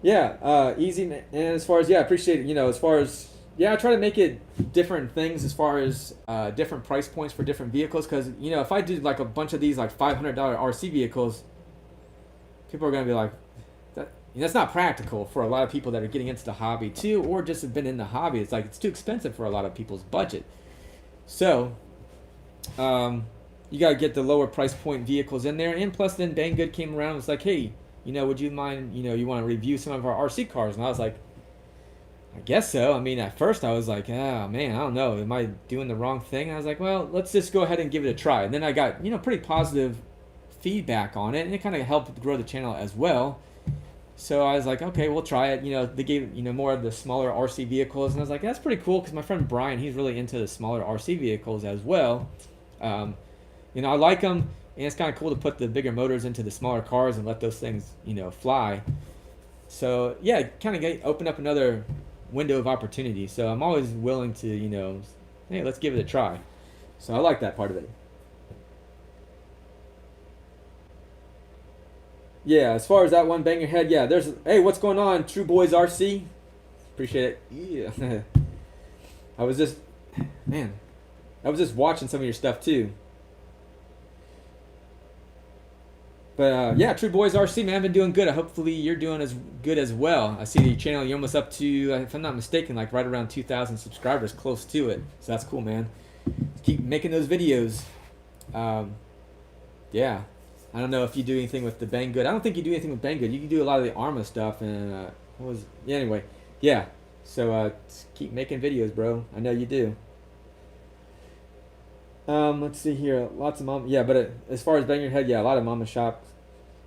Yeah, easy. And as far as, yeah, I appreciate it. As far as, yeah, I try to make it different things as far as different price points for different vehicles. Because, if I do like a bunch of these like $500 RC vehicles, people are going to be like, that's not practical for a lot of people that are getting into the hobby too, or just have been in the hobby. It's like, it's too expensive for a lot of people's budget. So, you got to get the lower price point vehicles in there. And plus then Banggood came around and was like, hey, would you mind, you want to review some of our RC cars? And I was like, I guess so. I mean, at first I was like, oh man, I don't know. Am I doing the wrong thing? And I was like, well, let's just go ahead and give it a try. And then I got, pretty positive feedback on it. And it kind of helped grow the channel as well. So I was like, okay, we'll try it. They gave, more of the smaller RC vehicles. And I was like, that's pretty cool because my friend Brian, he's really into the smaller RC vehicles as well. I like them. And it's kind of cool to put the bigger motors into the smaller cars and let those things, fly. So, yeah, kind of open up another window of opportunity. So I'm always willing to, hey, let's give it a try. So I like that part of it. Yeah, as far as that one, bang your head, yeah, hey, what's going on, True Boys RC? Appreciate it. Yeah. I was just watching some of your stuff too. But yeah, True Boys RC, man, I've been doing good. Hopefully you're doing as good as well. I see the channel, you're almost up to, if I'm not mistaken, like right around 2,000 subscribers, close to it. So that's cool, man. Keep making those videos. Yeah. I don't know if you do anything with the Banggood. I don't think you do anything with Banggood. You can do a lot of the Arma stuff and what was yeah, anyway. Yeah. So keep making videos, bro. I know you do. Let's see here. Lots of mom. Yeah, but as far as bang your head, yeah, a lot of mama shop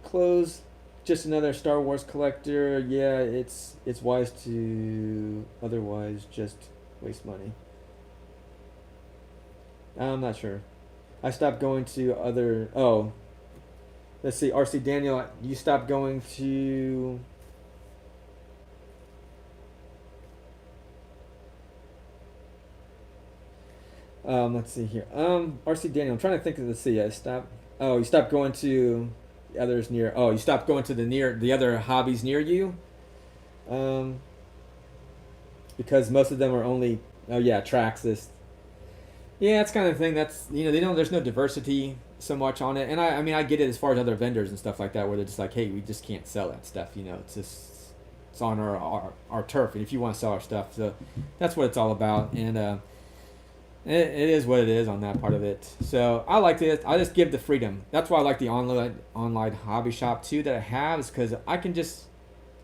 clothes. Just another Star Wars collector. Yeah, it's wise to otherwise just waste money. I'm not sure. I stopped going to other. Oh, let's see. RC Daniel, you stopped going to. Let's see here. RC Daniel, I'm trying to think of the see. I stopped. Oh, you stopped going to the others near. Oh, you stopped going to the other hobbies near you. Um, because most of them are only. Oh yeah, tracks. This. Yeah, it's kind of thing. That's they don't. There's no diversity so much on it, and I mean I get it as far as other vendors and stuff like that, where they're just like, hey, we just can't sell that stuff. It's just it's on our turf, and if you want to sell our stuff, so that's what it's all about, and. It is what it is on that part of it. So I like it. I just give the freedom. That's why I like the online hobby shop too that I have, is because I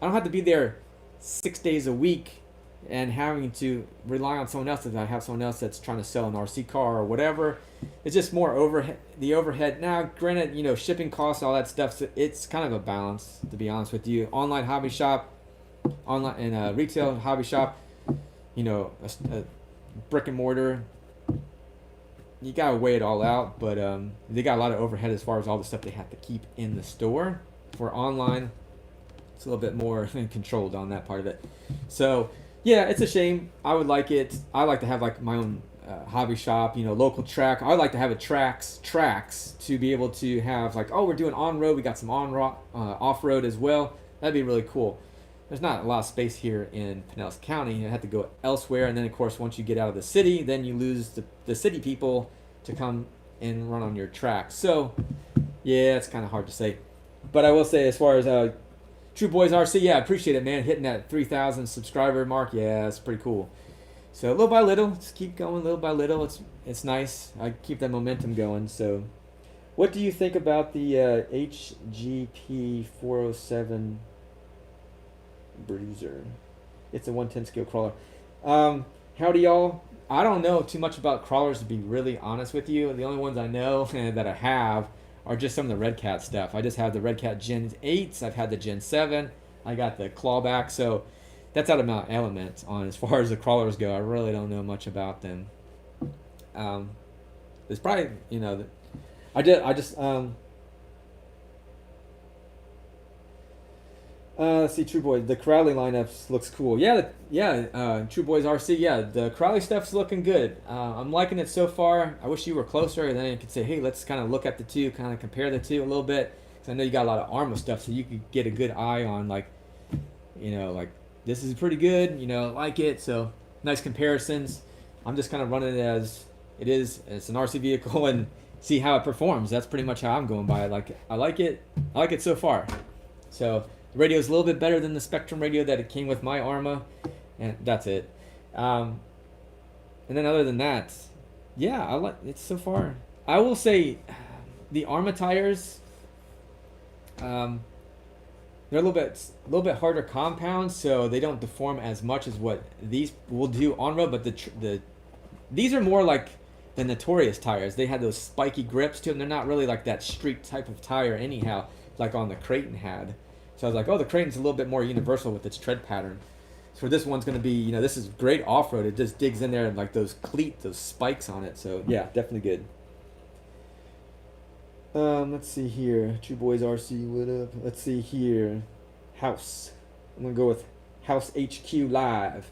don't have to be there 6 days a week and having to rely on someone else if I have someone else that's trying to sell an RC car or whatever. It's just more overhead. The overhead. Now, granted, shipping costs, all that stuff. So it's kind of a balance, to be honest with you. Online hobby shop, online and a retail hobby shop. A brick and mortar. You gotta weigh it all out, but they got a lot of overhead as far as all the stuff they have to keep in the store. For online, it's a little bit more controlled on that part of it. So yeah, it's a shame. I would like it. I like to have like my own hobby shop, local track. I would like to have a tracks to be able to have like, oh, we're doing on road. We got some off road as well. That'd be really cool. There's not a lot of space here in Pinellas County. You have to go elsewhere, and then of course once you get out of the city, then you lose the city people to come and run on your track. So yeah, it's kind of hard to say, but I will say as far as True Boys RC, yeah, I appreciate it, man. Hitting that 3,000 subscriber mark, yeah, it's pretty cool. So little by little, just keep going, little by little. It's nice. I keep that momentum going. So, what do you think about the HGP 407? Bruiser? It's a 110 scale crawler. Howdy y'all. I don't know too much about crawlers, to be really honest with you. The only ones I know that I have are just some of the Red Cat stuff. I just have the Red Cat Gen 8s. I've had the Gen 7. I got the clawback. So that's out of my element on as far as the crawlers go. I really don't know much about them. There's probably let's see, True Boys. The Crowley lineups looks cool. True Boys RC. Yeah, the Crowley stuff's looking good. I'm liking it so far. I wish you were closer, and then you could say, hey, let's kind of look at the two, kind of compare the two a little bit. Because I know you got a lot of Arma stuff, so you could get a good eye on like this is pretty good. Like it. So nice comparisons. I'm just kind of running it as it is. It's an RC vehicle and see how it performs. That's pretty much how I'm going by it. I like it so far. So. The radio is a little bit better than the Spectrum radio that it came with my Arma, and that's it. And then other than that, yeah, I like it so far. I will say, the Arma tires, they're a little bit harder compound, so they don't deform as much as what these will do on road. But these are more like the Notorious tires. They had those spiky grips to them. They're not really like that street type of tire anyhow, like on the Creighton had. So I was like, oh, the Creighton's a little bit more universal with its tread pattern. So this one's going to be, this is great off-road. It just digs in there and like those those spikes on it. So yeah, definitely good. Let's see here. True Boys RC, what up? Let's see here. House. I'm going to go with House HQ Live.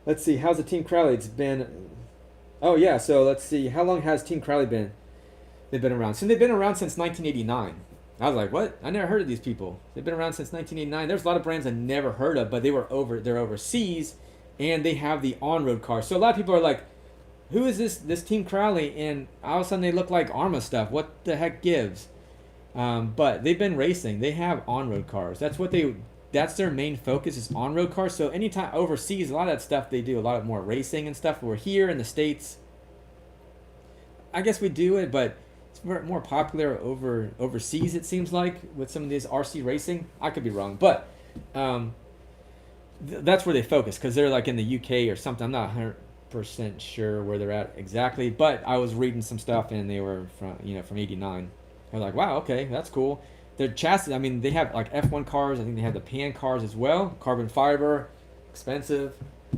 Let's see, how's the Team Crowley? It's been... Oh yeah, so let's see. How long has Team Crowley been? They've been around. So they've been around since 1989. I was like, what? I never heard of these people. They've been around since 1989. There's a lot of brands I never heard of, but they're overseas, and they have the on-road cars. So a lot of people are like, who is this Team Crowley? And all of a sudden they look like Arma stuff. What the heck gives? But they've been racing. They have on-road cars. That's their main focus is on-road cars. So anytime overseas, a lot of that stuff they do a lot of more racing and stuff. We're here in the States. I guess we do it, but it's more popular overseas. It seems like with some of these RC racing. I could be wrong, but that's where they focus because they're like in the UK or something. I'm not 100% sure where they're at exactly, but I was reading some stuff and they were from '89. I was like, wow, okay, that's cool. Their chassis, I mean, they have like F1 cars. I think they have the Pan cars as well. Carbon fiber, expensive.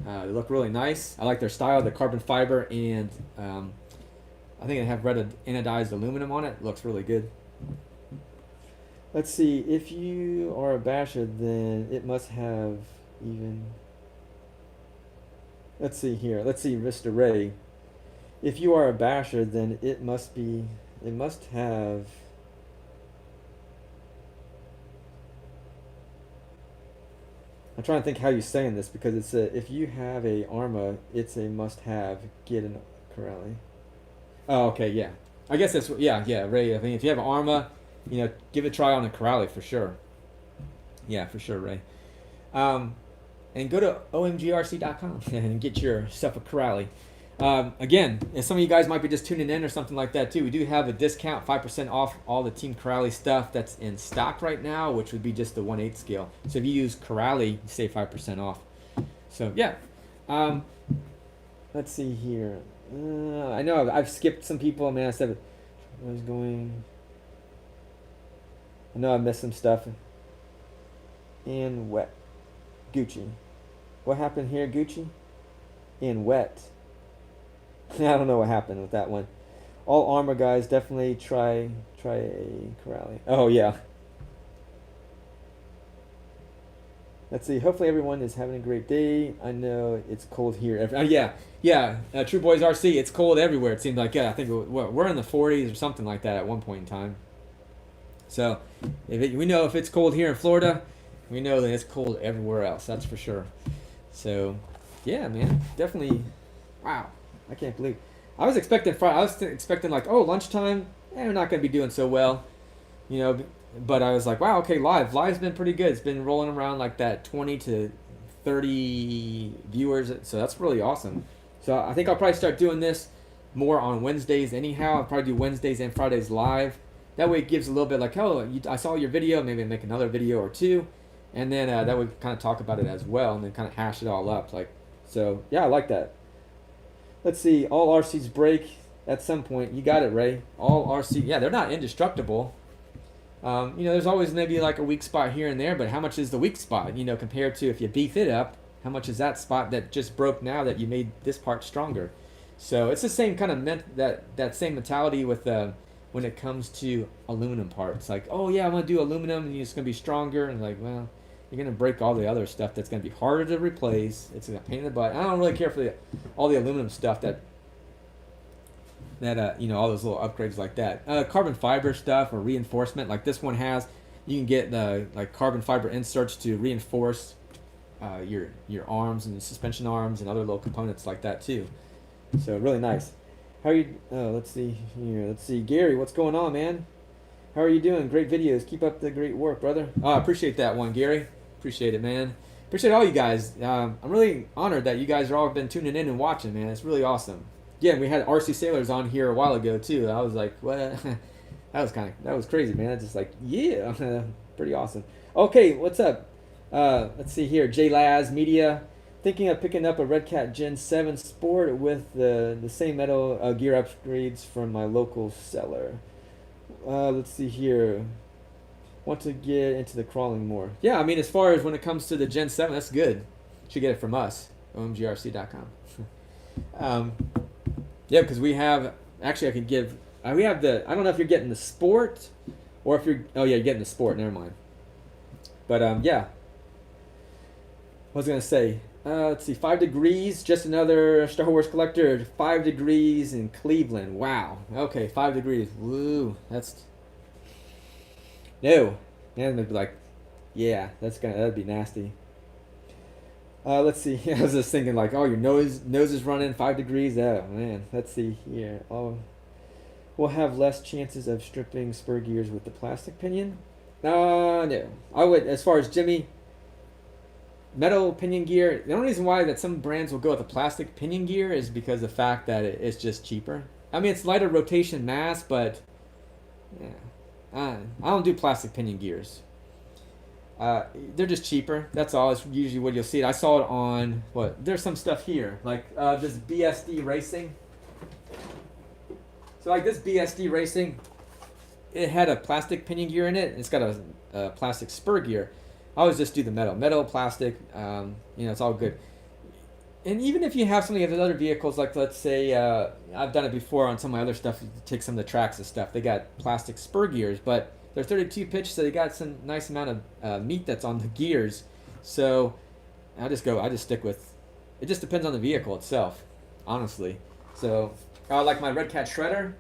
They look really nice. I like their style, the carbon fiber, and I think they have red anodized aluminum on it. It looks really good. Let's see. If you are a basher, then it must have even. Let's see here. Let's see, Mr. Ray. If you are a basher, then it must be. It must have. I'm trying to think how you're saying this because it's a. If you have a Arma, it's a must-have. Get an Corelli. Oh, okay, yeah. I guess that's yeah, Ray. I mean, if you have an Arma, give it a try on a Corelli for sure. Yeah, for sure, Ray. And go to omgrc.com and get yourself a Corelli. Again, and some of you guys might be just tuning in or something like that too. We do have a discount, 5% off all the Team Corelli stuff that's in stock right now, which would be just the 1/8 scale. So if you use Corelli, you save 5% off. So yeah. Let's see here. I know I've skipped some people. Man, I said I was going. I know I missed some stuff. And wet. Gucci. What happened here, Gucci? And wet. I don't know what happened with that one. All Armor guys, definitely try a Corelli. Oh yeah. Let's see. Hopefully everyone is having a great day. I know it's cold here. Yeah. True Boys RC. It's cold everywhere. It seems like I think we're in the 40s or something like that at one point in time. So we know if it's cold here in Florida, we know that it's cold everywhere else. That's for sure. So yeah, man, definitely. Wow. I can't believe. I was expecting like, oh, lunchtime. We're not going to be doing so well, But I was like, wow, okay, live's been pretty good. It's been rolling around like that 20 to 30 viewers, so that's really awesome. So I think I'll probably start doing this more on Wednesdays anyhow. I'll probably do Wednesdays and Fridays live. That way it gives a little bit like, oh, I saw your video, maybe make another video or two, and then that would kind of talk about it as well, and then kind of hash it all up. So yeah, I like that. Let's see. All RCs break at some point. You got it, Ray. All RC. Yeah, they're not indestructible. There's always maybe like a weak spot here and there, but how much is the weak spot? Compared to if you beef it up, how much is that spot that just broke now that you made this part stronger? So it's the same kind of that same mentality with when it comes to aluminum parts. Like, oh yeah, I'm gonna do aluminum and it's gonna be stronger, and like, well, you're going to break all the other stuff that's going to be harder to replace. It's a pain in the butt. I don't really care for all the aluminum stuff that all those little upgrades like that. Carbon fiber stuff or reinforcement like this one has. You can get the carbon fiber inserts to reinforce your arms and suspension arms and other little components like that too. So really nice. How are you? Let's see here. Let's see. Gary, what's going on, man? How are you doing? Great videos. Keep up the great work, brother. I appreciate that one, Gary. Appreciate it, man. Appreciate all you guys. I'm really honored that you guys are all been tuning in and watching, man. It's really awesome. Yeah, we had RC Saylors on here a while ago too. I was like, what? that was crazy, man. It's just like, yeah, pretty awesome. Okay, what's up? Let's see here. J Laz Media. Thinking of picking up a Red Cat Gen 7 Sport with the same metal gear upgrades from my local seller. Let's see here. Want to get into the crawling more. Yeah, I mean, as far as when it comes to the Gen 7, that's good. You should get it from us, omgrc.com. Yeah, because we have, actually I could give, we have I don't know if you're getting the Sport, or if you're, oh yeah, you're getting the Sport, never mind. But yeah, what was I going to say? Let's see, 5 Degrees, just another Star Wars collector, 5 Degrees in Cleveland. Wow. Okay, 5 Degrees. Woo. No. Man, they'd be like, yeah, that'd be nasty. Let's see. I was just thinking like, oh, your nose is running 5 degrees. Oh man. Let's see here. Oh, will have less chances of stripping spur gears with the plastic pinion. No. I would, as far as Jimmy, metal pinion gear. The only reason why that some brands will go with a plastic pinion gear is because of the fact that it's just cheaper. I mean, it's lighter rotation mass, but yeah, I don't do plastic pinion gears. They're just cheaper. That's all. It's usually what you'll see. I saw it on what? There's some stuff here, like this BSD Racing. So like this BSD Racing, it had a plastic pinion gear in it. It's got a plastic spur gear. I always just do the metal, plastic. It's all good. And even if you have some of the other vehicles, like let's say I've done it before on some of my other stuff, to take some of the tracks and stuff. They got plastic spur gears, but they're 32 pitch, so they got some nice amount of meat that's on the gears. So I just stick with. It just depends on the vehicle itself, honestly. So like my Red Cat shredder,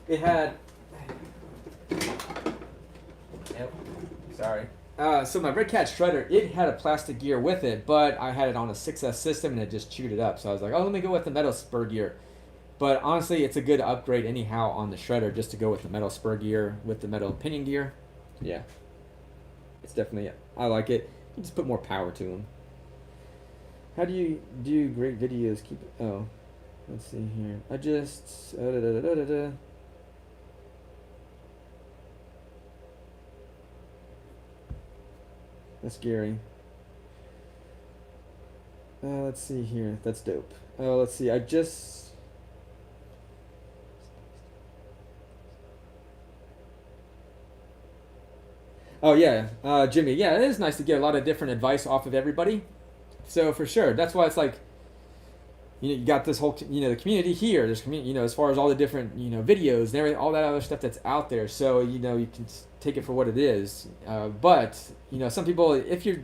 it had. Yep. Sorry. So my Red Cat shredder, it had a plastic gear with it, but I had it on a 6S system and it just chewed it up. So I was like, oh, let me go with the metal spur gear. But honestly, it's a good upgrade anyhow on the shredder, just to go with the metal spur gear with the metal pinion gear. Yeah, it's definitely, I like it. You just put more power to them. How do you do great videos? Keep it, oh, let's see here. I just, That's scary. Let's see here. That's dope. Let's see. Oh yeah, Jimmy. Yeah, it is nice to get a lot of different advice off of everybody. So for sure, that's why it's like, you got this whole, the community here. There's community, as far as all the different, videos and everything, all that other stuff that's out there. So you can take it for what it is. But some people, it's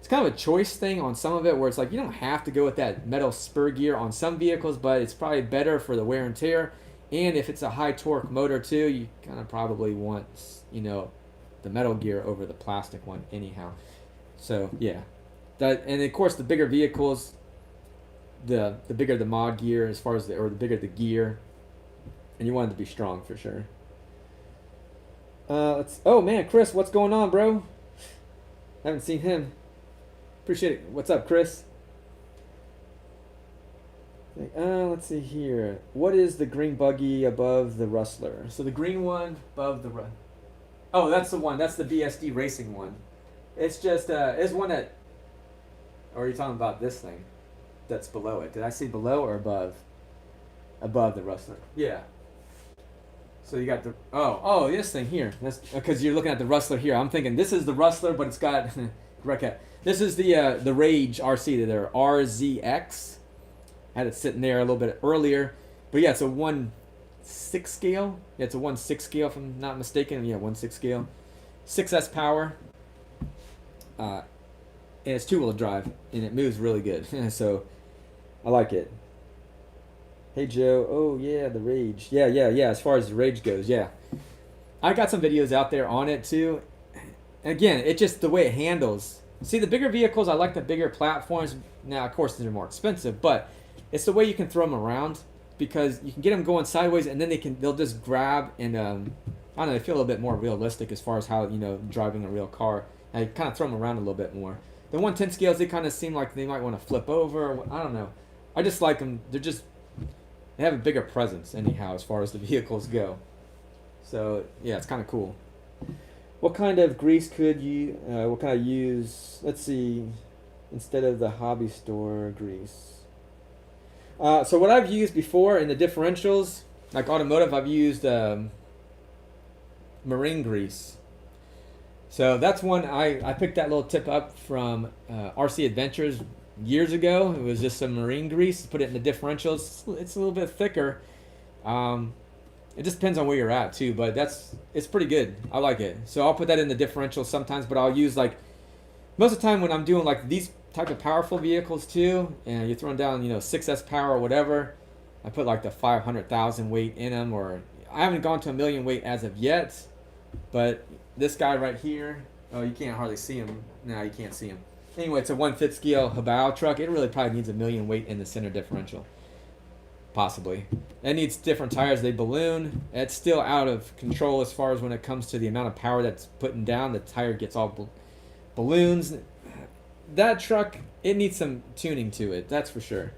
kind of a choice thing on some of it, where it's like you don't have to go with that metal spur gear on some vehicles, but it's probably better for the wear and tear. And if it's a high torque motor too, you kind of probably want, the metal gear over the plastic one anyhow. So yeah, and of course the bigger vehicles, the bigger the mod gear, as far as the bigger the gear, and you want it to be strong for sure. Oh man, Chris, what's going on, bro? Haven't seen him. Appreciate it. What's up, Chris? Let's see here. What is the green buggy above the Rustler? So the green one above the Oh, that's the one. That's the BSD Racing one. It's just it's one that. Or are you talking about this thing? That's below it. Did I say below or above? Above the Rustler. Yeah. So you got the this thing here. That's because you're looking at the Rustler here. I'm thinking this is the Rustler, but it's got this is the Rage RC, their RZX. Had it sitting there a little bit earlier, but yeah, it's a 1/6 scale. Yeah, it's a 1/6 scale if I'm not mistaken. Yeah, 1/6 scale, 6S power. And it's 2-wheel drive, and it moves really good. So I like it. Hey Joe, oh yeah, the Rage. Yeah, as far as the Rage goes, yeah. I got some videos out there on it too. Again, it's just the way it handles. See, the bigger vehicles, I like the bigger platforms. Now, of course, they're more expensive, but it's the way you can throw them around, because you can get them going sideways, and then they'll just grab and, I don't know, they feel a little bit more realistic as far as how, driving a real car. And you kind of throw them around a little bit more. The 110 scales, they kind of seem like they might want to flip over. I don't know. I just like them. They have a bigger presence anyhow as far as the vehicles go. So yeah, it's kind of cool. What kind of grease could you use? Let's see, instead of the hobby store grease. So what I've used before in the differentials, like automotive, I've used marine grease. So that's one I picked that little tip up from RC Adventures years ago. It was just some marine grease. Put it in the differentials. It's a little bit thicker. It just depends on where you're at too, but it's pretty good. I like it. So I'll put that in the differentials sometimes, but I'll use most of the time when I'm doing these type of powerful vehicles too, and you're throwing down 6S power or whatever, I put the 500,000 weight in them, or I haven't gone to 1 million weight as of yet, but this guy right here, oh, you can't hardly see him. No, you can't see him. Anyway, it's a 1/5 scale Habao truck. It really probably needs 1 million weight in the center differential. Possibly. It needs different tires. They balloon. It's still out of control as far as when it comes to the amount of power that's putting down. The tire gets all balloons. That truck, it needs some tuning to it. That's for sure.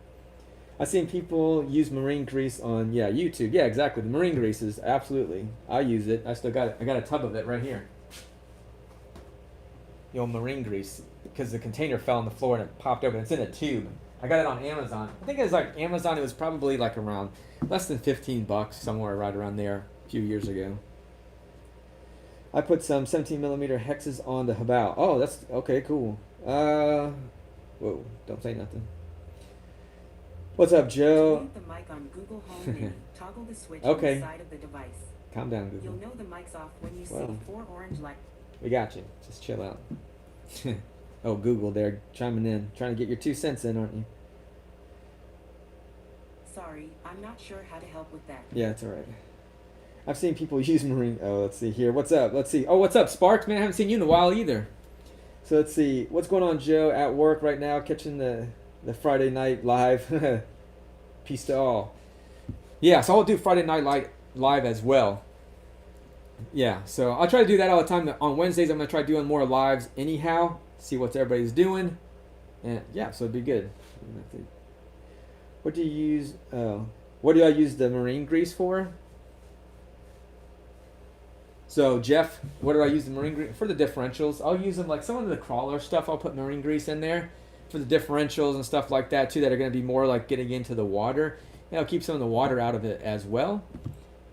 I've seen people use marine grease on YouTube. Yeah, exactly. The marine grease is absolutely. I use it. I still got it. I got a tub of it right here. The old marine grease, because the container fell on the floor and it popped open. It's in a tube. I got it on Amazon. I think it was like Amazon. It was probably like around less than $15, somewhere right around there, a few years ago. I put some 17mm hexes on the Habao. Oh, that's okay. Cool. Whoa! Don't say nothing. What's up, Joe? Mute the mic on Google Home menu. Toggle the switch Okay. on the side of the device. Calm down, Google. You'll know the mic's off when you Well. see 4 orange lights. We got you. Just chill out. Oh, Google, they're chiming in, trying to get your 2 cents in, aren't you? Sorry, I'm not sure how to help with that. Yeah, it's all right. I've seen people use marine. Oh, let's see here. What's up? Let's see. Oh, what's up, Sparks? Man, I haven't seen you in a while either. So let's see. What's going on, Joe? At work right now, catching the Friday night live. Peace to all. Yeah, so I'll do Friday night live as well. Yeah, so I'll try to do that all the time. On Wednesdays, I'm going to try doing more lives anyhow. See what everybody's doing. And yeah, so it'd be good. What do you use? What do I use the marine grease for? So Jeff, what do I use the marine grease for? The differentials. I'll use them like some of the crawler stuff. I'll put marine grease in there for the differentials and stuff like that too. That are going to be more like getting into the water. And I'll keep some of the water out of it as well.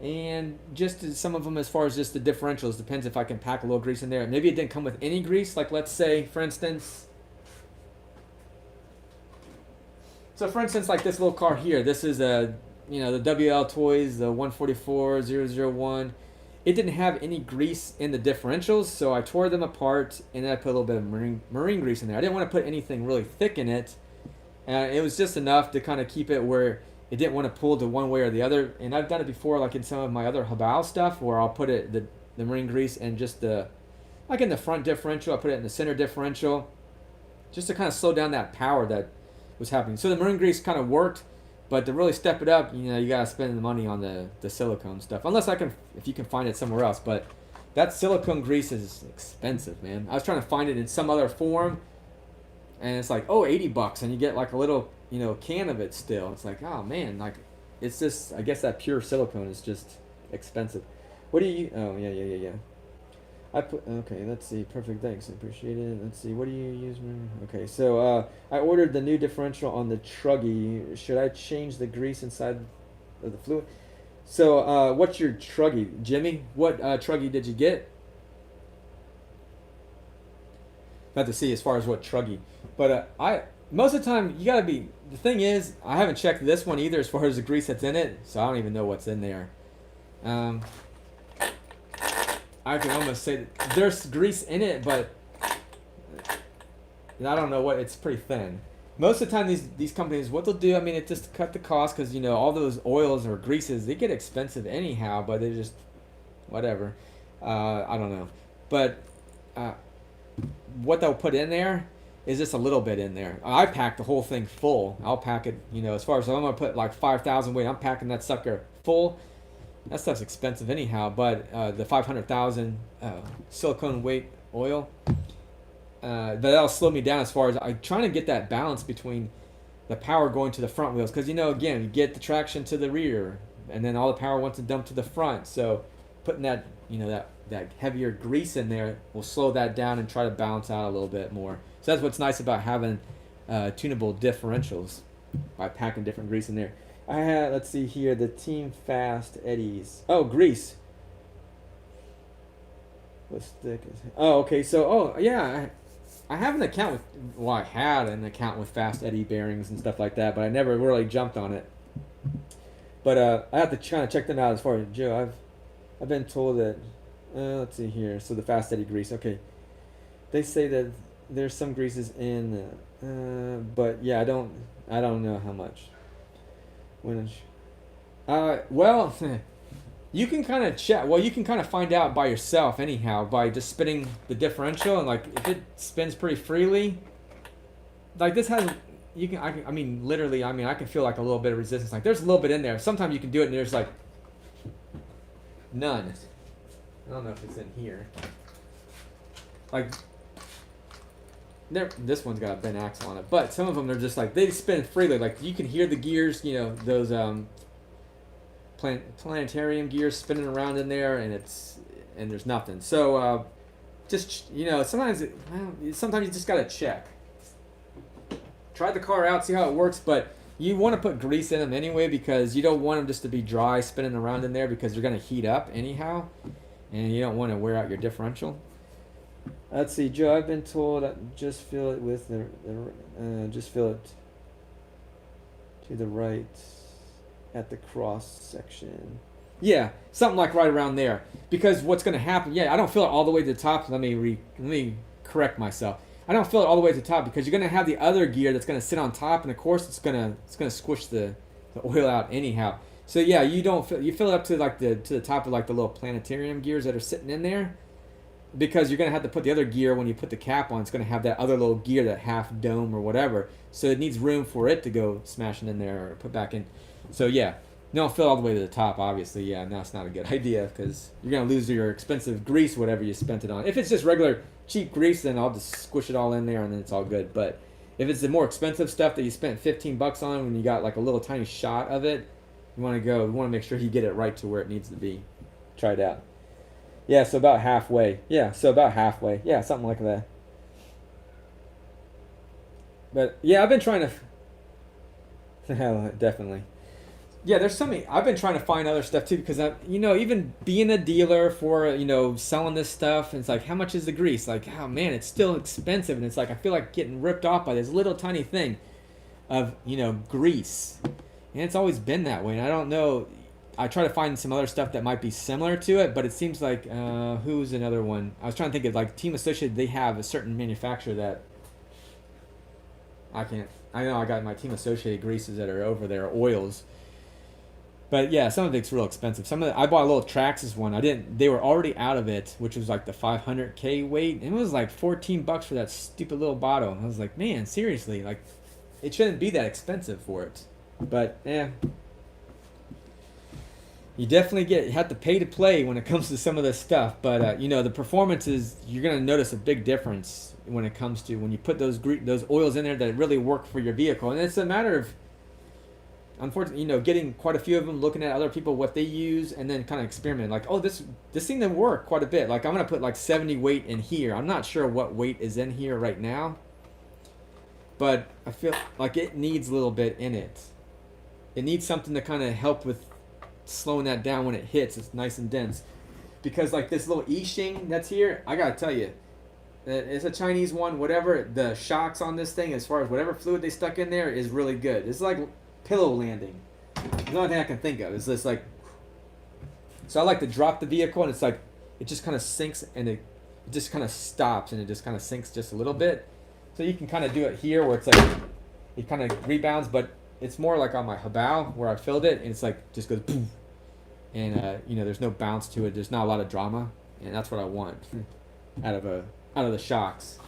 And just some of them as far as just the differentials. Depends if I can pack a little grease in there. Maybe it didn't come with any grease. Like let's say, for instance. So for instance, like this little car here. This is the WL Toys, the 144001. It didn't have any grease in the differentials, so I tore them apart and then I put a little bit of marine grease in there. I didn't want to put anything really thick in it. It was just enough to kind of keep it where it didn't want to pull to one way or the other. And I've done it before, like in some of my other Habao stuff, where I'll put it the marine grease and just like in the front differential, I put it in the center differential, just to kind of slow down that power that was happening. So the marine grease kind of worked. But to really step it up, you gotta spend the money on the silicone stuff. Unless if you can find it somewhere else. But that silicone grease is expensive, man. I was trying to find it in some other form, and it's like $80, and you get like a little can of it still. It's like, oh man, like it's just, I guess that pure silicone is just expensive. What do you? Oh yeah. Okay, let's see. Perfect, thanks. I appreciate it. Let's see. What do you use? Okay, so I ordered the new differential on the Truggy. Should I change the grease inside of the fluid? So what's your Truggy, Jimmy? What Truggy did you get? Not to see as far as what Truggy, but most of the time you gotta be. The thing is, I haven't checked this one either as far as the grease that's in it, so I don't even know what's in there. I can almost say that there's grease in it, but I don't know what. It's pretty thin. Most of the time, these companies, what they'll do, I mean, it just to cut the cost, because all those oils or greases, they get expensive anyhow, but they just whatever. I don't know, but what they'll put in there is just a little bit in there. I pack the whole thing full. I'll pack it, as far as I'm gonna put like 5,000 weight, I'm packing that sucker full. That stuff's expensive anyhow, but the 500,000 silicone weight oil, but that'll slow me down as far as I'm trying to get that balance between the power going to the front wheels, because again, you get the traction to the rear, and then all the power wants to dump to the front. So putting that that heavier grease in there will slow that down and try to balance out a little bit more. So that's what's nice about having tunable differentials by packing different grease in there. I had, let's see here, the Team Fast Eddies. Oh, grease. What stick is it? Oh, okay. So, yeah, I have an account with, well, I had an account with Fast Eddy bearings and stuff like that, but I never really jumped on it. But I have to kind of check them out as far as Joe. I've been told that, let's see here. So the Fast Eddy grease. Okay. They say that there's some greases in, but yeah, I don't know how much. Well, you can kind of check. Well, you can kind of find out by yourself anyhow by just spinning the differential, and like if it spins pretty freely, like this has, I mean, literally, I can feel like a little bit of resistance. Like there's a little bit in there. Sometimes you can do it and there's like none. I don't know if it's in here. Like this one's got a bent axle on it, but some of them they're just like they spin freely. Like you can hear the gears, those planetarium gears spinning around in there, and there's nothing. So just sometimes sometimes you just gotta check. Try the car out, see how it works, but you want to put grease in them anyway because you don't want them just to be dry spinning around in there because they're gonna heat up anyhow, and you don't want to wear out your differential. Let's see, Joe. I've been told just fill it with just fill it to the right at the cross section. Yeah, something like right around there. Because what's going to happen? Yeah, I don't fill it all the way to the top. Let me correct myself. I don't fill it all the way to the top because you're going to have the other gear that's going to sit on top, and of course it's going to squish the oil out anyhow. So yeah, you fill it up to the top of like the little planetarium gears that are sitting in there. Because you're going to have to put the other gear when you put the cap on. It's going to have that other little gear, that half dome or whatever. So it needs room for it to go smashing in there or put back in. So yeah, don't fill all the way to the top, obviously. Yeah, no, it's not a good idea because you're going to lose your expensive grease, whatever you spent it on. If it's just regular cheap grease, then I'll just squish it all in there and then it's all good. But if it's the more expensive stuff that you spent $15 on when you got like a little tiny shot of it, you want to make sure you get it right to where it needs to be. Try it out. Yeah, so about halfway. Yeah, something like that. But yeah, I've been trying to definitely. Yeah, there's something I've been trying to find other stuff too because even being a dealer for selling this stuff, and it's like how much is the grease? Like, oh man, it's still expensive, and it's like I feel like getting ripped off by this little tiny thing of grease, and it's always been that way. And I don't know. I try to find some other stuff that might be similar to it, but it seems like who's another one? I was trying to think of like Team Associated. They have a certain manufacturer that I can't. I know I got my Team Associated greases that are over there, oils. But yeah, some of it's real expensive. I bought a little Traxxas one. They were already out of it, which was like the 500K weight, and it was like $14 for that stupid little bottle. And I was like, man, seriously, like it shouldn't be that expensive for it. But yeah. You definitely have to pay to play when it comes to some of this stuff, but the performance you're gonna notice a big difference when it comes to when you put those oils in there that really work for your vehicle, and it's a matter of, unfortunately, getting quite a few of them, looking at other people what they use, and then kind of experimenting. Like, oh, this seemed to work quite a bit. Like I'm gonna put like 70 weight in here. I'm not sure what weight is in here right now, but I feel like it needs a little bit in it. It needs something to kind of help with slowing that down when it hits. It's nice and dense because like this little E-shing that's here, I gotta tell you, it's a Chinese one. Whatever the shocks on this thing, as far as whatever fluid they stuck in there, is really good. It's like pillow landing. The only thing I can think of is this like. So I like to drop the vehicle and it's like it just kind of sinks and it just kind of stops and it just kind of sinks just a little bit. So you can kind of do it here where it's like it kind of rebounds, but it's more like on my Habao where I filled it, and it's like just goes boom, and there's no bounce to it. There's not a lot of drama, and that's what I want out of the shocks.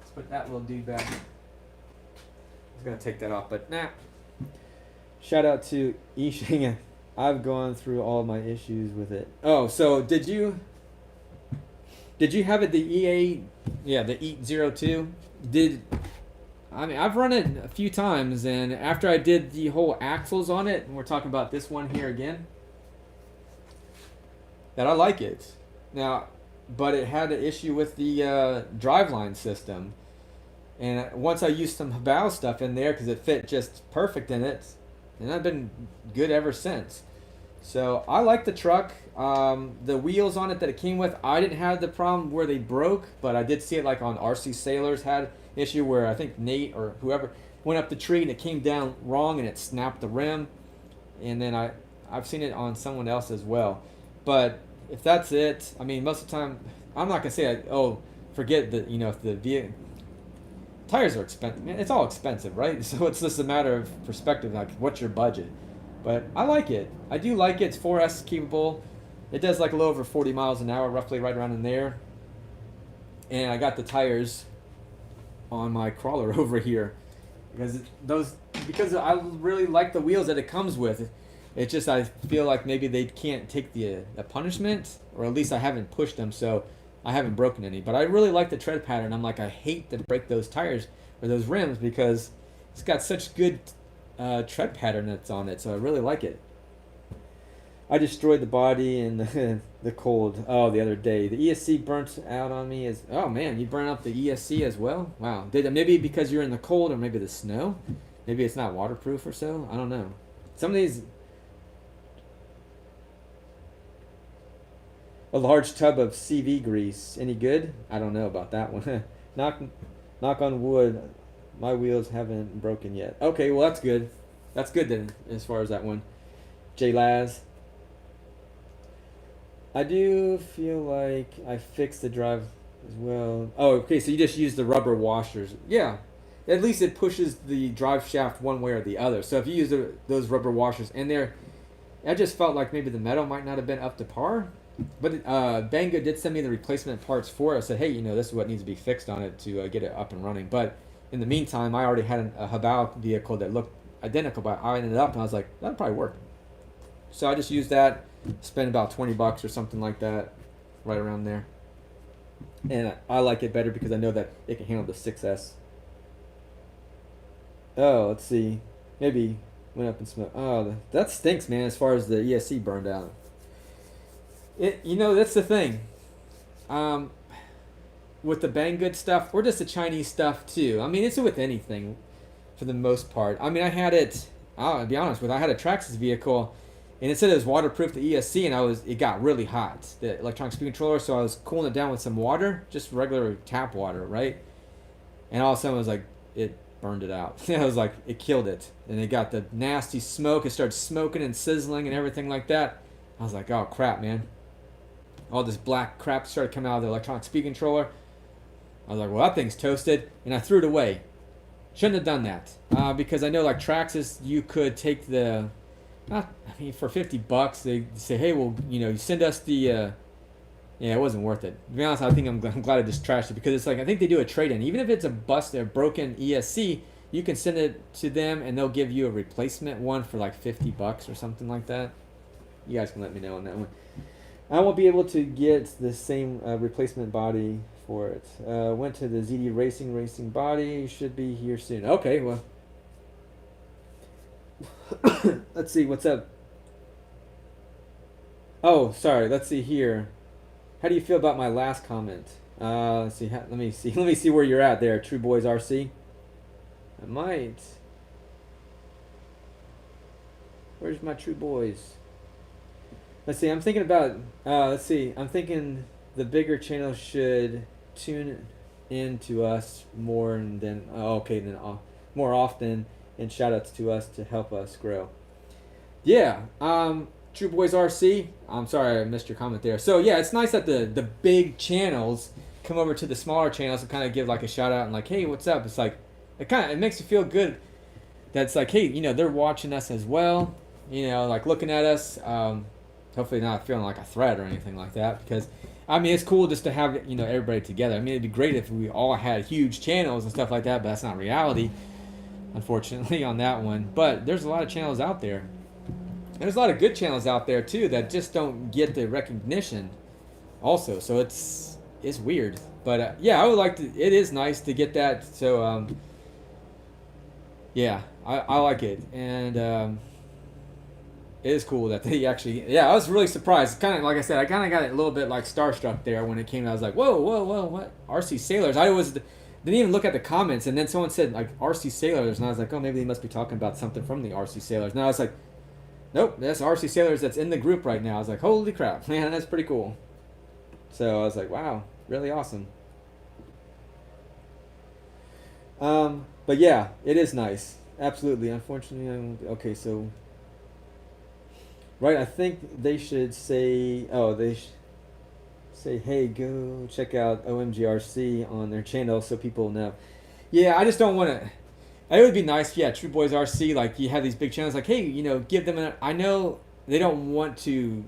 Let's put that little dude back. I was gonna take that off, but nah. Shout out to Yixing. I've gone through all my issues with it. Oh, so did you have it the EA? Yeah, the EAT-02. I've run it a few times, and after I did the whole axles on it, and we're talking about this one here again, that I like it. Now, but it had an issue with the driveline system, and once I used some Habao stuff in there because it fit just perfect in it, and I've been good ever since. So I like the truck. The wheels on it that it came with, I didn't have the problem where they broke, but I did see it like on TheRCSaylors had issue where I think Nate or whoever went up the tree and it came down wrong and it snapped the rim, and then I've seen it on someone else as well. But if that's it, I mean, most of the time I'm not gonna say forget that if the vehicle tires are expensive. Man, it's all expensive, right? So it's just a matter of perspective, like what's your budget. But I like it. I do like it. It's 4S capable. It does like a little over 40 miles an hour, roughly right around in there. And I got the tires on my crawler over here. because I really like the wheels that it comes with. It's just I feel like maybe they can't take the punishment, or at least I haven't pushed them, so I haven't broken any. But I really like the tread pattern. I'm like, I hate to break those tires or those rims because it's got such good tread pattern that's on it. So I really like it. I destroyed the body in the cold. Oh, the other day the ESC burnt out on me. Oh man, you burn up the ESC as well? Wow. Maybe because you're in the cold, or maybe the snow? Maybe it's not waterproof or so. I don't know. Some of these. A large tub of CV grease. Any good? I don't know about that one. knock on wood. My wheels haven't broken yet. Okay, well that's good. That's good then, as far as that one. J Laz. I do feel like I fixed the drive as well. Oh, okay, so you just use the rubber washers. Yeah. At least it pushes the drive shaft one way or the other. So if you use those rubber washers in there, I just felt like maybe the metal might not have been up to par. But Banggood did send me the replacement parts for it. I said, hey, this is what needs to be fixed on it to get it up and running. But in the meantime, I already had a Habao vehicle that looked identical, but I ended up and I was like, that'll probably work. So I just used that, spent about $20 or something like that, right around there. And I like it better because I know that it can handle the 6S. Oh, let's see. Maybe went up in smoke. Oh, that stinks, man, as far as the ESC burned out. That's the thing. With the Banggood stuff, or just the Chinese stuff too. I mean, it's with anything, for the most part. I mean, I had it. I'll be honest with you, I had a Traxxas vehicle, and it said it was waterproof to ESC, and it got really hot, the electronic speed controller. So I was cooling it down with some water, just regular tap water, right? And all of a sudden, it was like it burned it out. I was like, it killed it, and it got the nasty smoke. It started smoking and sizzling and everything like that. I was like, oh crap, man. All this black crap started coming out of the electronic speed controller. I was like, well, that thing's toasted, and I threw it away. Shouldn't have done that, because I know like Traxxas, you could take for $50, they say, hey, well, you send us the, yeah, it wasn't worth it. To be honest, I think I'm glad I just trashed it, because it's like, I think they do a trade-in. Even if it's a broken ESC, you can send it to them, and they'll give you a replacement one for like $50 or something like that. You guys can let me know on that one. I won't be able to get the same replacement body for it. Went to the ZD Racing body. Should be here soon. Okay, well. Let's see, what's up? Oh, sorry, let's see here. How do you feel about my last comment? Let's see. Let me see where you're at there, True Boys RC. I might. Where's my True Boys? Let's see, I'm thinking about, I'm thinking the bigger channels should tune in to us more more often, and shout outs to us to help us grow. Yeah, True Boys RC, I'm sorry I missed your comment there. So yeah, it's nice that the big channels come over to the smaller channels and kind of give like a shout out and like, hey, what's up? It's like, it makes you feel good that's like, hey, they're watching us as well, like looking at us. Hopefully not feeling like a threat or anything like that, because I mean, it's cool just to have everybody together. I mean, it'd be great if we all had huge channels and stuff like that, but that's not reality, unfortunately, on that one. But there's a lot of channels out there. There's a lot of good channels out there too that just don't get the recognition also, so it's weird. But yeah, I would like to, it is nice to get that. So yeah, I like it. And it is cool that they actually, I was really surprised. Kind of like I said, I kind of got a little bit like starstruck there when it came out. I was like, whoa, what? RC-Saylors. I didn't even look at the comments, and then someone said like RC-Saylors, and I was like, oh, maybe they must be talking about something from the RC-Saylors. And I was like, nope, that's RC-Saylors that's in the group right now. I was like, holy crap, man, that's pretty cool. So I was like, wow, really awesome. But yeah, it is nice. Absolutely. Unfortunately, okay, so... Right, I think they should say, say, hey, go check out OMGRC on their channel so people know. Yeah, I just don't want to, it would be nice, True Boys RC, like you have these big channels, like, hey, give them I know they don't want to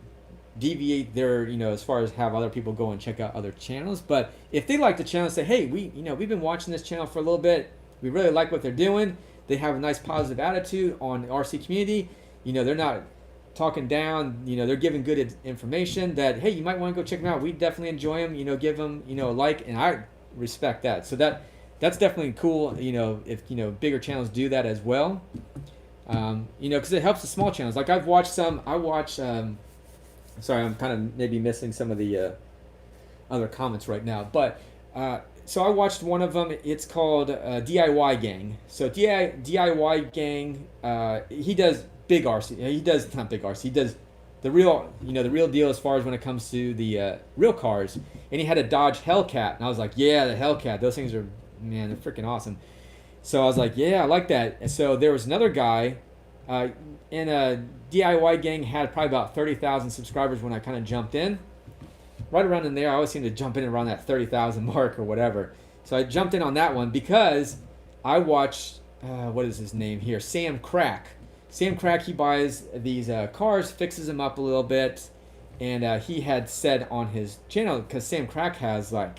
deviate their, as far as have other people go and check out other channels, but if they like the channel, say, hey, we've been watching this channel for a little bit, we really like what they're doing, They have a nice positive attitude on the RC community. You know, they're not talking down. You know, they're giving good information that, hey, you might want to go check them out. We definitely enjoy them. You know, give them, you know, a like, and I respect that. So that's definitely cool. You know, if you know bigger channels do that as well. You know, because it helps the small channels. Like I've watched some. I watch. Sorry, I'm kind of maybe missing some of the other comments right now, but. So I watched one of them. It's called DIY Gang. So DIY Gang, he does big RC. He does not big RC. He does the real, you know, the real deal as far as when it comes to the real cars. And he had a Dodge Hellcat, and I was like, yeah, the Hellcat. Those things are, man, they're freaking awesome. So I was like, yeah, I like that. And so there was another guy, and DIY Gang had probably about 30,000 subscribers when I kind of jumped in. Right around in there, I always seem to jump in around that 30,000 mark or whatever. So I jumped in on that one because I watched, what is his name here? Sam Crack. Sam Crack, he buys these cars, fixes them up a little bit, and he had said on his channel, because Sam Crack has like,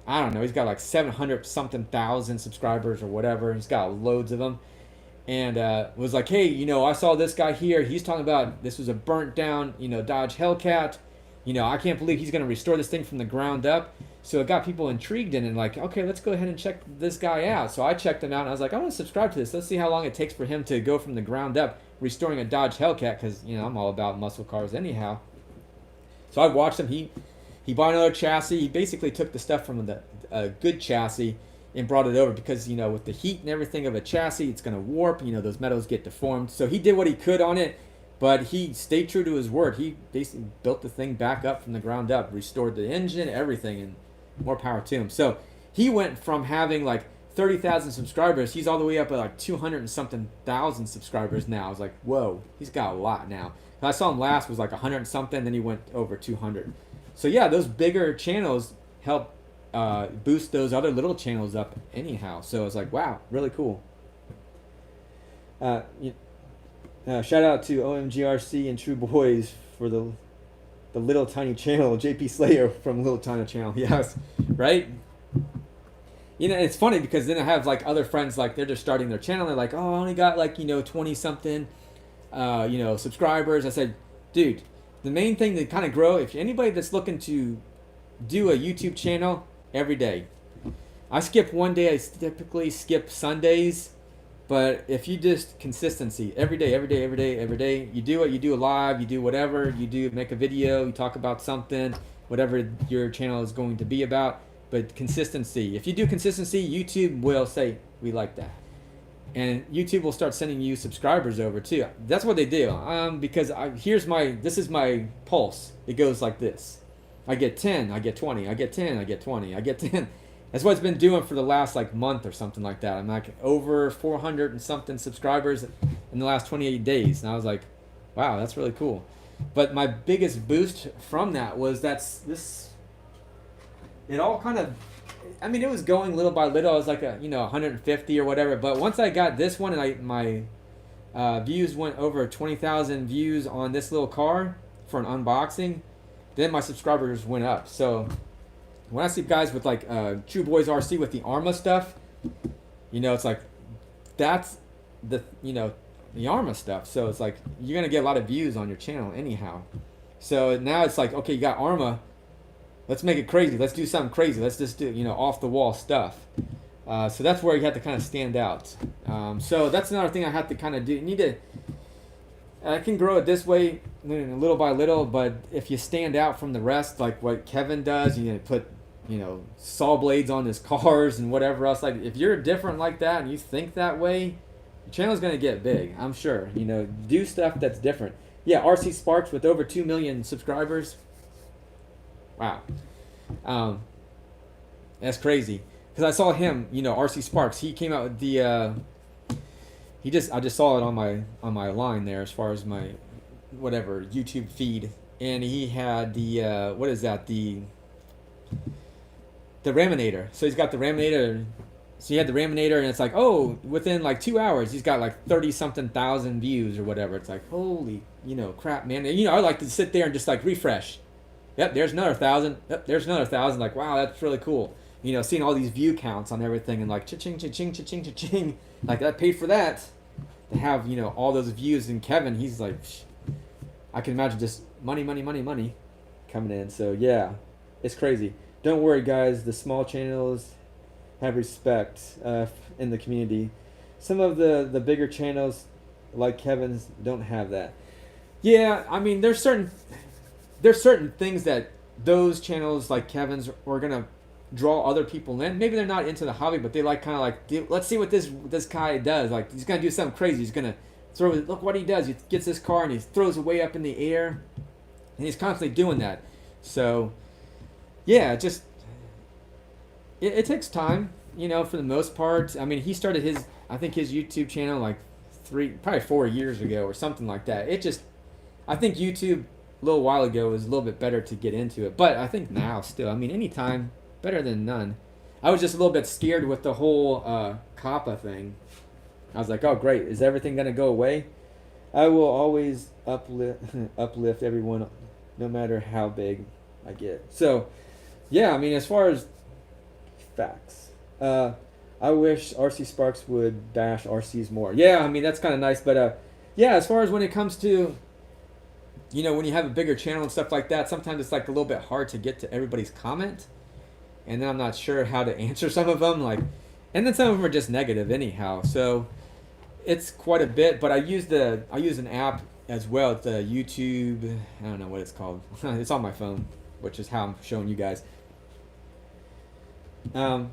I don't know, he's got like 700 something thousand subscribers or whatever. He's got loads of them. And was like, hey, you know, I saw this guy here. He's talking about this was a burnt down, you know, Dodge Hellcat. You know, I can't believe he's going to restore this thing from the ground up. So it got people intrigued in and like, okay, let's go ahead and check this guy out. So I checked him out and I was like, I want to subscribe to this. Let's see how long it takes for him to go from the ground up restoring a Dodge Hellcat, because, you know, I'm all about muscle cars anyhow. So I watched him. He bought another chassis. He basically took the stuff from the good chassis and brought it over because, you know, with the heat and everything of a chassis, it's going to warp. You know, those metals get deformed. So he did what he could on it. But he stayed true to his word. He basically built the thing back up from the ground up, restored the engine, everything, and more power to him. So he went from having like 30,000 subscribers, he's all the way up at like 200 and something thousand subscribers now. I was like, whoa, he's got a lot now. I saw him last was like 100 and something, then he went over 200. So yeah, those bigger channels help boost those other little channels up anyhow. So it's like, wow, really cool. Shout out to OMGRC and True Boys for the little tiny channel. JP Slayer from Little Tiny Channel. Yes, right? You know, it's funny because then I have like other friends, like they're just starting their channel. They're like, oh, I only got like, 20 something, subscribers. I said, dude, the main thing to kind of grow, if anybody that's looking to do a YouTube channel every day, I skip one day. I typically skip Sundays. But if you just consistency every day, you do it, you do a live, you do whatever, you do make a video, you talk about something, whatever your channel is going to be about. But consistency. If you do consistency, YouTube will say, we like that. And YouTube will start sending you subscribers over too. That's what they do. Because this is my pulse. It goes like this. I get 10, I get 20, I get 10, I get 20, I get 10. That's what it's been doing for the last like month or something like that. I'm like over 400 and something subscribers in the last 28 days. And I was like, wow, that's really cool. But my biggest boost from that was it all kind of, I mean, it was going little by little. I was like 150 or whatever. But once I got this one and my views went over 20,000 views on this little car for an unboxing, then my subscribers went up. So when I see guys with like True Boys RC with the Arma stuff, it's like that's the Arma stuff. So it's like you're gonna get a lot of views on your channel anyhow. So now it's like, okay, you got Arma, let's make it crazy. Let's do something crazy. Let's just do off the wall stuff. So that's where you have to kind of stand out. So that's another thing I have to kind of do. You need to. I can grow it this way, little by little, but if you stand out from the rest, like what Kevin does, you put saw blades on his cars and whatever else. Like if you're different like that and you think that way, your channel's gonna get big. I'm sure. Do stuff that's different. Yeah, RC Sparks with over 2 million subscribers. Wow, that's crazy. Because I saw him, RC Sparks. He came out with the. I just saw it on my line there as far as my whatever YouTube feed, and he had the what is that, the Raminator. So he's got the Raminator. So he had the Raminator, and it's like, oh, within like 2 hours he's got like 30 something thousand views or whatever. It's like, holy crap, man. And, I like to sit there and just like refresh. Yep, there's another 1,000. Yep, there's another 1,000. Like, wow, that's really cool. seeing all these view counts on everything and like cha-ching, cha-ching, cha-ching, cha-ching. Like I paid for that to have, all those views. And Kevin, he's like, I can imagine just money, money, money, money coming in. So yeah, it's crazy. Don't worry, guys. The small channels have respect in the community. Some of the bigger channels, like Kevin's, don't have that. Yeah, I mean, there's certain things that those channels like Kevin's are gonna draw other people in. Maybe they're not into the hobby, but they like kind of like, let's see what this guy does. Like he's gonna do something crazy. He's gonna look what he does. He gets this car and he throws it way up in the air, and he's constantly doing that. So yeah, just it takes time, for the most part. I mean, he started his YouTube channel like probably 4 years ago or something like that. I think YouTube a little while ago was a little bit better to get into it, but I think now still, I mean, anytime better than none. I was just a little bit scared with the whole COPPA thing. I was like, oh great, is everything gonna go away? I will always uplift everyone, no matter how big I get. So yeah, I mean, as far as facts, I wish RC Sparks would bash RCs more. Yeah, I mean, that's kind of nice, but yeah, as far as when it comes to when you have a bigger channel and stuff like that, sometimes it's like a little bit hard to get to everybody's comment, and then I'm not sure how to answer some of them. And then some of them are just negative anyhow. So it's quite a bit. But I use an app as well. It's the YouTube. I don't know what it's called. It's on my phone, which is how I'm showing you guys. What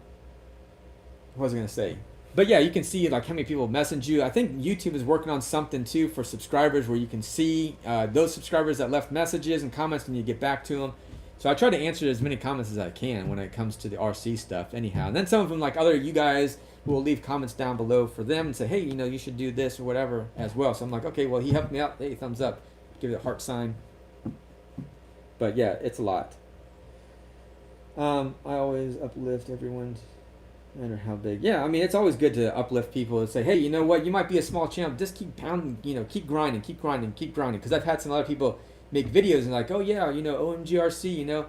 was I gonna say? But yeah, you can see like how many people message you. I think YouTube is working on something too for subscribers where you can see those subscribers that left messages and comments and you get back to them. So I try to answer as many comments as I can when it comes to the RC stuff anyhow. And then some of them, like you guys who will leave comments down below for them and say, hey, you should do this or whatever as well. So I'm like, okay, well, he helped me out. Hey, thumbs up. Give it a heart sign. But yeah, it's a lot. I always uplift everyone's, no matter how big. Yeah, I mean, it's always good to uplift people and say, hey, you know what? You might be a small channel. Just keep pounding, keep grinding, keep grinding, keep grinding. Because I've had some other people make videos and like, oh, yeah, OMGRC,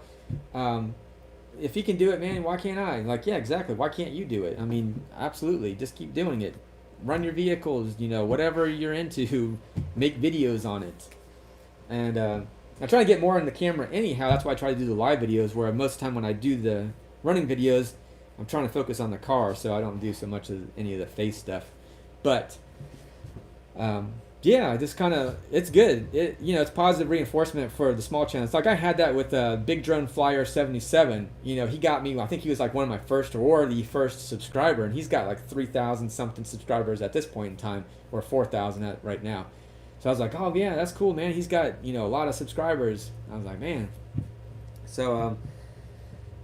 if he can do it, man, why can't I? Like, yeah, exactly. Why can't you do it? I mean, absolutely. Just keep doing it. Run your vehicles, whatever you're into, make videos on it. And I try to get more on the camera anyhow. That's why I try to do the live videos, where most of the time when I do the running videos, I'm trying to focus on the car, so I don't do so much of any of the face stuff. But yeah, just kind of, it's good. It's positive reinforcement for the small channels. Like I had that with Big Drone Flyer 77. He got me. I think he was like one of my first or the first subscriber, and he's got like 3,000 something subscribers at this point in time, or 4,000 at right now. So I was like, oh yeah, that's cool, man. He's got a lot of subscribers. I was like, man. So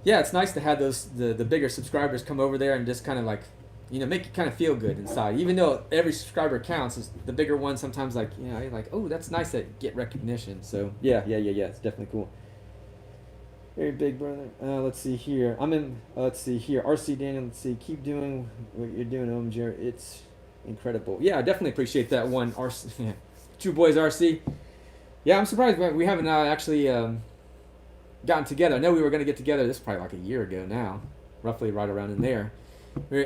yeah, it's nice to have the bigger subscribers come over there and just kind of like, make you kind of feel good inside. Even though every subscriber counts, is the bigger one sometimes like, you're like, oh, that's nice to get recognition. So yeah, it's definitely cool. Very big, brother. Let's see here. Let's see here. RC Daniel, let's see. Keep doing what you're doing, OMGR. It's incredible. Yeah, I definitely appreciate that one. RC, True Boys RC. Yeah, I'm surprised we haven't actually gotten together. I know we were going to get together. This is probably like a year ago now, roughly right around in there.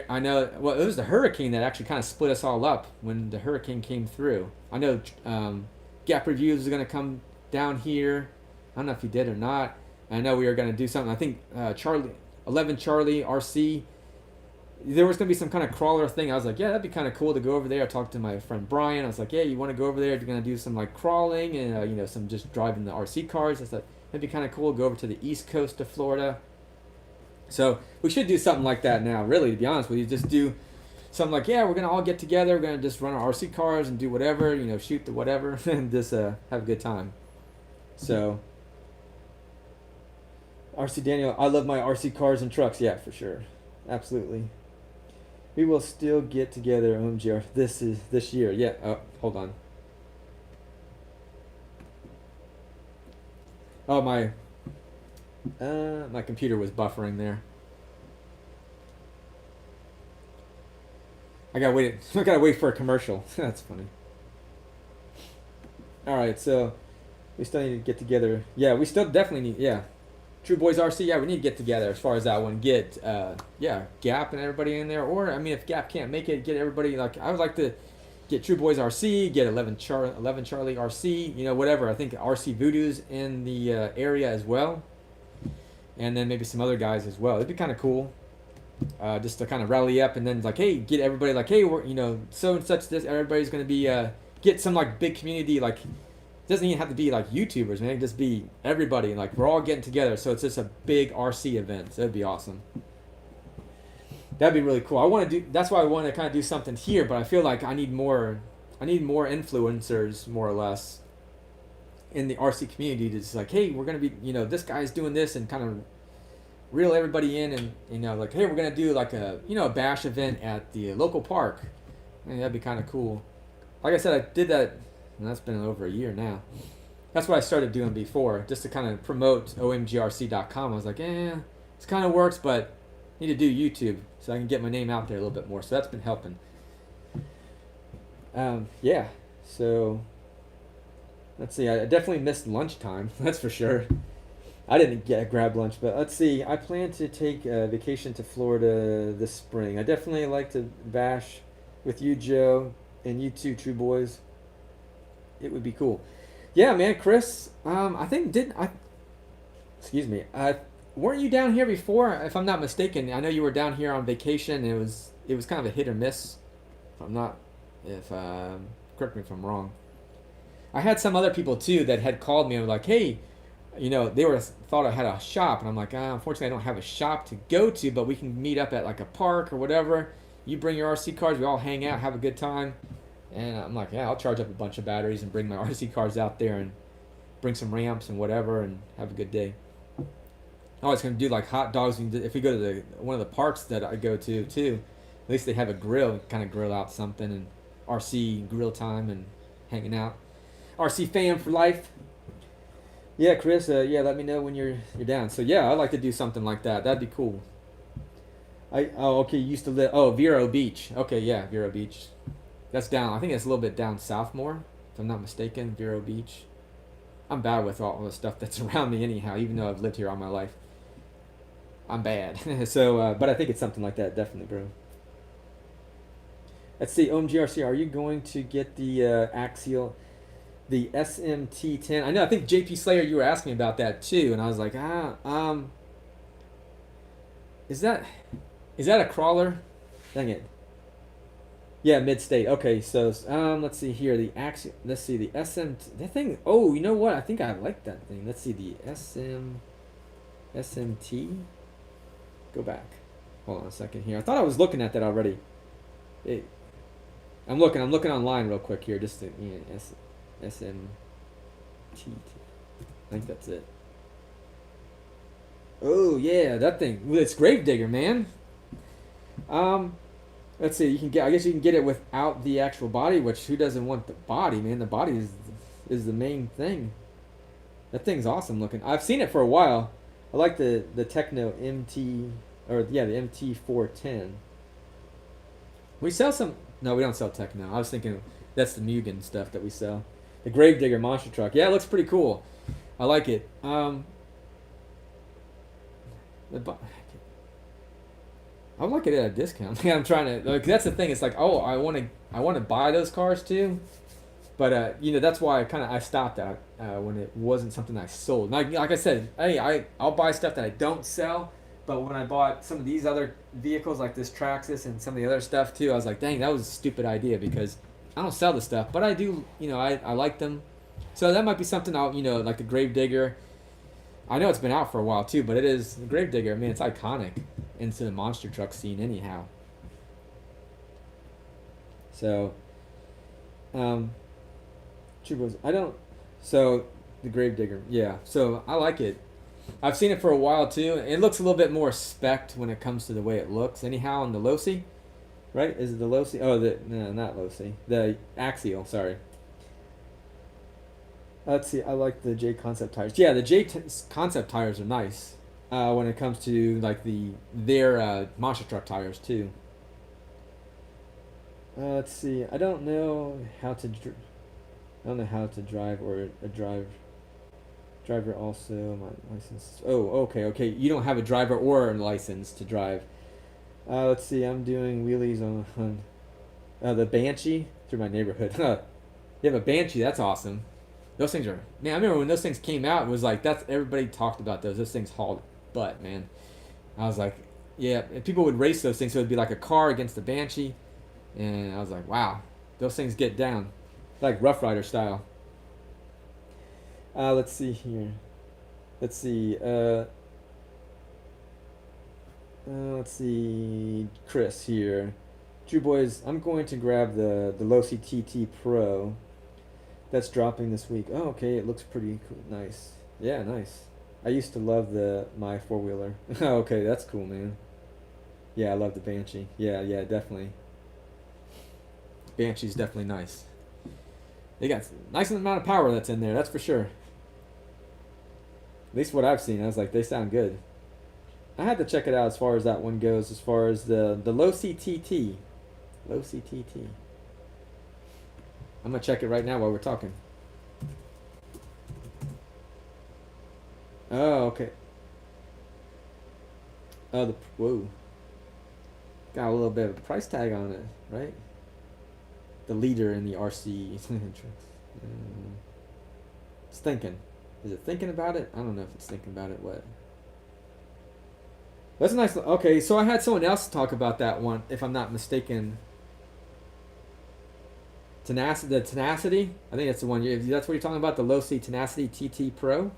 I know. Well, it was the hurricane that actually kind of split us all up when the hurricane came through. I know Gap Reviews was going to come down here. I don't know if he did or not. I know we were going to do something. I think 11 Charlie RC. There was going to be some kind of crawler thing. I was like, yeah, that'd be kind of cool to go over there. I talked to my friend Brian. I was like, yeah, you want to go over there? You're going to do some like crawling and some just driving the RC cars. I thought that'd be kind of cool. Go over to the east coast of Florida. So we should do something like that now, really, to be honest with you. Just do something like, yeah, we're going to all get together. We're going to just run our RC cars and do whatever, shoot the whatever, and just have a good time. So, RC Daniel, I love my RC cars and trucks. Yeah, for sure. Absolutely. We will still get together, OMGR, this year. Yeah, oh, hold on. Oh, my computer was buffering there. I gotta wait for a commercial. That's funny. All right, so we still need to get together. Yeah, we still definitely need. Yeah, True Boys RC, yeah, we need to get together as far as that one. Get Gap and everybody in there, or I mean, if Gap can't make it, get everybody. Like I would like to get True Boys RC, get 11 Charlie RC, whatever. I think RC Voodoo's in the area as well, and then maybe some other guys as well. It'd be kind of cool, just to kind of rally up, and then like, hey, get everybody like, hey, we're so and such. This everybody's gonna be get some like big community like. It doesn't even have to be like YouTubers, man. It can just be everybody. Like we're all getting together, so it's just a big RC event. So that'd be awesome. That'd be really cool. I want to do. That's why I want to kind of do something here, but I feel like I need more. I need more influencers, more or less, in the RC community to just like, hey, we're gonna be, this guy's doing this, and kind of reel everybody in, and like, hey, we're gonna do like a, a bash event at the local park. I mean, that'd be kind of cool. Like I said, I did that. And that's been over a year now. That's what I started doing before, just to kind of promote OMGRC.com. I was like, this kind of works, but I need to do YouTube so I can get my name out there a little bit more. So that's been helping. Yeah. So let's see. I definitely missed lunchtime. That's for sure. I didn't grab lunch, but let's see. I plan to take a vacation to Florida this spring. I definitely like to bash with you, Joe, and you too, True Boys. It would be cool. Yeah, man, Chris. I think excuse me. Weren't you down here before? If I'm not mistaken, I know you were down here on vacation. And it was kind of a hit or miss. Correct me if I'm wrong. I had some other people too that had called me and were like, hey, they thought I had a shop, and I'm like, unfortunately, I don't have a shop to go to, but we can meet up at like a park or whatever. You bring your RC cars, we all hang out, have a good time. And I'm like, yeah, I'll charge up a bunch of batteries and bring my RC cars out there and bring some ramps and whatever and have a good day. I was going to do like hot dogs. If we go to one of the parks that I go to too, at least they have a grill, kind of grill out something, and RC grill time and hanging out. RC fan for life. Yeah, Chris, let me know when you're down. So yeah, I'd like to do something like that. That'd be cool. Okay, you used to live, Vero Beach. Okay, yeah, Vero Beach. That's down. I think it's a little bit down south more, if I'm not mistaken. Vero Beach. I'm bad with all the stuff that's around me anyhow, even though I've lived here all my life. I'm bad. So, but I think it's something like that, definitely, bro. Let's see, OMGRC, are you going to get the Axial, the SMT10? I know, I think JP Slayer, you were asking me about that too, and I was like, is that a crawler? Dang it. Yeah, mid-state. Okay, so let's see here. The SMT. That thing. Oh, you know what? I think I like that thing. Let's see the SMT. Go back. Hold on a second here. I thought I was looking at that already. I'm looking online real quick here, just to SMT. I think that's it. Oh yeah, that thing. It's Gravedigger, man. Let's see. I guess you can get it without the actual body. Which who doesn't want the body, man? The body is the main thing. That thing's awesome looking. I've seen it for a while. I like the Techno MT the MT410. We sell some. No, we don't sell Techno. I was thinking that's the Mugen stuff that we sell. The Gravedigger monster truck. Yeah, it looks pretty cool. I like it. I would like it at a discount. I'm trying to. Like, that's the thing. It's like, oh, I want to buy those cars too, but that's why I stopped at when it wasn't something I sold. Like I said, hey, I'll buy stuff that I don't sell. But when I bought some of these other vehicles like this Traxxas and some of the other stuff too, I was like, dang, that was a stupid idea because I don't sell the stuff, but I do. I like them. So that might be something I'll like the Gravedigger. I know it's been out for a while too, but it is the Gravedigger. I mean, it's iconic into the monster truck scene anyhow. So, so the Gravedigger, yeah. So I like it. I've seen it for a while too. It looks a little bit more spec'd when it comes to the way it looks. Anyhow, on the Losi, right? Is it the Losi? Oh, no, not Losi. The Axial. Sorry. Let's see. I like the J Concept tires. Yeah, the Concept tires are nice. When it comes to like their monster truck tires too. Let's see. I don't know how to drive or drive Driver also, my license. Oh, okay. You don't have a driver or a license to drive. Let's see. I'm doing wheelies on the Banshee through my neighborhood. You have a Banshee. That's awesome. Those things are, man. I remember when those things came out. It was like that's everybody talked about those. Those things hauled butt, man. I was like, yeah. And people would race those things, so it'd be like a car against the Banshee, and I was like, wow, those things get down, like Rough Rider style. Let's see here. Let's see. Let's see. Chris here. True boys, I'm going to grab the Losi TT Pro. That's dropping this week. Oh, okay. It looks pretty cool. Nice. Yeah, nice. I used to love my 4-wheeler. Okay, that's cool, man. Yeah, I love the Banshee. Yeah, definitely. Banshee's definitely nice. They got nice amount of power that's in there. That's for sure. At least what I've seen, I was like, they sound good. I had to check it out as far as that one goes. As far as the Losi TT. Losi TT. I'm gonna check it right now while we're talking. Oh, okay. Oh, whoa. Got a little bit of a price tag on it, right? The leader in the RC. It's thinking. Is it thinking about it? I don't know if it's thinking about it. What? That's a nice. Okay, so I had someone else talk about that one, if I'm not mistaken. The Tenacity. I think that's the one. That's what you're talking about. The Losi Tenacity TT Pro.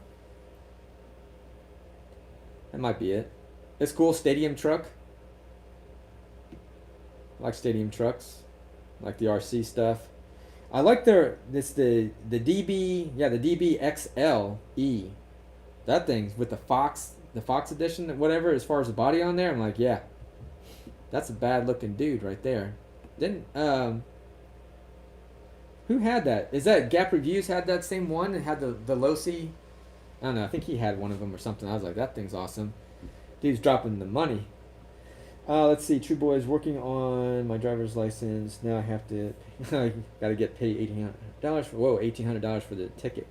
That might be it. It's cool. Stadium truck. I like stadium trucks. I like the RC stuff. I like the DB. Yeah, the DB XLE. That thing's with the Fox edition, whatever. As far as the body on there, I'm like, yeah, that's a bad looking dude right there. Didn't who had that? Is that Gap Reviews had that same one and had the Losi? I don't know. I think he had one of them or something. I was like, that thing's awesome. Dude's dropping the money. Let's see. True Boys working on my driver's license. Now I have to. Gotta get paid $1,800 for. Whoa, $1,800 for the ticket.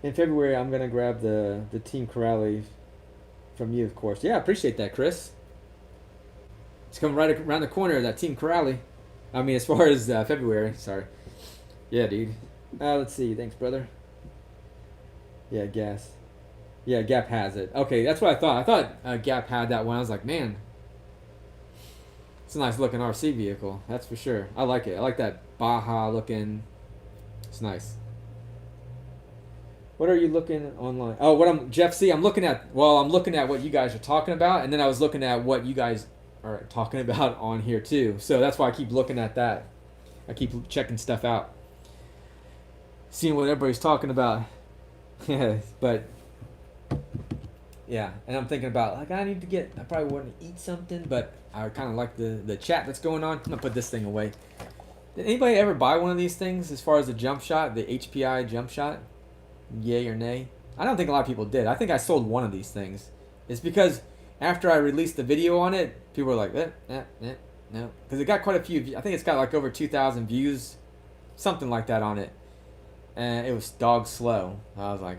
In February, I'm gonna grab the Team Corrali from you, of course. Yeah, I appreciate that, Chris. It's coming right around the corner. That Team Corrali. I mean, as far as February. Sorry. Yeah, dude. Let's see. Thanks, brother. Yeah, gas. Yeah, Gap has it. Okay, that's what I thought. I thought Gap had that one. I was like, man, it's a nice looking RC vehicle. That's for sure. I like it. I like that Baja looking. It's nice. What are you looking online? Oh, Jeff C. I'm looking at what you guys are talking about, and then I was looking at what you guys are talking about on here too. So that's why I keep looking at that. I keep checking stuff out, seeing what everybody's talking about. Yeah, but yeah, and I'm thinking about like I probably want to eat something, but I kind of like the chat that's going on. I'm gonna put this thing away. Did anybody ever buy one of these things as far as the jump shot, the HPI jump shot? Yay or nay? I don't think a lot of people did. I think I sold one of these things. It's because after I released the video on it, people were like, no. Because it got quite a few. I think it's got like over 2,000 views, something like that on it. And it was dog slow. I was like,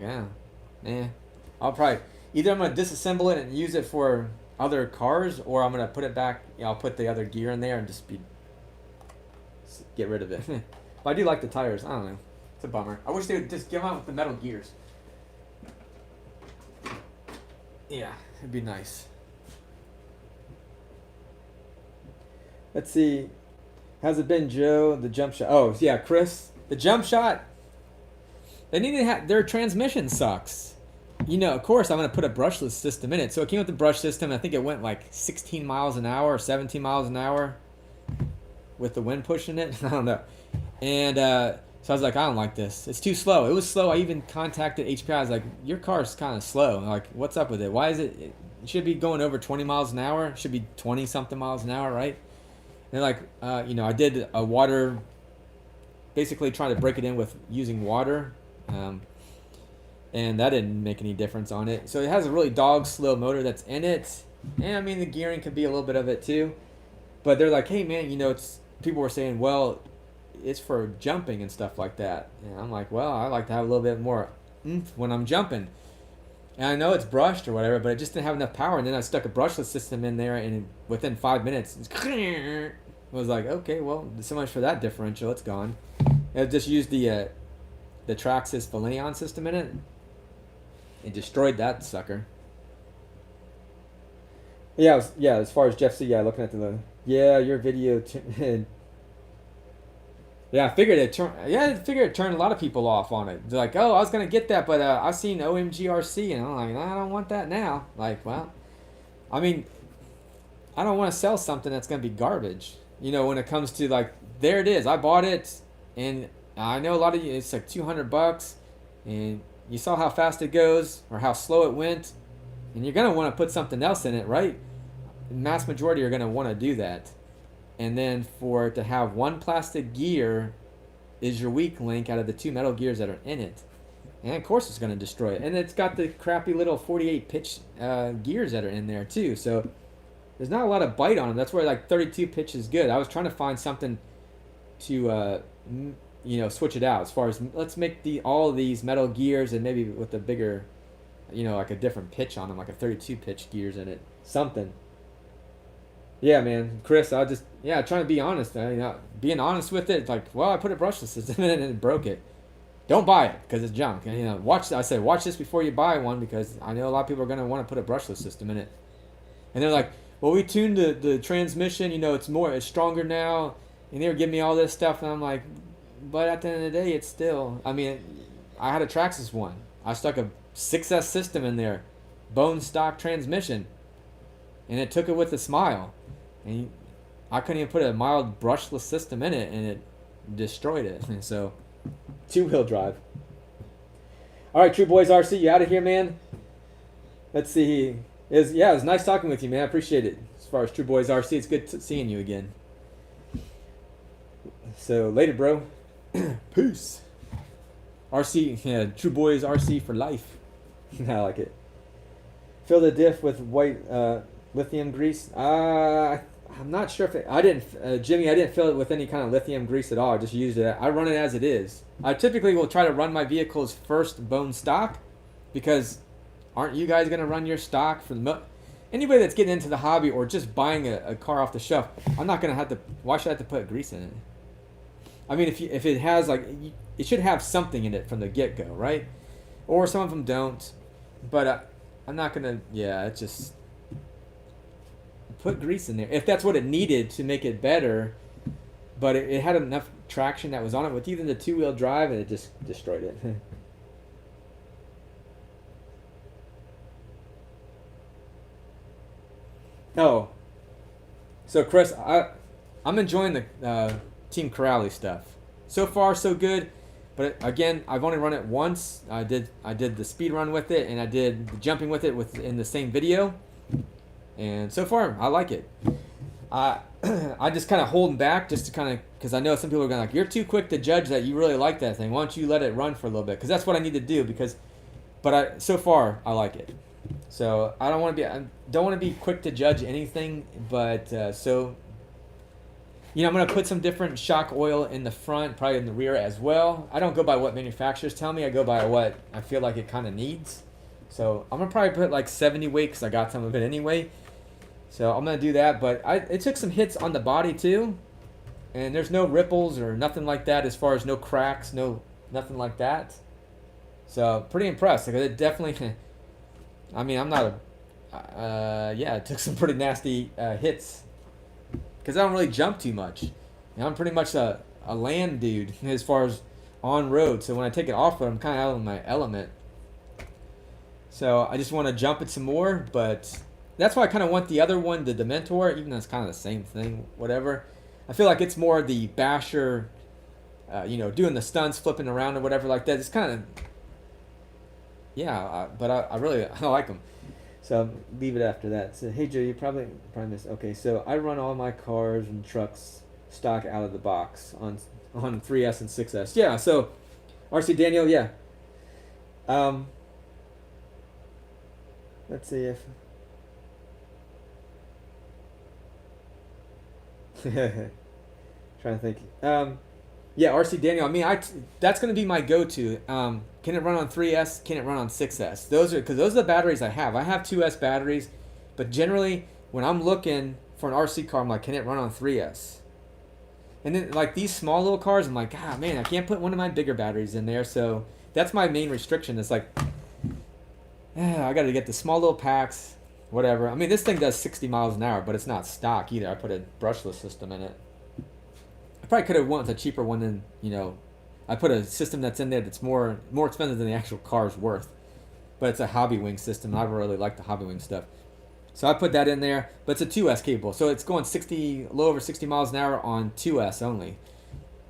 I'll probably, either I'm going to disassemble it and use it for other cars, or I'm going to put it back, I'll put the other gear in there and just get rid of it. But I do like the tires. I don't know. It's a bummer. I wish they would just give out with the metal gears. Yeah, it'd be nice. Let's see. How's it been, Joe? The jump shot. Oh, yeah, Chris. The jump shot. They need to have their transmission sucks. You know, of course, I'm going to put a brushless system in it. So it came with the brush system. I think it went like 16 miles an hour or 17 miles an hour with the wind pushing it. I don't know. And so I was like, I don't like this. It's too slow. It was slow. I even contacted HPI. I was like, your car's kind of slow. Like, what's up with it? Why is it? It should be going over 20 miles an hour. It should be 20 something miles an hour, right? And they're like, I did a water, basically trying to break it in with using water. And that didn't make any difference on it. So it has a really dog slow motor that's in it. And I mean, the gearing could be a little bit of it too. But they're like, hey man, people were saying, well, it's for jumping and stuff like that. And I'm like, well, I like to have a little bit more oomph when I'm jumping. And I know it's brushed or whatever, but it just didn't have enough power. And then I stuck a brushless system in there, and within 5 minutes, I was like, okay, well, so much for that differential. It's gone. I just used the TheRCSaylors Philinion system in it. It destroyed that sucker. Yeah, as far as Jeff C, yeah, looking at your video. Yeah, I figured it turned a lot of people off on it. They're like, oh, I was gonna get that, but I've seen OMGRC, and I'm like, I don't want that now. Like, well, I mean, I don't want to sell something that's gonna be garbage. When it comes to like, there it is. I bought it, and I know a lot of you. It's like $200, and you saw how fast it goes or how slow it went, and you're gonna want to put something else in it, right? The mass majority are gonna want to do that. And then for it to have one plastic gear is your weak link out of the two metal gears that are in it. And of course it's going to destroy it. And it's got the crappy little 48 pitch gears that are in there too. So there's not a lot of bite on them. That's where like 32 pitch is good. I was trying to find something to switch it out as far as let's make all of these metal gears and maybe with a bigger, like a different pitch on them, like a 32 pitch gears in it. Something. Yeah, man, Chris, trying to be honest. Being honest with it, like, well, I put a brushless system in it and it broke it. Don't buy it because it's junk. And watch this before you buy one because I know a lot of people are gonna want to put a brushless system in it. And they're like, well, we tuned the transmission. It's stronger now. And they were giving me all this stuff, and I'm like, but at the end of the day, it's still. I mean, I had a Traxxas one. I stuck a 6S system in there, bone stock transmission, and it took it with a smile. And I couldn't even put a mild brushless system in it, and it destroyed it. And so, 2-wheel drive. All right, True Boys RC, you out of here, man? Let's see. It was nice talking with you, man. I appreciate it. As far as True Boys RC, it's good seeing you again. So, later, bro. Peace. RC, yeah, True Boys RC for life. I like it. Fill the diff with white lithium grease. I'm not sure if I didn't, Jimmy. I didn't fill it with any kind of lithium grease at all. I just used it. I run it as it is. I typically will try to run my vehicles first bone stock, because aren't you guys gonna run your stock for anybody that's getting into the hobby or just buying a car off the shelf? I'm not gonna have to. Why should I have to put grease in it? I mean, if it has it should have something in it from the get go, right? Or some of them don't, but I'm not gonna. Yeah, it's just. Put grease in there if that's what it needed to make it better, but it had enough traction that was on it with even the 2-wheel drive, and it just destroyed it. Oh, so Chris, I'm enjoying the Team Corrali stuff. So far, so good. But again, I've only run it once. I did the speed run with it, and I did the jumping with it in the same video. And so far, I like it. I just kind of holding back just to kind of, because I know some people are going to you're too quick to judge that you really like that thing. Why don't you let it run for a little bit? Because that's what I need to do. So far I like it. So I don't want to be quick to judge anything. But I'm going to put some different shock oil in the front, probably in the rear as well. I don't go by what manufacturers tell me. I go by what I feel like it kind of needs. So I'm going to probably put like 70 weight because I got some of it anyway. So I'm going to do that, but it took some hits on the body too, and there's no ripples or nothing like that as far as no cracks, nothing like that. So pretty impressed. Like it definitely, I mean, I'm not it took some pretty nasty hits because I don't really jump too much. I'm pretty much a land dude as far as on road. So when I take it off road, I'm kind of out of my element. So I just want to jump it some more, but that's why I kind of want the other one, the Dementor, even though it's kind of the same thing, whatever. I feel like it's more the basher, doing the stunts, flipping around or whatever like that. It's kind of, but I really like them. So leave it after that. So, hey, Joe, you probably missed. Okay, so I run all my cars and trucks stock out of the box on 3S and 6S. Yeah, so RC Daniel, yeah. Let's see if... Trying to think. Yeah, RC Daniel. I mean, that's going to be my go-to. Can it run on 3S? Can it run on 6S? Those are because those are the batteries I have. I have 2S batteries, but generally when I'm looking for an RC car, I'm like, can it run on 3S? And then like these small little cars, I'm like, ah man, I can't put one of my bigger batteries in there. So that's my main restriction. It's like, I got to get the small little packs, whatever. I mean, this thing does 60 miles an hour, but it's not stock either. I put a brushless system in it. I probably could have went with a cheaper one than, I put a system that's in there that's more expensive than the actual car's worth. But it's a Hobby Wing system. I really like the Hobby Wing stuff. So I put that in there, but it's a 2S cable. So it's going a little over 60 miles an hour on 2S only.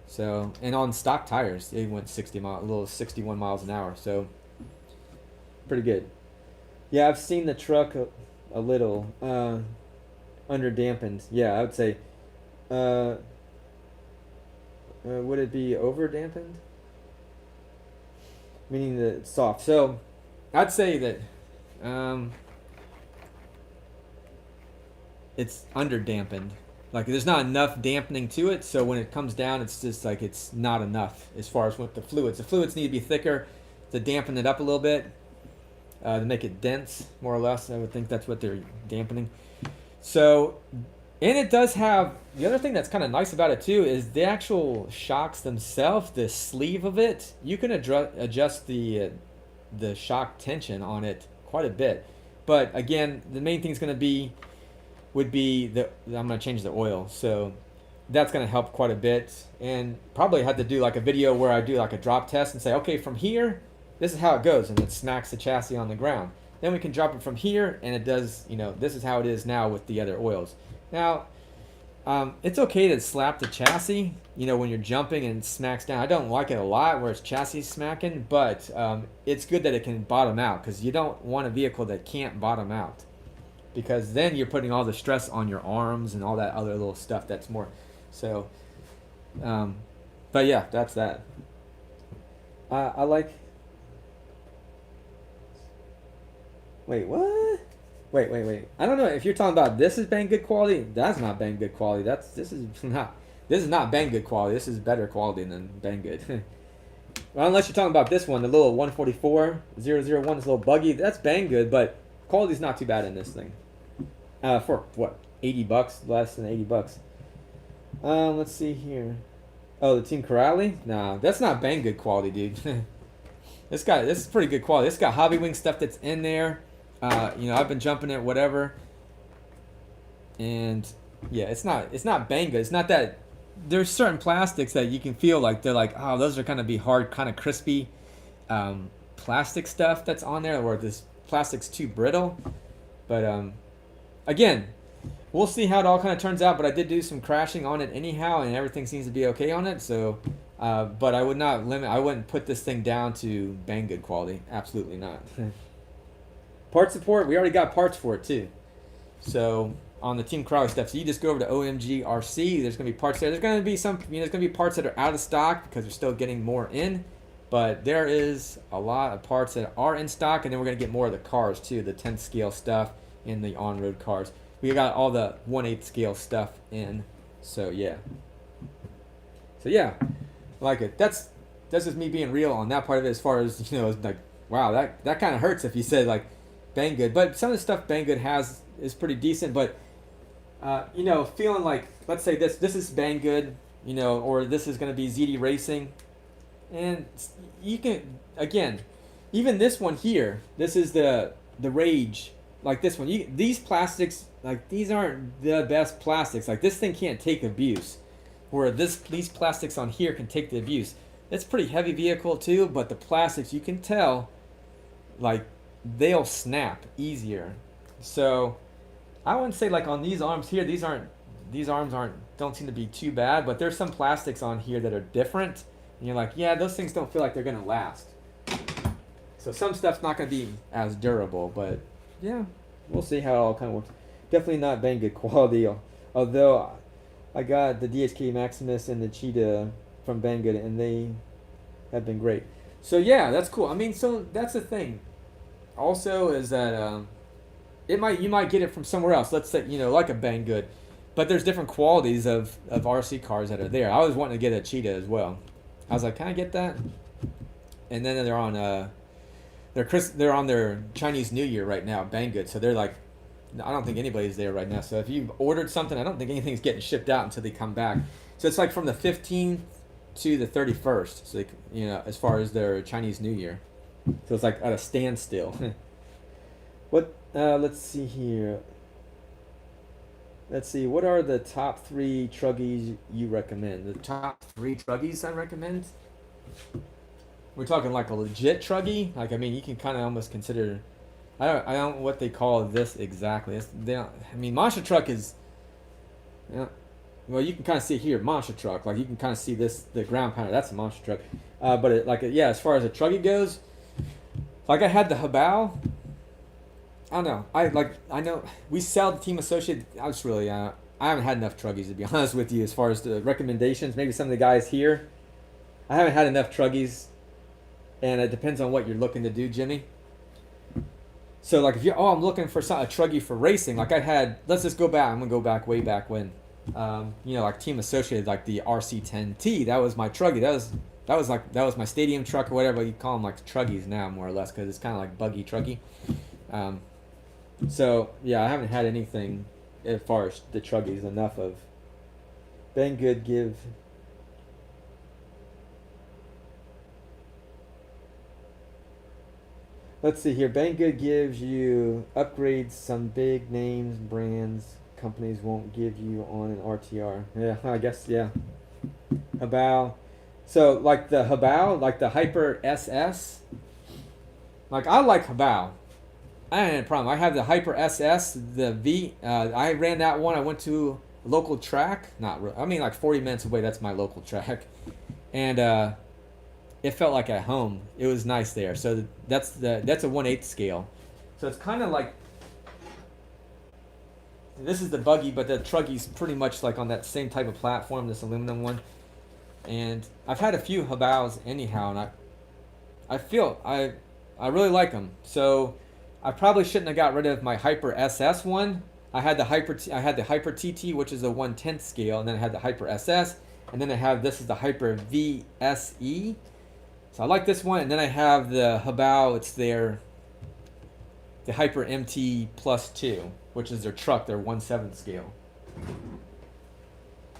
So, and on stock tires, it went 61 miles an hour. So pretty good. Yeah, I've seen the truck a little under dampened. Yeah, I would say would it be over dampened? Meaning that it's soft. So I'd say that it's under dampened. Like there's not enough dampening to it, so when it comes down, it's just like it's not enough as far as with the fluids. The fluids need to be thicker to dampen it up a little bit, to make it dense, more or less. I would think that's what they're dampening. So, and it does have, the other thing that's kind of nice about it too is the actual shocks themselves, the sleeve of it, you can adjust the shock tension on it quite a bit. But again, the main thing is going to would be I'm going to change the oil. So that's going to help quite a bit. And probably had to do like a video where I do like a drop test and say, okay, from here, this is how it goes. And it smacks the chassis on the ground. Then we can drop it from here and it does, this is how it is now with the other oils. Now, it's okay to slap the chassis, when you're jumping and it smacks down. I don't like it a lot where it's chassis smacking, but it's good that it can bottom out because you don't want a vehicle that can't bottom out because then you're putting all the stress on your arms and all that other little stuff that's more. So, but yeah, that's that. I like. Wait, what? Wait. I don't know if you're talking about this is Banggood quality. That's not Banggood quality. This is not Banggood quality. This is better quality than Banggood. Well, unless you're talking about this one, the little 144 001, this little buggy. That's Banggood, but quality's not too bad in this thing. For what? $80, less than $80. Let's see here. Oh, the Team Corrali? Nah, that's not Banggood quality, dude. This is pretty good quality. It's got Hobby Wing stuff that's in there. I've been jumping it, whatever. And yeah, it's not Banggood. It's not that. There's certain plastics that you can feel like they're like, oh, those are kind of be hard, kind of crispy, plastic stuff that's on there, or this plastic's too brittle. But again, we'll see how it all kind of turns out. But I did do some crashing on it anyhow, and everything seems to be okay on it. So, but I would not limit. I wouldn't put this thing down to Banggood quality. Absolutely not. Part support, we already got parts for it too. So on the Team Crowley stuff, so you just go over to OMGRC. There's gonna be parts there. There's gonna be there's gonna be parts that are out of stock because we're still getting more in. But there is a lot of parts that are in stock, and then we're gonna get more of the cars too, the 10th scale stuff in the on-road cars. We got all the 1/8 scale stuff in. So yeah. I like it. That's just me being real on that part of it. As far as like, wow, that kind of hurts if you said like Banggood, but some of the stuff Banggood has is pretty decent. But feeling like, let's say this is Banggood, or this is going to be ZD Racing, and you can again, even this one here, this is the Rage, like this one. These plastics, like these aren't the best plastics. Like this thing can't take abuse, where these plastics on here can take the abuse. It's a pretty heavy vehicle too, but the plastics you can tell, like, they'll snap easier. So I wouldn't say like on these arms here, these arms don't seem to be too bad, but there's some plastics on here that are different, and you're like, yeah, those things don't feel like they're gonna last. So some stuff's not gonna be as durable, but yeah, we'll see how it all kind of works. Definitely not Banggood quality, although I got the DHK Maximus and the Cheetah from Banggood, and they have been great. So yeah, that's cool. I mean, so that's the thing. Also, is that you might get it from somewhere else. Let's say like a Banggood, but there's different qualities of RC cars that are there. I was wanting to get a Cheetah as well. I was like, can I get that? And then they're on they're on their Chinese New Year right now, Banggood. So they're like, I don't think anybody's there right now. So if you've ordered something, I don't think anything's getting shipped out until they come back. So it's like from the 15th to the 31st. So they, as far as their Chinese New Year. So it's like at a standstill. What? Let's see here. Let's see. What are the top 3 truggies you recommend? The top 3 truggies I recommend. We're talking like a legit truggy. Like, I mean, you can kind of almost consider. I don't know what they call this exactly. Monster truck is. Well, you can kind of see it here, monster truck. Like, you can kind of see this, the ground pounder. That's a monster truck. But as far as a truggy goes, like I had the Habao. I don't know. I know we sell the Team Associated. I just really I haven't had enough truggies, to be honest with you, as far as the recommendations. Maybe some of the guys here. I haven't had enough truggies, and it depends on what you're looking to do, Jimmy. So like if you're I'm looking for a truggy for racing, like I had. Let's just go back. I'm gonna go back way back when. Like Team Associated, like the RC10T. That was my truggy. That was my stadium truck or whatever you call them, like truggies now, more or less, because it's kind of like buggy truggy. So yeah, I haven't had anything as far as the truggies enough of. Banggood give. Let's see here. Banggood gives you upgrades some big names, brands, companies won't give you on an RTR. Yeah, I guess, yeah. Habao. So, like the Habao, like the Hyper SS. Like, I like Habao. I ain't had a problem. I have the Hyper SS, the V. I ran that one. I went to a local track. Not really. I mean, like 40 minutes away. That's my local track. And, it felt like at home. It was nice there. So that's a 1/8 scale. So it's kind of like, this is the buggy, but the truggy's pretty much like on that same type of platform, this aluminum one. And I've had a few Habaos anyhow, and I feel I really like them. So I probably shouldn't have got rid of my Hyper SS one. I had the Hyper TT, which is a 1/10 scale, and then I had the Hyper SS, and then this is the Hyper VSE. So I like this one, and then I have the Habao. It's the Hyper MT Plus 2, which is their truck, their 1/7 scale.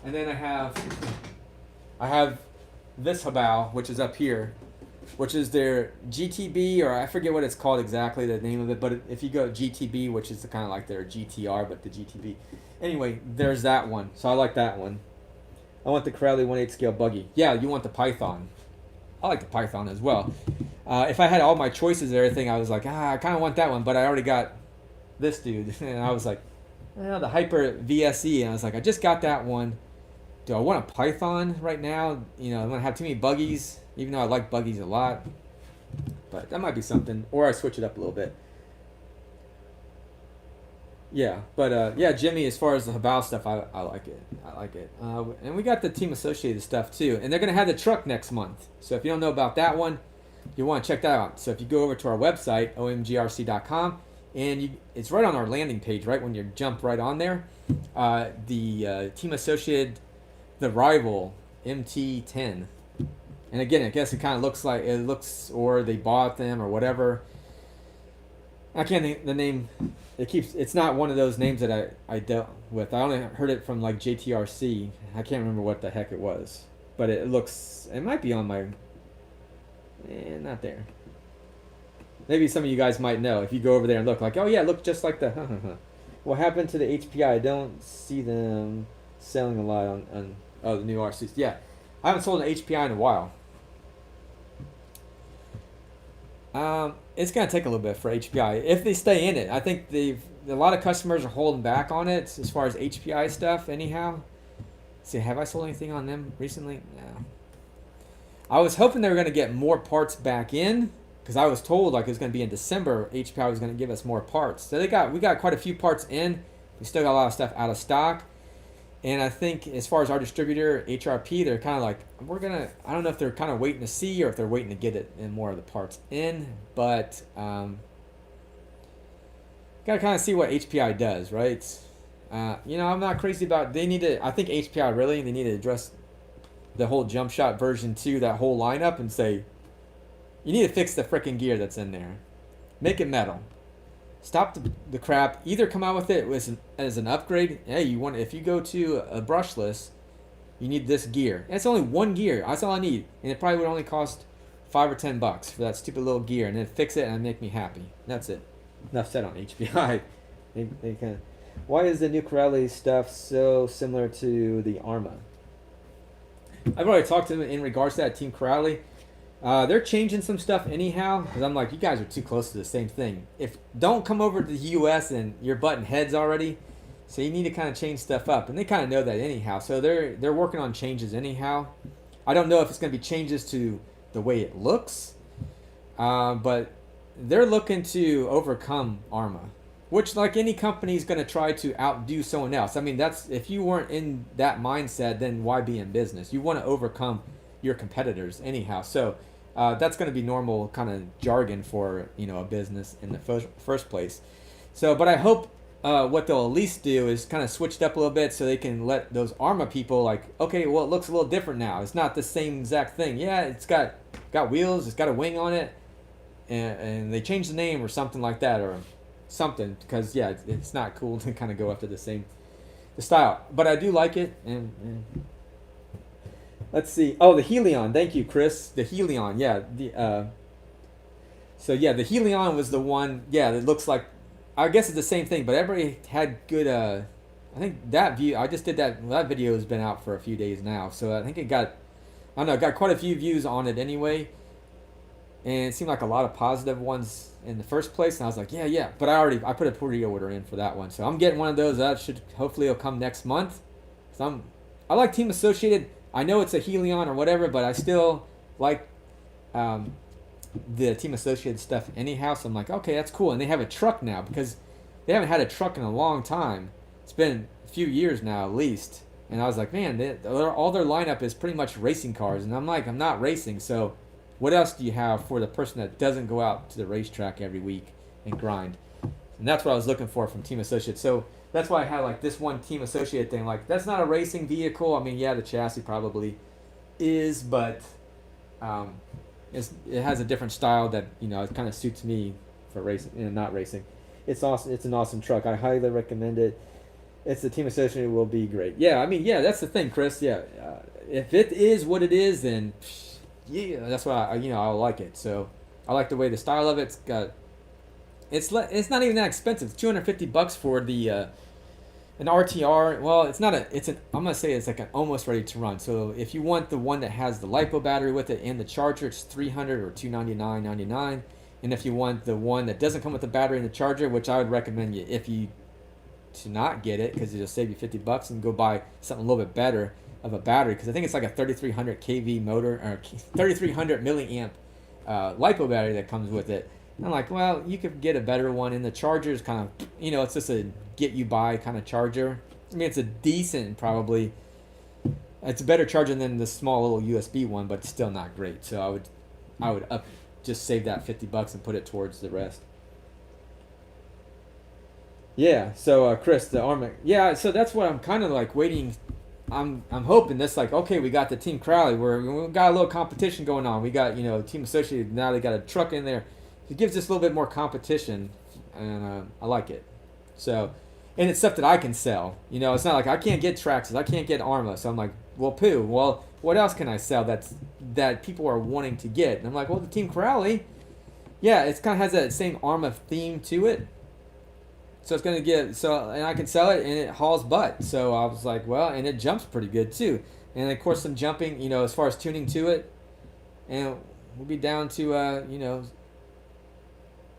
And then I have this Habao, which is up here, which is their GTB, or I forget what it's called exactly, the name of it, but if you go GTB, which is kind of like their GTR, but the GTB. Anyway, there's that one. So I like that one. I want the Crowley 1/8 scale buggy. Yeah, you want the Python. I like the Python as well. If I had all my choices and everything, I was like, I kind of want that one, but I already got this dude. And I was like, the Hyper VSE. And I was like, I just got that one. Do I want a Python right now? I'm going to have too many buggies, even though I like buggies a lot. But that might be something. Or I switch it up a little bit. Yeah, but Jimmy, as far as the Habao stuff, I like it. I like it. And we got the Team Associated stuff too. And they're going to have the truck next month. So if you don't know about that one, you want to check that out. So if you go over to our website, omgrc.com, and it's right on our landing page, right when you jump right on there, the Team Associated, the Rival MT10. And again, I guess it kind of looks or they bought them or whatever. I can't think the name. It's not one of those names that I dealt with. I only heard it from like JTRC. I can't remember what the heck it was, but it might be on my. Not there. Maybe some of you guys might know if you go over there and look, like, oh yeah, it looked just like the. What happened to the HPI? I don't see them selling a lot on the new RCs. Yeah, I haven't sold an HPI in a while. It's gonna take a little bit for HPI if they stay in it. I think a lot of customers are holding back on it as far as HPI stuff. Anyhow, see, have I sold anything on them recently? No. I was hoping they were gonna get more parts back in because I was told like it was gonna be in December. HPI was gonna give us more parts. So we got quite a few parts in. We still got a lot of stuff out of stock. And I think as far as our distributor, HRP, they're kind of like, I don't know if they're kind of waiting to see or if they're waiting to get it and more of the parts in, but got to kind of see what HPI does, right? I'm not crazy about. They need to. I think HPI really. They need to address the whole jump shot version 2, that whole lineup, and say you need to fix the freaking gear that's in there. Make it metal. Stop the crap. Either come out with it as an upgrade. Hey, if you go to a brushless, you need this gear. And it's only one gear. That's all I need, and it probably would only cost $5 or $10 for that stupid little gear, and then fix it and make me happy. That's it. Enough said on HPI. They kind of. Why is the new Corelli stuff so similar to the Arma? I've already talked to them in regards to that Team Corelli. They're changing some stuff anyhow, because I'm like, you guys are too close to the same thing. Don't come over to the U.S. and you're butting heads already, so you need to kind of change stuff up, and they kind of know that anyhow. So they're working on changes anyhow. I don't know if it's going to be changes to the way it looks, but they're looking to overcome Arma, which, like any company, is going to try to outdo someone else. I mean, if you weren't in that mindset, then why be in business? You want to overcome your competitors anyhow. So that's going to be normal kind of jargon for a business in the first place. So, but I hope what they'll at least do is kind of switch it up a little bit, so they can let those Arma people, like, okay, well, it looks a little different now. It's not the same exact thing. Yeah, it's got wheels, it's got a wing on it, and they changed the name or something like that, or something, because it's not cool to kind of go after the style. But I do like it, and let's see. Oh, the Helion. Thank you, Chris. The Helion. Yeah. The Helion was the one. Yeah, that looks like. I guess it's the same thing, but everybody had good. I think that view. I just did that. That video has been out for a few days now, so I think it got. I don't know. Got quite a few views on it anyway, and it seemed like a lot of positive ones in the first place. And I was like, yeah. But I put a pre-order in for that one, so I'm getting one of those. That should hopefully it'll come next month. So I like Team Associated. I know it's a Helion or whatever, but I still like the Team Associated stuff anyhow. So I'm like, okay, that's cool. And they have a truck now, because they haven't had a truck in a long time. It's been a few years now at least. And I was like, man, all their lineup is pretty much racing cars. And I'm like, I'm not racing. So what else do you have for the person that doesn't go out to the racetrack every week and grind? And that's what I was looking for from Team Associated. So that's why I had like this one Team Associated thing. Like, that's not a racing vehicle. I mean, yeah, the chassis probably is, but it has a different style that it kind of suits me for racing, not racing. It's awesome. It's an awesome truck. I highly recommend it. It's the Team Associated will be great. Yeah, I mean, yeah, that's the thing, Chris. Yeah, if it is what it is, then yeah, that's why I like it. So I like the way the style of it's got. It's not even that expensive. It's $250 for the an RTR. Well, it's not a. I'm gonna say it's like an almost ready to run. So if you want the one that has the lipo battery with it and the charger, it's $300 or $299.99. And if you want the one that doesn't come with the battery and the charger, which I would recommend you to not get it, because it'll save you $50 and go buy something a little bit better of a battery, because I think it's like a 3300 kV motor or 3300 milliamp lipo battery that comes with it. And I'm like, well, you could get a better one, and the charger is kind of, it's just a get you by kind of charger. I mean, it's a decent, probably, it's a better charger than the small little USB one, but it's still not great. So I would just save that $50 and put it towards the rest. Yeah, so Chris, the Arma, yeah, so that's what I'm kind of like waiting. I'm hoping this, like, okay, we got the Team Crowley, we got a little competition going on. We got Team Associated, now they got a truck in there. It gives us a little bit more competition, and I like it. So, and it's stuff that I can sell. It's not like I can't get Traxxas, I can't get Arma. So I'm like, well, what else can I sell that people are wanting to get? And I'm like, well, the Team Crowley, yeah, it kind of has that same Arma theme to it. So it's gonna and I can sell it, and it hauls butt. So I was like, well, and it jumps pretty good too. And of course, some jumping, as far as tuning to it, and we'll be down to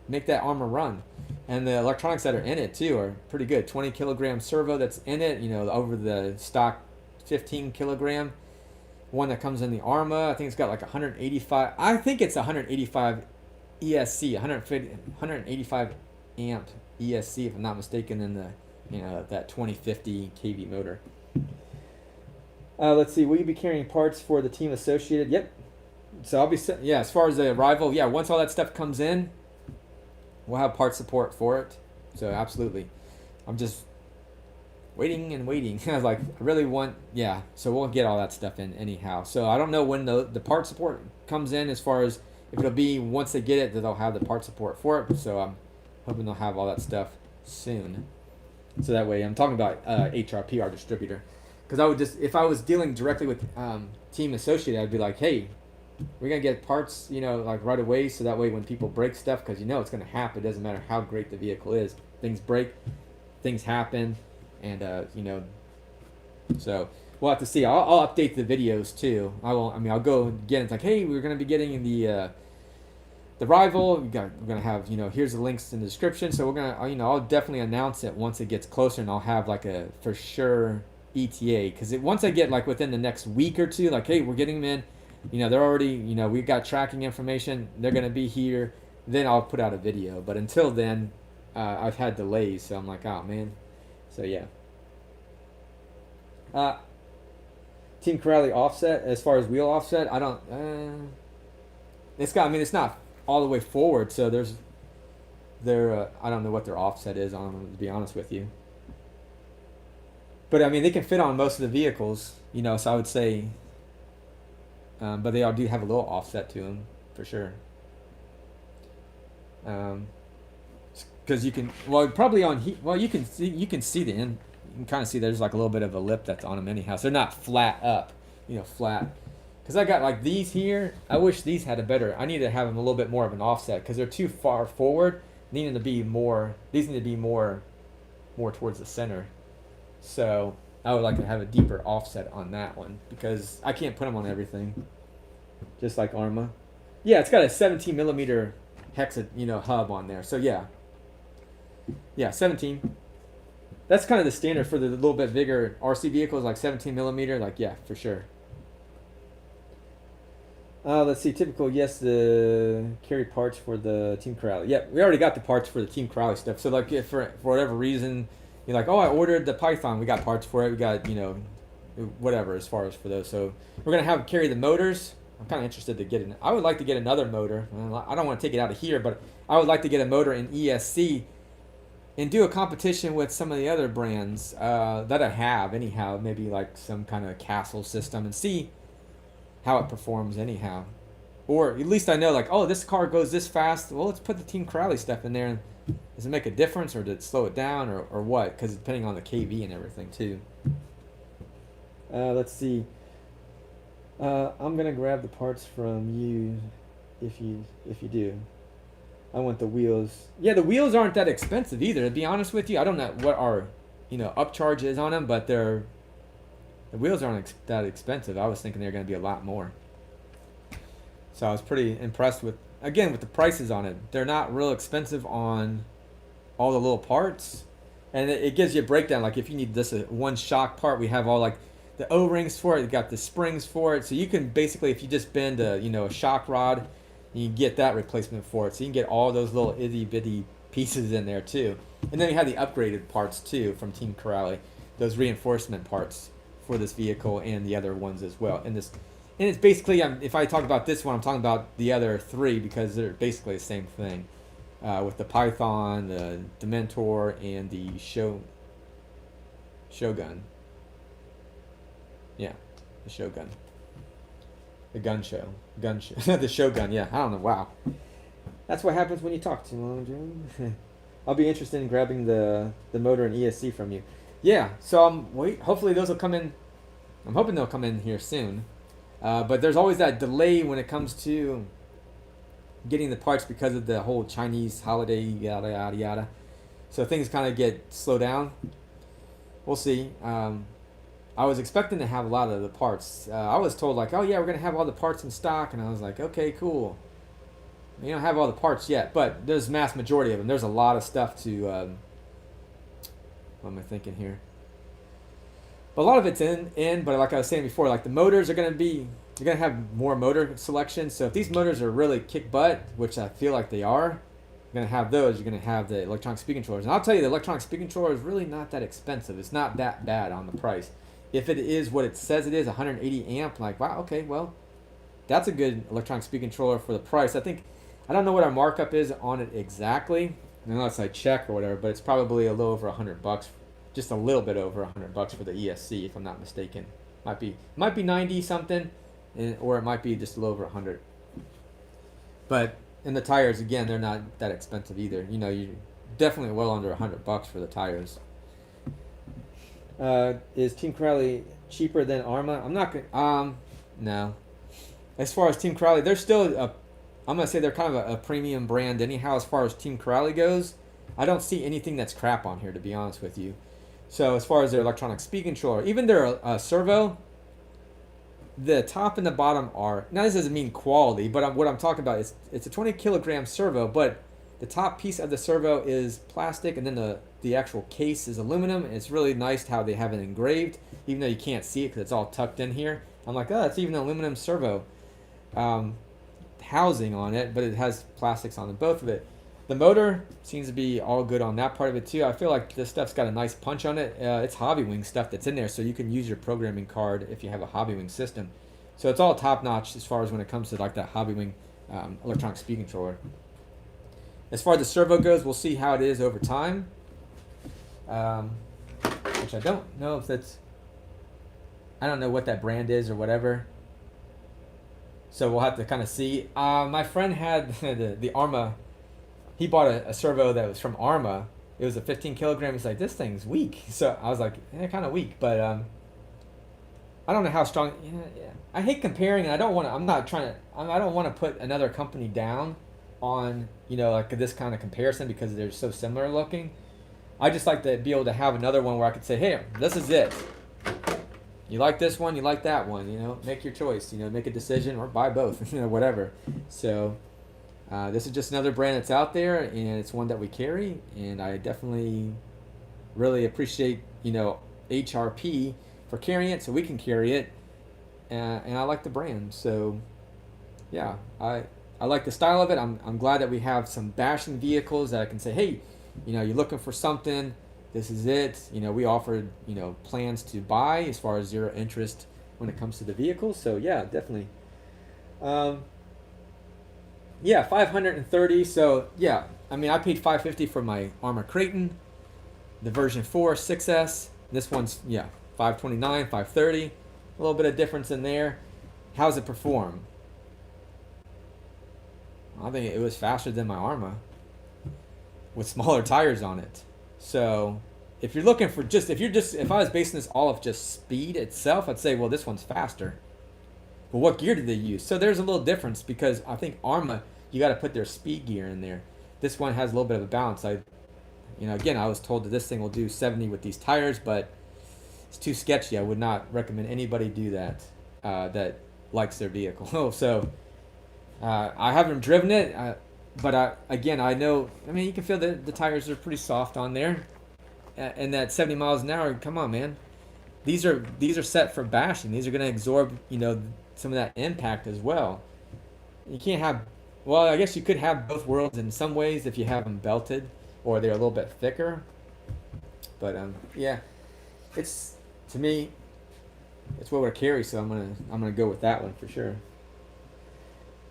make that Arma run. And the electronics that are in it too are pretty good. 20 kilogram servo that's in it, over the stock 15 kilogram one that comes in the Arma. I think it's got like 185. I think it's 185 ESC, 185 amp ESC, if I'm not mistaken, in the that 2050 kV motor. Let's see. Will you be carrying parts for the Team Associated? Yep. So I'll be as far as the arrival, once all that stuff comes in, we'll have part support for it. So absolutely. waiting and waiting. I was like, I really want, yeah. So we'll get all that stuff in anyhow. So I don't know when the part support comes in, as far as if it'll be once they get it that they'll have the part support for it. So I'm hoping they'll have all that stuff soon. So that way, I'm talking about HRPR distributor, because I would just, if I was dealing directly with Team Associated, I'd be like, hey, we're gonna get parts, like right away, so that way when people break stuff, because it's gonna happen. It doesn't matter how great the vehicle is, things break, things happen, and so we'll have to see. I'll update the videos too. I'll go again. It's like, hey, we're gonna be getting the rival. We're gonna have, here's the links in the description. So we're gonna, I'll definitely announce it once it gets closer, and I'll have like a for sure ETA, because once I get like within the next week or two, like, hey, we're getting them in, they're already, we got tracking information, they're gonna be here, then I'll put out a video. But until then, I've had delays, so I'm like, oh man. So yeah. Team Corrali offset, as far as wheel offset, I don't. It's not all the way forward, so I don't know what their offset is on them, to be honest with you. But they can fit on most of the vehicles, so I would say. But they all do have a little offset to them, for sure. Because you can, probably on heat. Well, you can see the end. You can kind of see there's like a little bit of a lip that's on them anyhow. So they're not flat up, flat. Because I got like these here. I wish these had a better. I need to have them a little bit more of an offset, because they're too far forward. These need to be more towards the center. So I would like to have a deeper offset on that one, because I can't put them on everything. Just like Arma. Yeah, it's got a 17 millimeter hexa, hub on there. So yeah, 17. That's kind of the standard for the little bit bigger RC vehicles, like 17 millimeter. Like, yeah, for sure. Let's see. Typical, yes, the carry parts for the Team Corrali. Yeah, we already got the parts for the Team Corrali stuff. So like, if for whatever reason you're like, oh, I ordered the Python, we got parts for it. We got, whatever as far as for those. So we're gonna carry the motors. I'm kind of interested to get I would like to get another motor. I don't want to take it out of here, but I would like to get a motor in ESC and do a competition with some of the other brands that I have anyhow. Maybe like some kind of castle system, and see how it performs anyhow. Or at least I know, like, oh, this car goes this fast. Well, let's put the Team Corrali stuff in there. And does it make a difference, or did it slow it down, or what? Because depending on the KV and everything too. Let's see. I'm gonna grab the parts from you if you do. I want the wheels. Yeah, the wheels aren't that expensive either, to be honest with you. I don't know what our upcharge is on them, but the wheels aren't that expensive. I was thinking they're going to be a lot more. So I was pretty impressed with the prices on it. They're not real expensive on all the little parts, and it gives you a breakdown. Like if you need this one shock part, we have all like the O-rings for it. You got the springs for it, so you can basically, if you just bend a shock rod, you can get that replacement for it. So you can get all those little itty bitty pieces in there too. And then we have the upgraded parts too from Team Corrali, those reinforcement parts for this vehicle and the other ones as well. And it's basically, if I talk about this one, I'm talking about the other three, because they're basically the same thing. With the Python, the Dementor, and the Shogun. Yeah, the Shogun. The gun show. The Shogun, yeah. I don't know, wow. That's what happens when you talk too long, Jim. I'll be interested in grabbing the motor and ESC from you. Yeah, so hopefully those will come in. I'm hoping they'll come in here soon. But there's always that delay when it comes to getting the parts, because of the whole Chinese holiday, yada, yada, yada. So things kind of get slowed down. We'll see. I was expecting to have a lot of the parts. I was told like, oh yeah, we're going to have all the parts in stock. And I was like, okay, cool. You don't have all the parts yet, but there's mass majority of them. There's a lot of stuff to, what am I thinking here? But a lot of it's in, but like I was saying before, like the motors are going to be, you're going to have more motor selection. So if these motors are really kick butt, which I feel like they are, you're going to have those. You're going to have the electronic speed controllers. And I'll tell you, the electronic speed controller is really not that expensive. It's not that bad on the price. If it is what it says it is, 180 amp, like, wow, okay, well, that's a good electronic speed controller for the price. I don't know what our markup is on it exactly, unless I check or whatever, but it's probably a little over $100 just a little bit over $100 for the ESC, if I'm not mistaken. Might be 90 something, or it might be just a little over 100. But and the tires again, they're not that expensive either. You definitely well under $100 for the tires. Is Team Crowley cheaper than Arma? I'm not gonna. No. As far as Team Crowley, they're still I'm gonna say they're kind of a premium brand anyhow. As far as Team Crowley goes, I don't see anything that's crap on here, to be honest with you. So as far as their electronic speed controller, even their servo, the top and the bottom are, now this doesn't mean quality, but what I'm talking about is it's a 20 kilogram servo, but the top piece of the servo is plastic, and then the actual case is aluminum. And it's really nice how they have it engraved, even though you can't see it because it's all tucked in here. I'm like, oh, it's even an aluminum servo housing on it, but it has plastics on both of it. The motor seems to be all good on that part of it too. I feel like this stuff's got a nice punch on it. It's Hobbywing stuff that's in there, so you can use your programming card if you have a Hobbywing system. So it's all top notch as far as when it comes to like that Hobbywing electronic speed controller. As far as the servo goes, we'll see how it is over time. Which I don't know if that's, I don't know what that brand is or whatever. So we'll have to kind of see. My friend had the Arma. He bought a servo that was from Arma. It was a 15 kilogram. He's like, this thing's weak. So I was like, kind of weak, but I don't know how strong. Yeah. I hate comparing, and I don't want to. I'm not trying to. I don't want to put another company down on like this kind of comparison because they're so similar looking. I just like to be able to have another one where I could say, hey, this is it. You like this one, you like that one. Make your choice. Make a decision or buy both. Whatever. So. This is just another brand that's out there, and it's one that we carry, and I definitely really appreciate HRP for carrying it, so we can carry it, and I like the brand. So yeah, I like the style of it. I'm glad that we have some bashing vehicles that I can say, hey, you're looking for something, this is it. We offered plans to buy as far as zero interest when it comes to the vehicles. So yeah, definitely. Yeah, 530. So yeah, I paid $550 for my Armor Creighton, the version 4 6S. This one's 529, 530. A little bit of difference in there. How's it perform? I think it was faster than my Arma with smaller tires on it. So if you're looking for if I was basing this all off just speed itself, I'd say, well, this one's faster. But what gear did they use? So there's a little difference because I think Arma, you got to put their speed gear in there. This one has a little bit of a balance. Again, I was told that this thing will do 70 with these tires, but it's too sketchy. I would not recommend anybody do that that likes their vehicle. So I haven't driven it, but I know. You can feel that the tires are pretty soft on there, and that 70 miles an hour. Come on, man. These are set for bashing. These are going to absorb some of that impact as well. You can't have, well, I guess you could have both worlds in some ways if you have them belted or they're a little bit thicker. But yeah, it's, to me, it's what we carry, so I'm gonna go with that one for sure.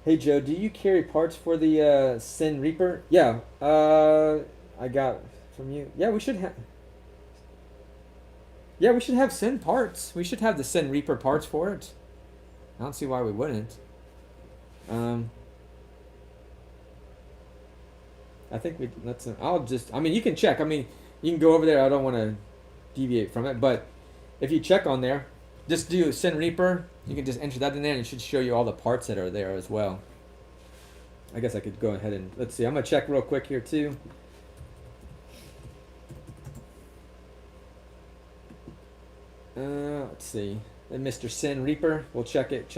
Hey Joe, do you carry parts for the Sin Reaper? Yeah, I got from you. Yeah, we should have. Yeah, we should have Sin parts. We should have the Sin Reaper parts for it. I don't see why we wouldn't. I think I'll just, you can check. You can go over there. I don't want to deviate from it, but if you check on there, just do Sin Reaper. You can just enter that in there, and it should show you all the parts that are there as well. I guess I could go ahead and, let's see. I'm going to check real quick here too. Let's see. And Mr. Sin Reaper, we'll check it.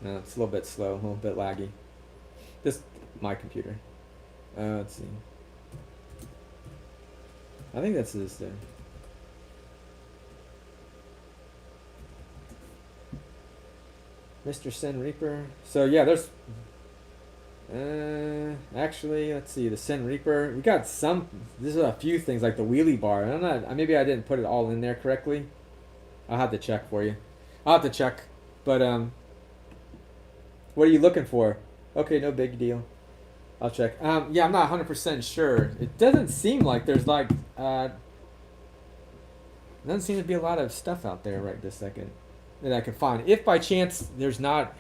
No, it's a little bit slow, a little bit laggy. This, my computer. Let's see. I think that's this there. Mr. Sin Reaper. So yeah, there's actually, let's see, the Sin Reaper. We got some, this is a few things like the wheelie bar. I'm not, maybe I didn't put it all in there correctly. I'll have to check for you. I'll have to check. But what are you looking for? Okay, no big deal. I'll check. Yeah, I'm not 100% sure. It doesn't seem like there's like doesn't seem to be a lot of stuff out there right this second that I can find. If by chance there's not,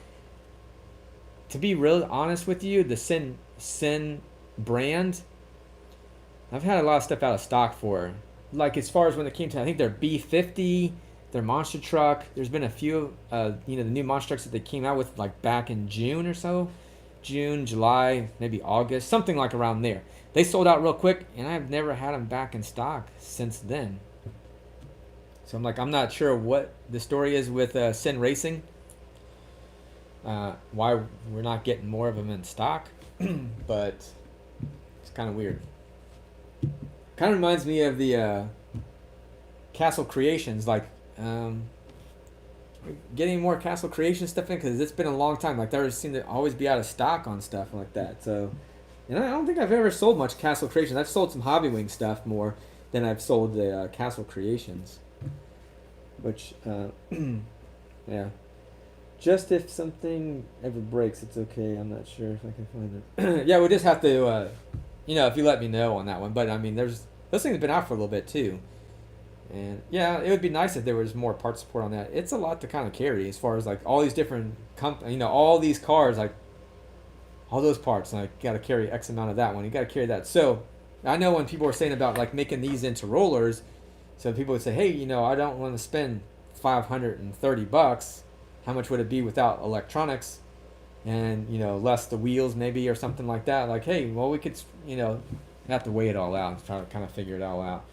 to be real honest with you, the Sin brand, I've had a lot of stuff out of stock for. Like as far as when it came to, I think their B50, their monster truck. There's been a few, the new monster trucks that they came out with like back in June or so, June, July, maybe August, something like around there. They sold out real quick, and I've never had them back in stock since then. So I'm not sure what the story is with Sin Racing. Why we're not getting more of them in stock, but it's kind of weird. Kind of reminds me of the Castle Creations, like getting more Castle Creation stuff in because it's been a long time. Like they seem to always be out of stock on stuff like that. So, and I don't think I've ever sold much Castle Creations. I've sold some Hobby Wing stuff more than I've sold the Castle Creations. Which, yeah. Just if something ever breaks, it's okay. I'm not sure if I can find it. Yeah, we'll just have to, if you let me know on that one. But I mean, those things have been out for a little bit too. And yeah, it would be nice if there was more part support on that. It's a lot to kind of carry as far as like all these different all these cars, like all those parts. Like you got to carry X amount of that one. You got to carry that. So I know when people are saying about like making these into rollers, so people would say, hey, I don't want to spend $530. How much would it be without electronics and, less the wheels maybe or something like that? Like, hey, well, we could, have to weigh it all out and try to kind of figure it all out.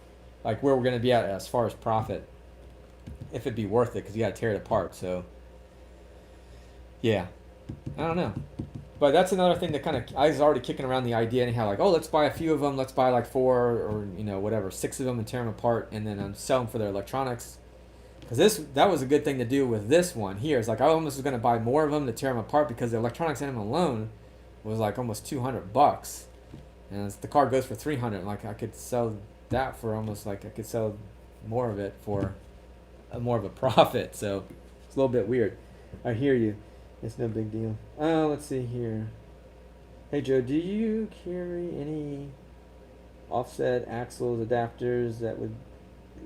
Like where we're going to be at as far as profit, if it'd be worth it, because you got to tear it apart. So, yeah, I don't know. But that's another thing that kind of, I was already kicking around the idea anyhow, like, oh, let's buy a few of them. Let's buy like 4 or, whatever, 6 of them and tear them apart and then sell them for their electronics. Because that was a good thing to do with this one here. It's like I almost was going to buy more of them to tear them apart because the electronics in them alone was like almost $200. And the car goes for $300. Like I could sell that for almost like I could sell more of it for more of a profit. So it's a little bit weird. I hear you. It's no big deal. Let's see here. Hey Joe, do you carry any offset axles adapters that would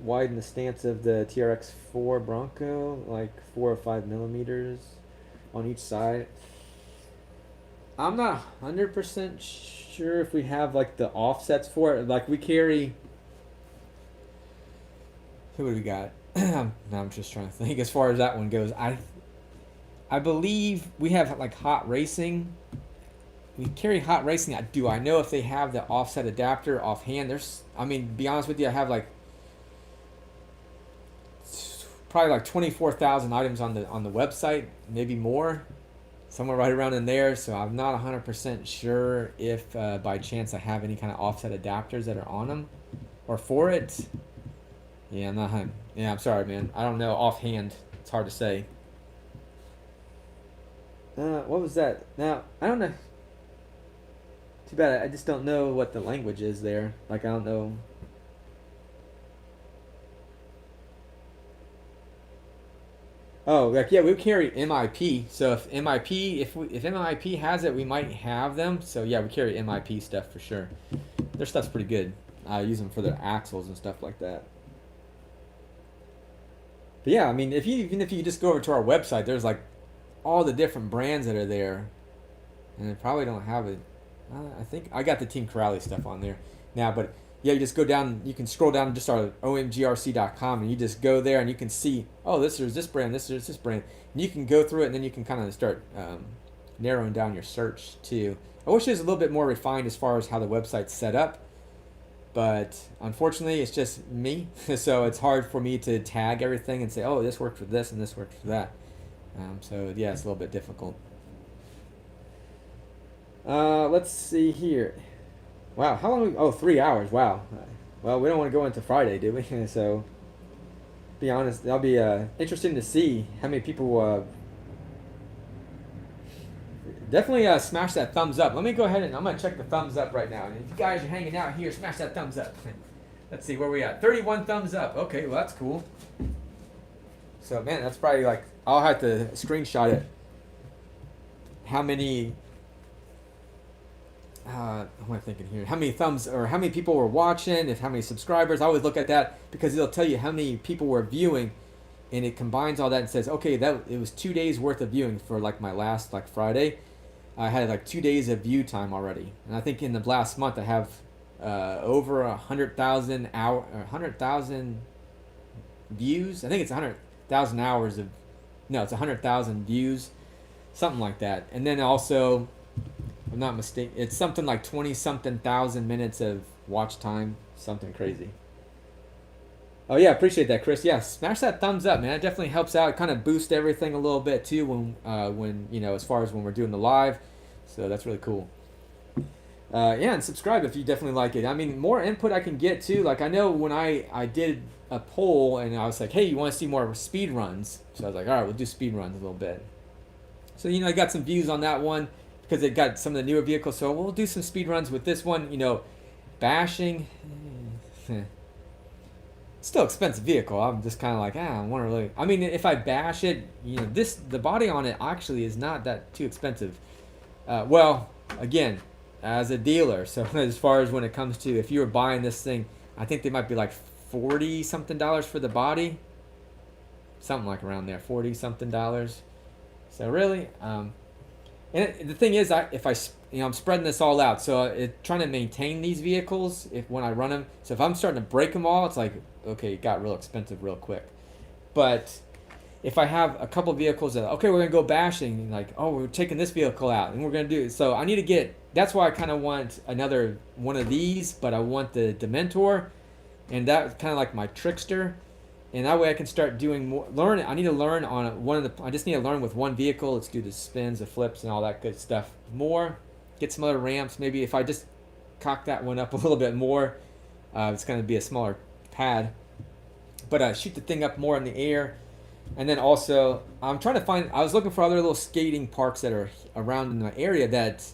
widen the stance of the TRX4 Bronco, like 4 or 5 millimeters on each side? I'm not 100% sure if we have like the offsets for it. Like we carry. Who do we got? Now I'm just trying to think as far as that one goes. I believe we have like Hot Racing. We carry Hot Racing. I know if they have the offset adapter offhand. To be honest with you, I have like probably like 24,000 items on the website, maybe more, somewhere right around in there. So I'm not 100% sure if by chance I have any kind of offset adapters that are on them or for it. Yeah, I'm sorry, man. I don't know offhand. It's hard to say. What was that? Now, I don't know. Too bad. I just don't know what the language is there. Like, I don't know. Oh, like yeah, we carry MIP. So if MIP has it, we might have them. So yeah, we carry MIP stuff for sure. Their stuff's pretty good. I use them for their axles and stuff like that. But yeah, I mean, even if you just go over to our website, there's like all the different brands that are there, and they probably don't have it. I think I got the Team Corrali stuff on there now, but yeah, you just go down. You can scroll down to just our OMGRC.com, and you just go there, and you can see, oh, there's this brand, there's this brand, and you can go through it, and then you can kind of start narrowing down your search too. I wish it was a little bit more refined as far as how the website's set up, but unfortunately, it's just me, so it's hard for me to tag everything and say, oh, this worked for this and this worked for that. So yeah, it's a little bit difficult. Let's see here. Wow, how long? Oh, 3 hours. Wow. Well, we don't want to go into Friday, do we? So, be honest, that'll be interesting to see how many people. Definitely smash that thumbs up. Let me go ahead and I'm gonna check the thumbs up right now. And if you guys are hanging out here, smash that thumbs up. Let's see where we at. 31 thumbs up. Okay, well that's cool. So man, that's probably like I'll have to screenshot it. How many what am I thinking here? How many thumbs or how many people were watching? If how many subscribers? I always look at that because it'll tell you how many people were viewing, and it combines all that and says, okay, that it was 2 days worth of viewing for like my last like Friday. I had like 2 days of view time already, and I think in the last month I have over 100,000 views. I think it's 100,000 hours of, no, it's 100,000 views, something like that. And then also, if I'm not mistaken, it's something like 20 something thousand minutes of watch time, something crazy. Oh yeah, appreciate that, Chris. Yeah, smash that thumbs up, man. It definitely helps out. It kind of boosts everything a little bit too when you know, as far as when we're doing the live. So that's really cool. Yeah, and subscribe if you definitely like it. I mean, more input I can get too. Like I know when I did a poll and I was like, hey, you want to see more speed runs? So I was like, all right, we'll do speed runs a little bit. So you know, I got some views on that one because it got some of the newer vehicles. So we'll do some speed runs with this one. You know, bashing. Still expensive vehicle. I'm just kind of like, I want to really. I mean, if I bash it, you know, the body on it actually is not that too expensive. Well, again, as a dealer, so as far as when it comes to if you were buying this thing, I think they might be like $40 something for the body, something like around there, $40 something. So really, and the thing is, if I I'm spreading this all out, so trying to maintain these vehicles if when I run them. So if I'm starting to break them all, it's like, okay, it got real expensive real quick. But if I have a couple vehicles that, okay, we're gonna go bashing, like, oh, we're taking this vehicle out and we're gonna do it. So I need to get. That's why I kind of want another one of these, but I want the Dementor, and that's kind of like my trickster. And that way I can start doing more. Learn. I need to learn on one of the. I just need to learn with one vehicle. Let's do the spins, the flips, and all that good stuff more. Get some other ramps. Maybe if I just cock that one up a little bit more, it's going to be a smaller pad. But shoot the thing up more in the air. And then also, I'm trying to find. I was looking for other little skating parks that are around in the area that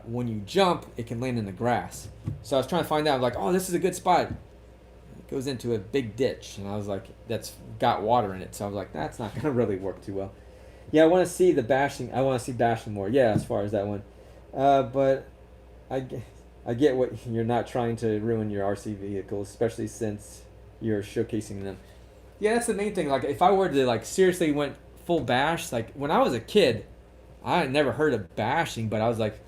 when you jump, it can land in the grass. So I was trying to find out. Like, oh, this is a good spot. It goes into a big ditch, and I was like, that's got water in it. So I was like, that's not going to really work too well. Yeah, I want to see the bashing. I want to see bashing more. Yeah, as far as that one. But I get what you're not trying to ruin your RC vehicles, especially since you're showcasing them. Yeah, that's the main thing. Like, if I were to like seriously went full bash, like when I was a kid, I had never heard of bashing, but I was like,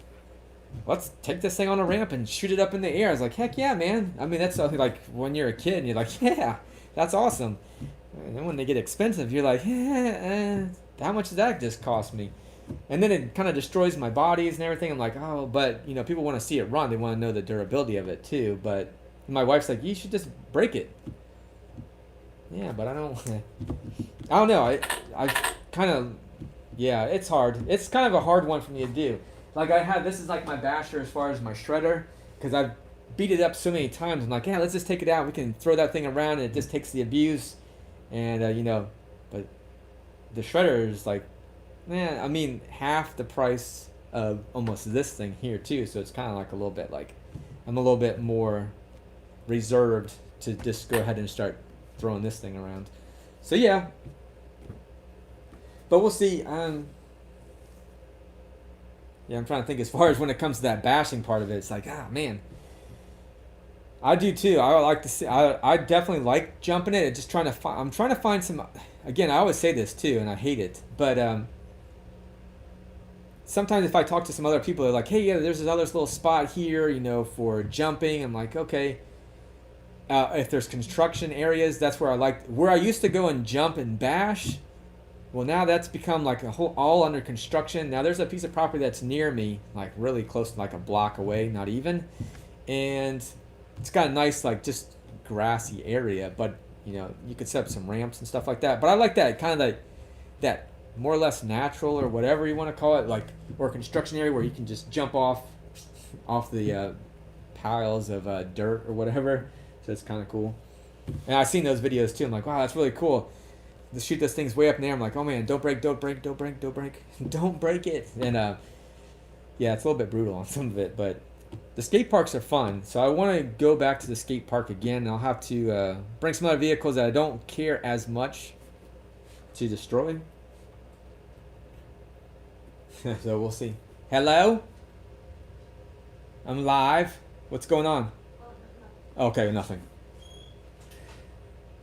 let's take this thing on a ramp and shoot it up in the air. I was like, heck yeah, man. I mean, that's something like when you're a kid and you're like, yeah, that's awesome. And then when they get expensive, you're like, yeah, how much does that just cost me? And then it kind of destroys my bodies and everything. I'm like, oh, but you know, people want to see it run. They want to know the durability of it too. But my wife's like, you should just break it. Yeah, but I don't know. I kind of, yeah, it's hard. It's kind of a hard one for me to do. Like this is like my basher as far as my shredder, because I've beat it up so many times. I'm like, yeah, let's just take it out. We can throw that thing around and it just takes the abuse. And, you know, but the shredder is like, man, I mean, half the price of almost this thing here too. So it's kind of like a little bit like, I'm a little bit more reserved to just go ahead and start throwing this thing around. So yeah, but we'll see. Yeah, I'm trying to think as far as when it comes to that bashing part of it. It's like, ah, man, I do too. I like to see. I definitely like jumping it. Just trying to find. I'm trying to find some. Again, I always say this too, and I hate it, but sometimes if I talk to some other people, they're like, hey, yeah, there's this other little spot here, you know, for jumping. I'm like, okay. If there's construction areas, that's where I used to go and jump and bash. Well, now that's become like all under construction. Now there's a piece of property that's near me, like really close, like a block away, not even. And it's got a nice, like just grassy area, but you know, you could set up some ramps and stuff like that. But I like that kind of like that more or less natural or whatever you want to call it, like, or construction area where you can just jump off the piles of dirt or whatever. So it's kind of cool. And I've seen those videos too. I'm like, wow, that's really cool. To shoot those things way up in the air. I'm like, oh man, don't break, don't break, don't break, don't break. Don't break it. And yeah, it's a little bit brutal on some of it, but the skate parks are fun. So I want to go back to the skate park again. And I'll have to bring some other vehicles that I don't care as much to destroy. So we'll see. Hello? I'm live. What's going on? Okay, nothing.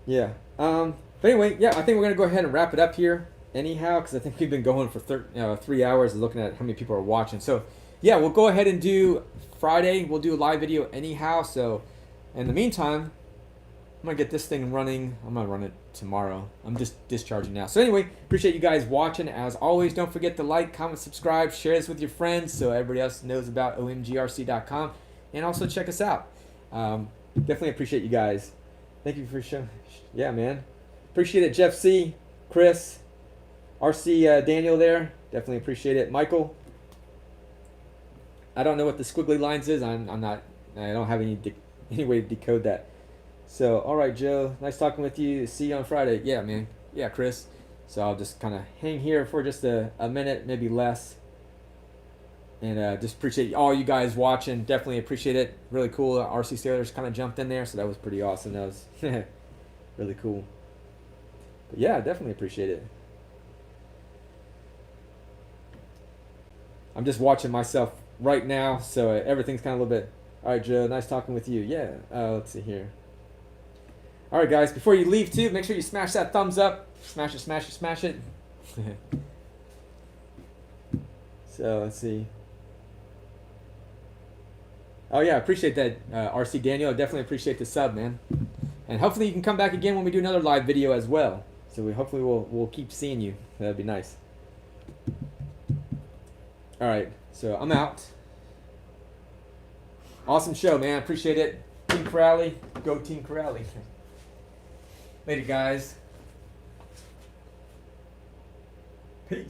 Yeah. But anyway, yeah, I think we're gonna go ahead and wrap it up here. Anyhow, because I think we've been going for 3 hours looking at how many people are watching. So, yeah, we'll go ahead and do Friday. We'll do a live video anyhow. So, in the meantime, I'm gonna get this thing running. I'm gonna run it tomorrow. I'm just discharging now. So anyway, appreciate you guys watching. As always, don't forget to like, comment, subscribe, share this with your friends so everybody else knows about OMGRC.com, and also check us out. Definitely appreciate you guys. Thank you for showing. Yeah, man. Appreciate it, Jeff C, Chris, RC Daniel there. Definitely appreciate it, Michael. I don't know what the squiggly lines is. I don't have any way to decode that. So, all right, Joe. Nice talking with you. See you on Friday. Yeah, man. Yeah, Chris. So I'll just kind of hang here for just a minute, maybe less. And just appreciate all you guys watching. Definitely appreciate it. Really cool. TheRCSaylors kind of jumped in there, so that was pretty awesome. That was really cool. But yeah, definitely appreciate it. I'm just watching myself right now, so everything's kind of a little bit. All right, Joe. Nice talking with you. Yeah. Let's see here. All right, guys. Before you leave, too, make sure you smash that thumbs up. Smash it, smash it, smash it. So let's see. Oh yeah, appreciate that, RC Daniel. I definitely appreciate the sub, man. And hopefully you can come back again when we do another live video as well. So hopefully we'll keep seeing you. That'd be nice. All right, so I'm out. Awesome show, man. Appreciate it. Team Corrali. Go Team Corrali. Later, guys.